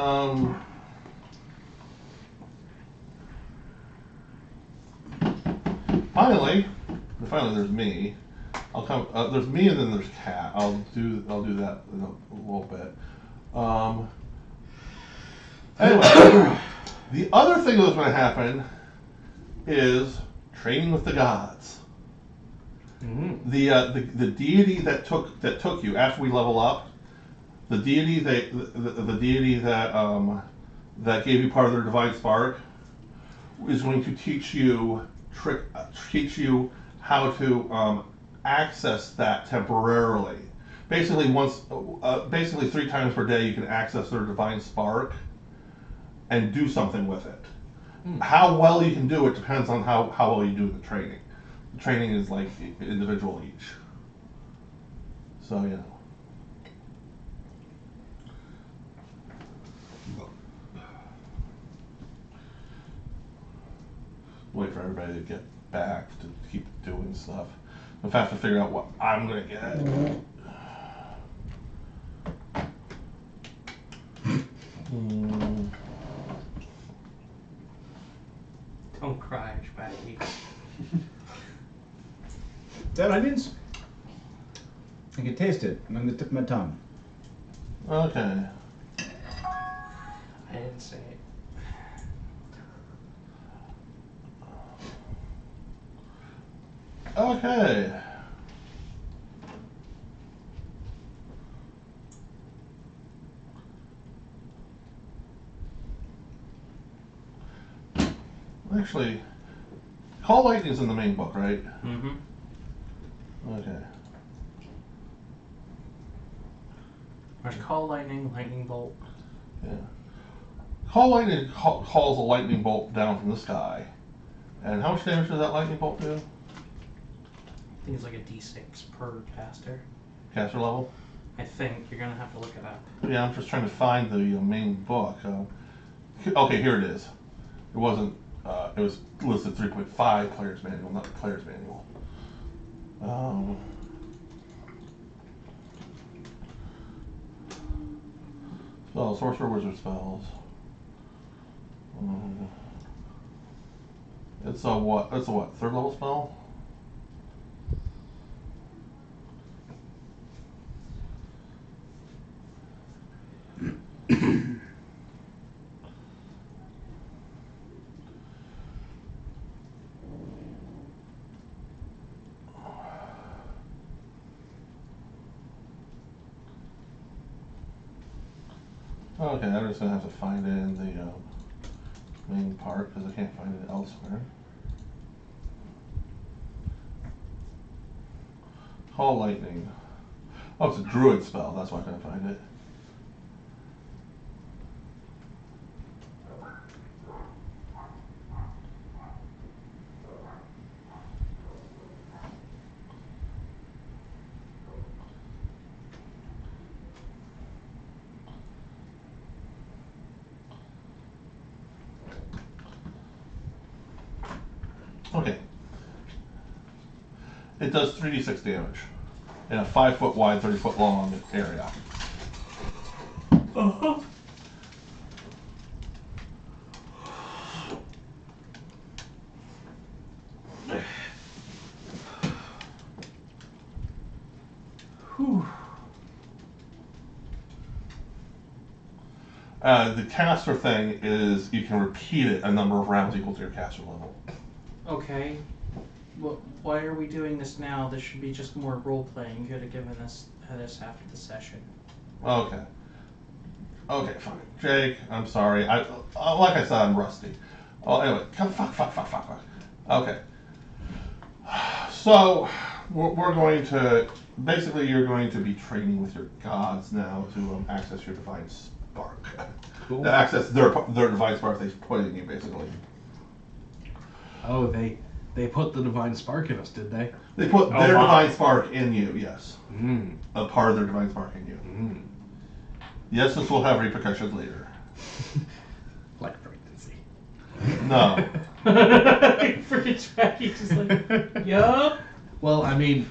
finally there's me. I'll come, there's me and then there's Cat. I'll do that in a little bit. Anyway, the other thing that's going to happen is training with the gods. Mm-hmm. The deity that took you after we level up, the deity the deity that gave you part of their divine spark is going to teach you how to access that temporarily. Basically basically 3 times per day you can access their divine spark and do something with it. How well you can do it depends on how well you do the training. The training is like individual each. So, you know. Wait for everybody to get back to keep doing stuff. I have to figure out what I'm gonna get. Don't cry, Shaggy. Is that onions? I can taste it on the tip of my tongue. Okay. I didn't say it. Okay. Actually, Call Lightning's in the main book, right? Mm-hmm. Okay. There's Call Lightning, Lightning Bolt. Yeah. Call Lightning calls a lightning bolt down from the sky. And how much damage does that lightning bolt do? I think it's like a D6 per caster. Caster level? I think. You're gonna have to look it up. Yeah, I'm just trying to find the main book. Okay, here it is. It wasn't. It was listed 3.5 player's manual, not player's manual. Spells, sorcerer, wizard spells. It's a what? It's a what? 3rd level spell? Okay, I'm just gonna have to find it in the main part because I can't find it elsewhere. Call Lightning. Oh, it's a druid spell. That's why I couldn't find it. Okay. It does 3d6 damage in a 5 foot wide, 30 foot long area. Uh-huh. Whew. The caster thing is you can repeat it a number of rounds equal to your caster level. Okay. Why are we doing this now? This should be just more role playing. You could have given us this after the session. Okay. Okay, fine. Jake, I'm sorry. Like I said, I'm rusty. Oh, anyway, fuck. Okay. So, we're going to, basically you're going to be training with your gods now to access your divine spark. Cool. To access their divine spark they put in you, basically. Oh, they put the divine spark in us, did they? They put Oh, their wow. divine spark in you, yes. Mm. A part of their divine spark in you. Mm. Yes, this will have repercussions later. Like pregnancy. No. Freaking Jackie just like, yup. Well, I mean,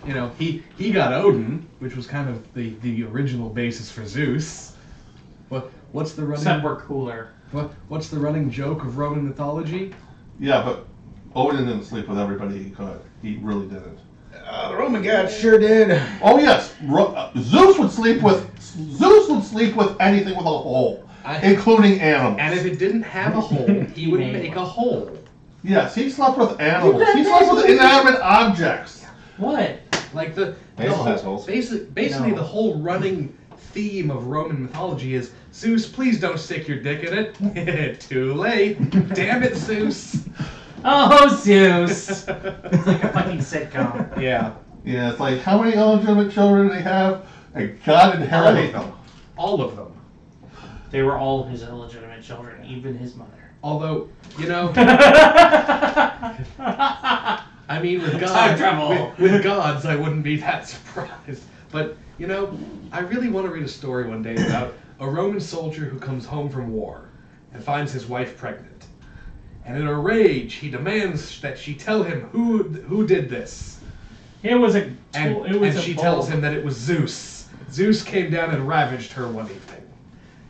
you know, he got Odin, which was kind of the original basis for Zeus. What's the running? Except we're cooler. What's the running joke of Roman mythology? Yeah, but Odin didn't sleep with everybody he could. He really didn't. The Roman gods sure did. Oh yes, Zeus would sleep with anything with a hole, including animals. And if it didn't have a hole, he would make a hole. Yes, he slept with animals. He slept with inanimate objects. What? Like the Basil whole, has holes. basically No. the whole running theme of Roman mythology is Zeus, please don't stick your dick in it. Too late. Damn it, Zeus. Oh, Zeus. It's like a fucking sitcom. Yeah. Yeah, it's like, how many illegitimate children did he have? And God inherited them. All of them. They were all his illegitimate children, even his mother. Although, you know, I mean, with Time God, travel. with gods, I wouldn't be that surprised. But, you know, I really want to read a story one day about a Roman soldier who comes home from war and finds his wife pregnant. And in a rage, he demands that she tell him who did this. It was a. And she tells him that it was Zeus. Zeus came down and ravaged her one evening.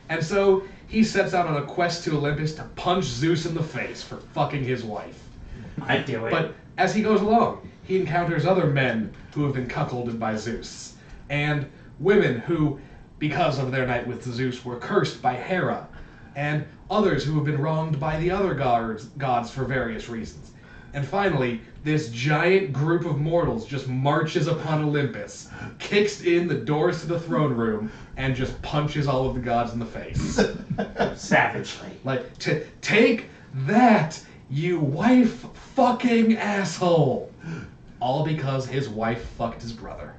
And so he sets out on a quest to Olympus to punch Zeus in the face for fucking his wife. I'd do it. But as he goes along, he encounters other men who have been cuckolded by Zeus, and women who, because of their night with Zeus, were cursed by Hera, and others who have been wronged by the other gods for various reasons. And finally, this giant group of mortals just marches upon Olympus, kicks in the doors to the throne room, and just punches all of the gods in the face. Savagely. Like, take that, you wife fucking asshole! All because his wife fucked his brother.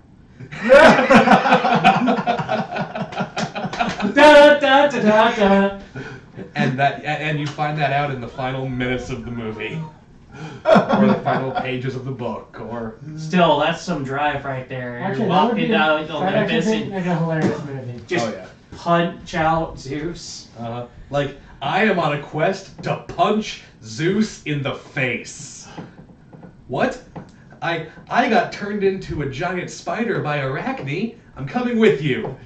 Da da da da da. And you find that out in the final minutes of the movie. Or the final pages of the book, or... Still, that's some drive right there. Actually, You're that would walking be down that actually Olympus be and like a hilarious movie. just Oh, yeah. punch out Zeus. Like, I am on a quest to punch Zeus in the face. What? I got turned into a giant spider by Arachne. I'm coming with you.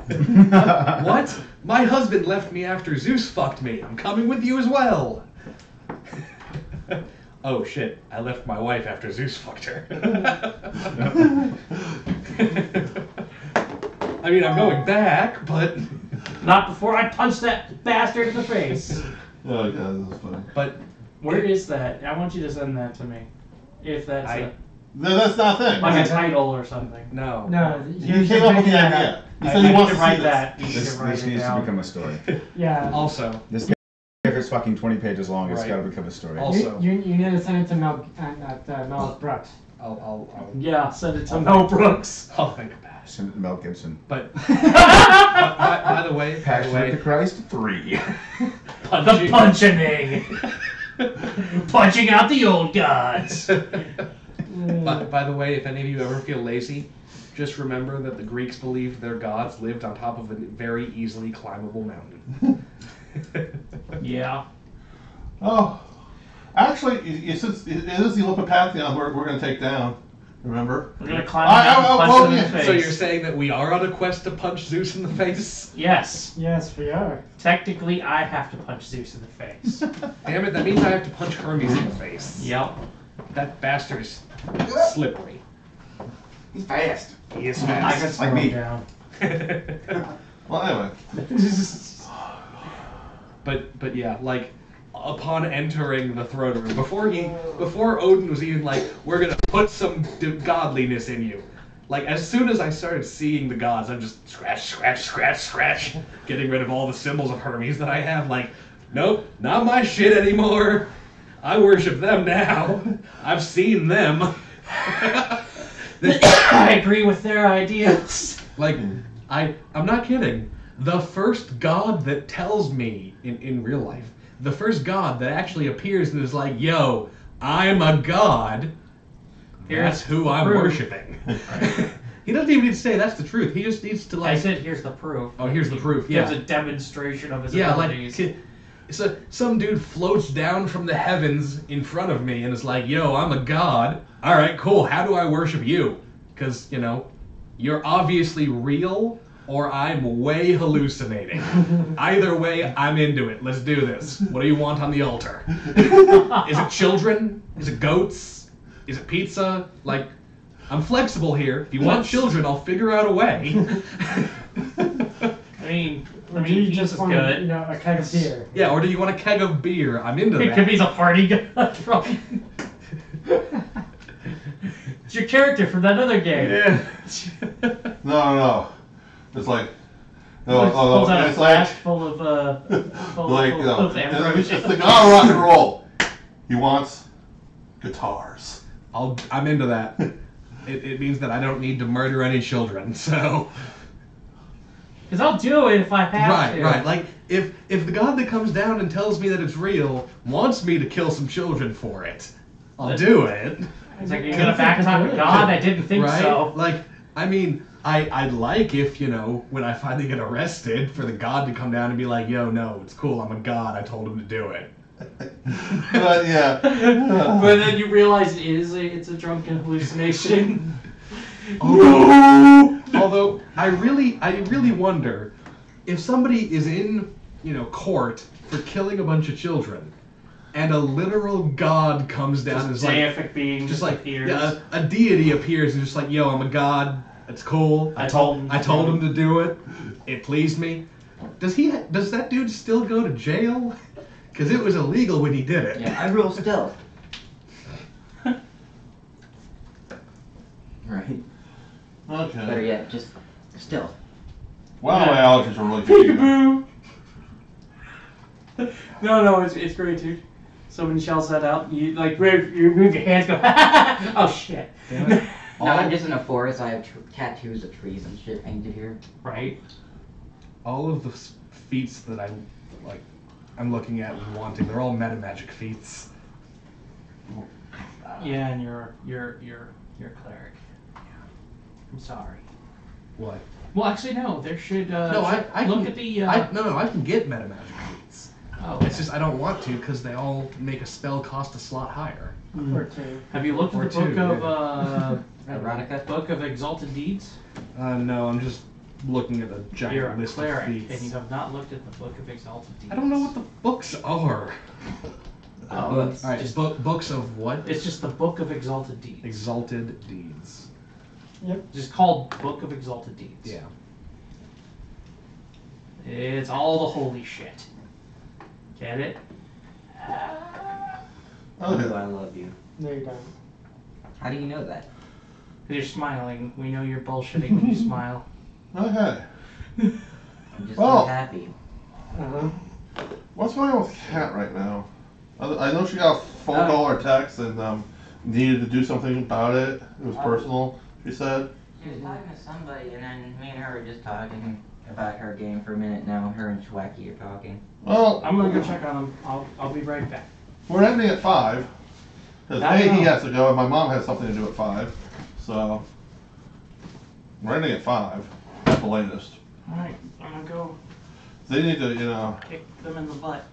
What? My husband left me after Zeus fucked me. I'm coming with you as well. Oh shit, I left my wife after Zeus fucked her. I mean, I'm going back, but... Not before I punch that bastard in the face. Oh, God, this is funny. But Where is that? I want you to send that to me. If that's No, that's not a thing. like a title or something. no. No, He came up with the idea. He said he I wants need to to write see that. You This should write it needs to down. become a story. Yeah. Also, This, if it's fucking 20 pages long, it's Right. got to become a story. Also- You need to send it to Mel Brooks. Yeah, send it to Mel Brooks. I'll think about it. Send it to Mel Gibson. But by the way, Passion of the Christ 3. The punching. Punching out the old gods. by the way, if any of you ever feel lazy, just remember that the Greeks believed their gods lived on top of a very easily climbable mountain. Yeah. Oh, actually, since it is the Olympic Pantheon we're going to take down. Remember? We're gonna climb down and punch him in the face. So you're saying that we are on a quest to punch Zeus in the face? Yes. Yes, we are. Technically, I have to punch Zeus in the face. Damn it, that means I have to punch Hermes in the face. Yep. That bastard is slippery. He's fast. He is I fast. can slow me. him down. Well, anyway. But yeah, like upon entering the throne room, before Odin was even like, we're gonna put some godliness in you. Like as soon as I started seeing the gods, I'm just scratch, getting rid of all the symbols of Hermes that I have. Like, nope, not my shit anymore. I worship them now. I've seen them. I agree with their ideas. Like, I'm not kidding. The first god that tells me in real life, the first god that actually appears and is like, yo, I'm a god, that's who I'm proof. worshiping. He doesn't even need to say that's the truth. He just needs to I like. said, here's the proof. Oh, here's the proof. Gives Yeah. a demonstration of his Yeah, abilities. like so some dude floats down from the heavens in front of me and is like, "Yo, I'm a god. All right, cool. How do I worship you? Because you're obviously real, or I'm way hallucinating. Either way, I'm into it. Let's do this. What do you want on the altar? Is it children? Is it goats? Is it pizza? Like, I'm flexible here. If you want children, I'll figure out a way." I mean, Or do you just pizza's want good. a keg of beer? Yeah, or do you want a keg of beer? I'm into It that. could be the party god from. It's your character from that other game. Yeah. No. It's like, Pulls out a it's flash like, full of full of it's ambrosia. the god of rock and roll. He wants guitars. I'm into that. It means that I don't need to murder any children. So Because I'll do it if I have to. right. Like if the god that comes down and tells me that it's real wants me to kill some children for it, I'll do it. It's like, you're gonna backtalk a god? I didn't think Right? so. Like, I mean, I'd like if, when I finally get arrested, for the god to come down and be like, "Yo, no, it's cool, I'm a god, I told him to do it." But yeah. But then you realize it's a drunken hallucination. Although I really wonder if somebody is in, court for killing a bunch of children, and a literal god comes down and is like, deific being just like, appears. yeah, a deity appears and just like, "Yo, I'm a god. It's cool. I told him to do it. It pleased me." Does that dude still go to jail? Because it was illegal when he did it. Yeah, I rule stealth. Right. Better Okay. yet, just stealth. Wow, my allergies are really good. Peekaboo! No, it's great, dude. Someone shouts that out, you move your hands, go, oh shit. Damn it. Now I'm just in a forest, I have tattoos of trees and shit painted here. Right? All of the feats that I'm looking at and wanting, they're all meta magic feats. Yeah, and you're a cleric. I'm sorry. What? Well, actually, no. There should. No, I look can, at the. I can get meta magic feats. Oh, It's just I don't want to because they all make a spell cost a slot higher. Or two. have you looked or at the book two, of Erotica? Book of Exalted Deeds? No, I'm just looking at a giant You're a list cleric, of feats. and you have not looked at the Book of Exalted Deeds. I don't know what the books are. Books. All right, books of what? It's just the Book of Exalted Deeds. Exalted deeds. It's just called Book of Exalted Deeds. Yeah. It's all the holy shit. Get it? Oh, Okay. I love you. No, you don't. How do you know that? You're smiling. We know you're bullshitting when you smile. Okay. I'm just Well. so happy. What's going on with Kat right now? I know she got a phone call or text and needed to do something about it. It was personal, she said. She was talking to somebody, and then me and her were just talking about her game for a minute now. Her and Schwacky are talking. Well, I'm gonna go check on him. I'll be right back. we're ending at 5. Because I A, he know. has to go, and my mom has something to do at 5. So, we're ending at 5 at the latest. Alright, I'm gonna go They need to, kick them in the butt.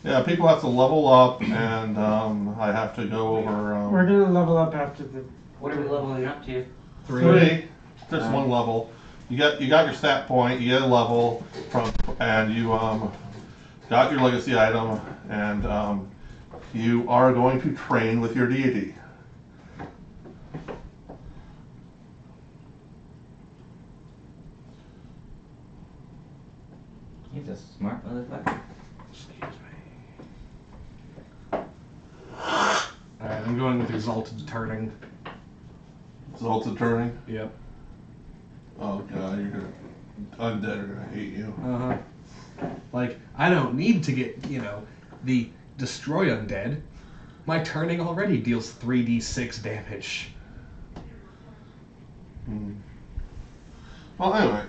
yeah, people have to level up, and I have to go over We're gonna level up after the. What are we leveling up to? 3. Just one level. You got your stat point. You get a level from, and you got your legacy item, and you are going to train with your deity. He's a smart motherfucker. Excuse me. Alright, I'm going with exalted turning. Exalted turning. Yep. Oh god, you're gonna undead are gonna hate you. Uh-huh. Like, I don't need to get, the destroy undead. My turning already deals 3d6 damage. Hmm. Well, anyway.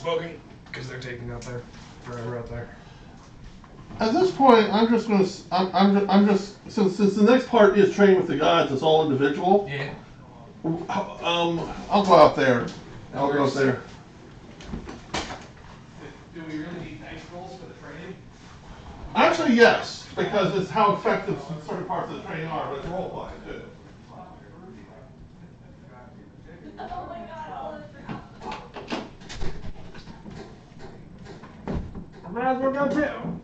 smoking because they're taking out there forever out there. At this point, I'm just gonna. I'm just since the next part is training with the gods. It's all individual. Yeah. I'll go out there. I'll go out there. Do we really need dice rolls for the training? Actually, yes, because it's how effective certain parts of the training are, but it's role playing too. I might as well go too.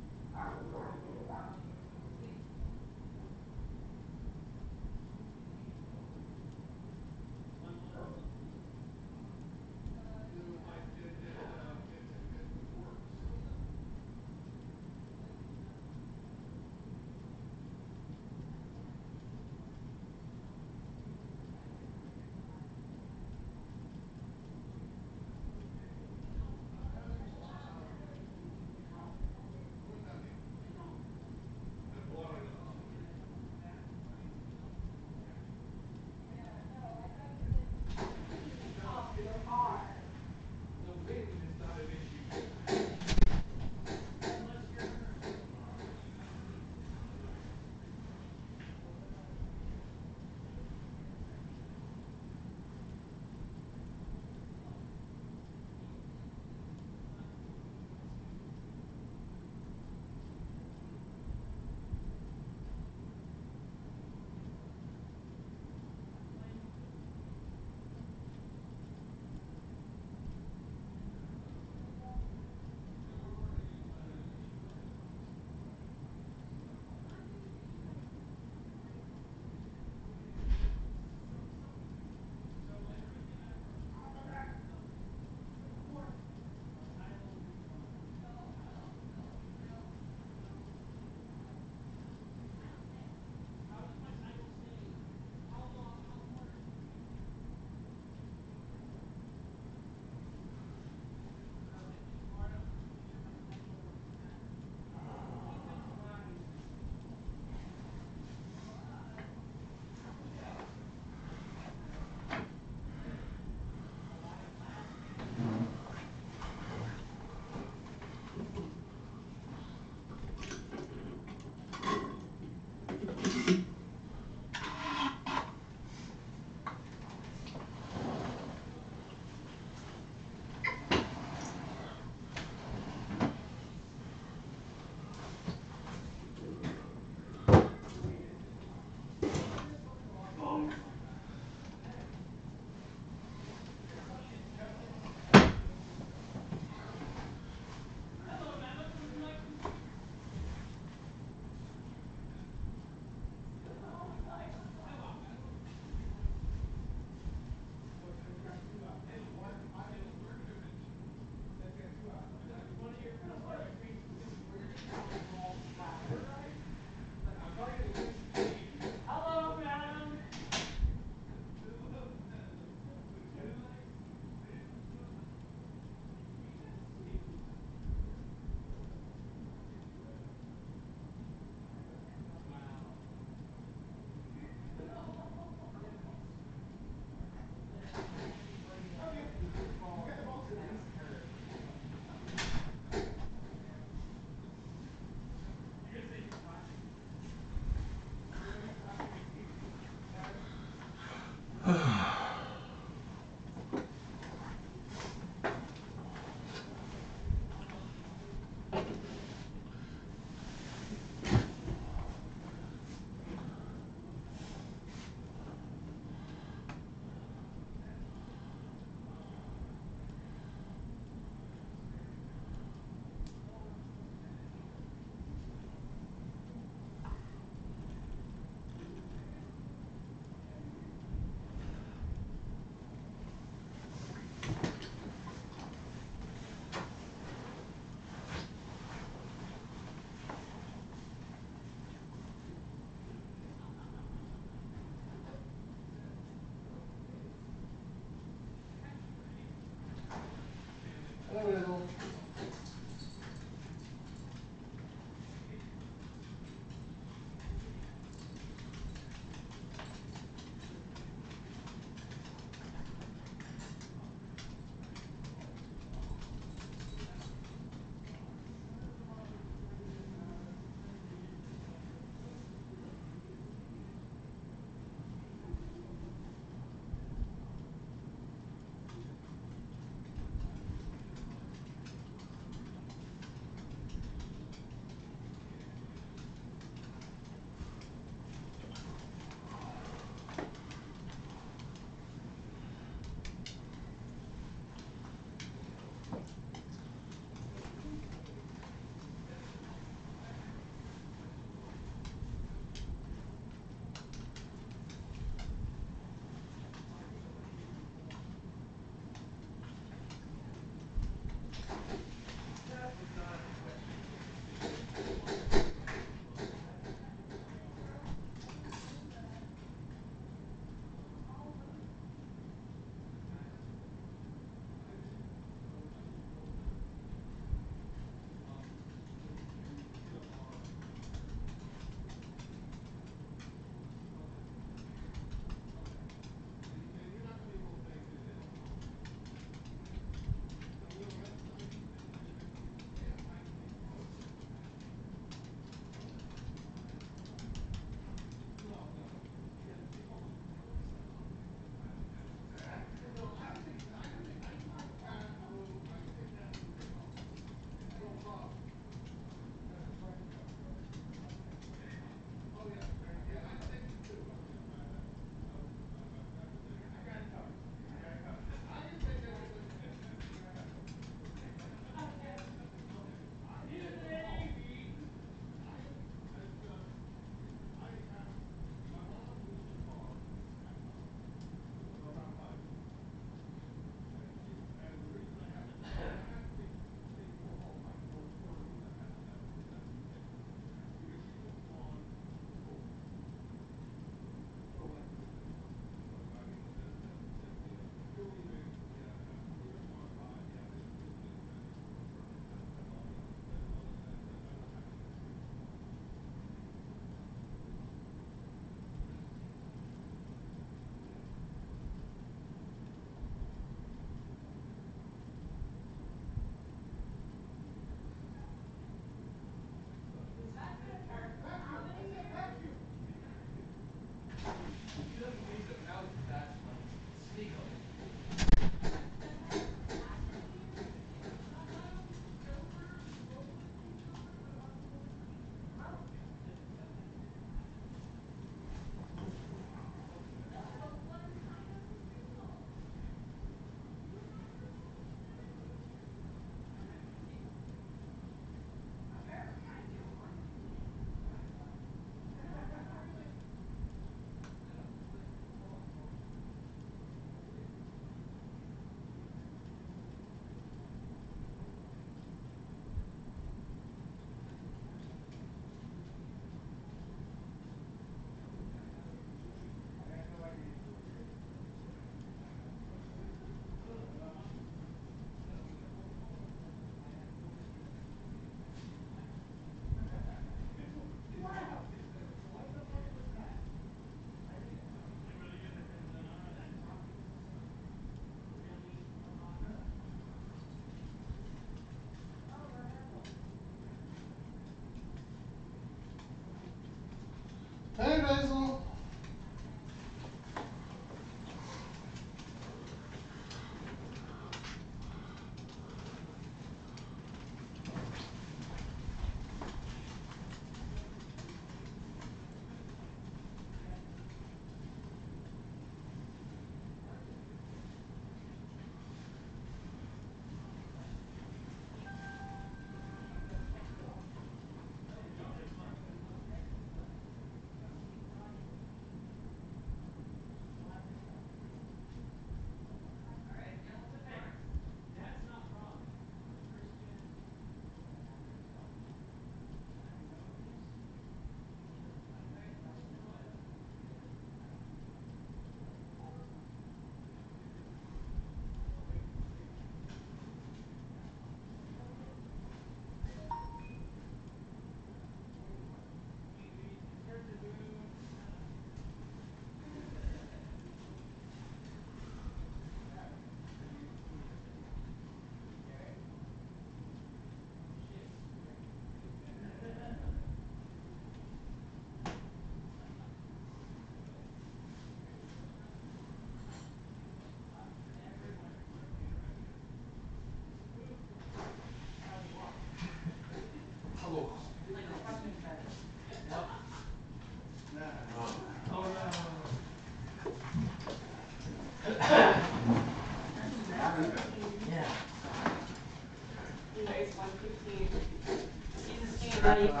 not even me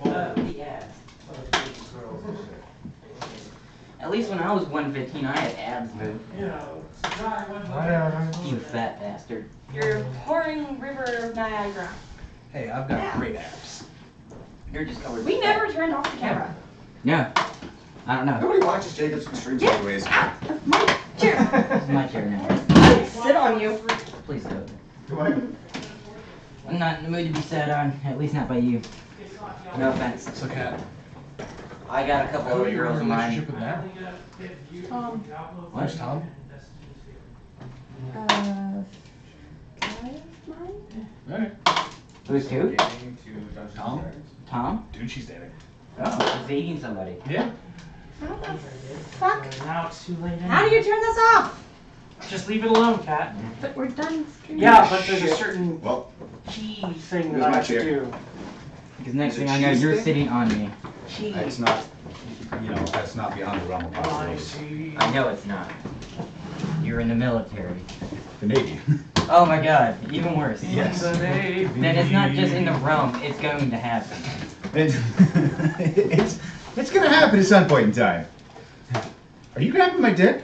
without the abs. At least when I was 115, I had abs, dude. Whatever. You fat bastard. You're pouring river of Niagara. Hey, I've got great abs. You're just covered. We with never fat. turned off the camera. Yeah. I don't know. Nobody watches Jacob's streams Yeah. anyways. My chair. This is my chair now. I will sit on you. Please don't. What? I'm not in the mood to be sat on, at least not by you. No offense. So, Kat, I got a couple who are of you in a girls in mind. relationship with now? What? Who's Tom? Guy of mine? Alright. Who's who? Tom? Tom? Dude, she's dating. Oh, she's dating somebody. Yeah. How the fuck? Now it's too late. How do you turn this off? Just leave it alone, Kat. But we're done streaming. Yeah, but there's a certain Well, key thing Where's that I my have to chair? do. Because next Is it thing I know, cheese you're thing? sitting on me. Key. It's not, you know, that's not beyond the realm of I possibility. see. I know it's not. You're in the military. The Navy. Oh my god, even worse. Yes. Then it's not just in the realm, it's going to happen. It's gonna happen at some point in time. Are you grabbing my dick?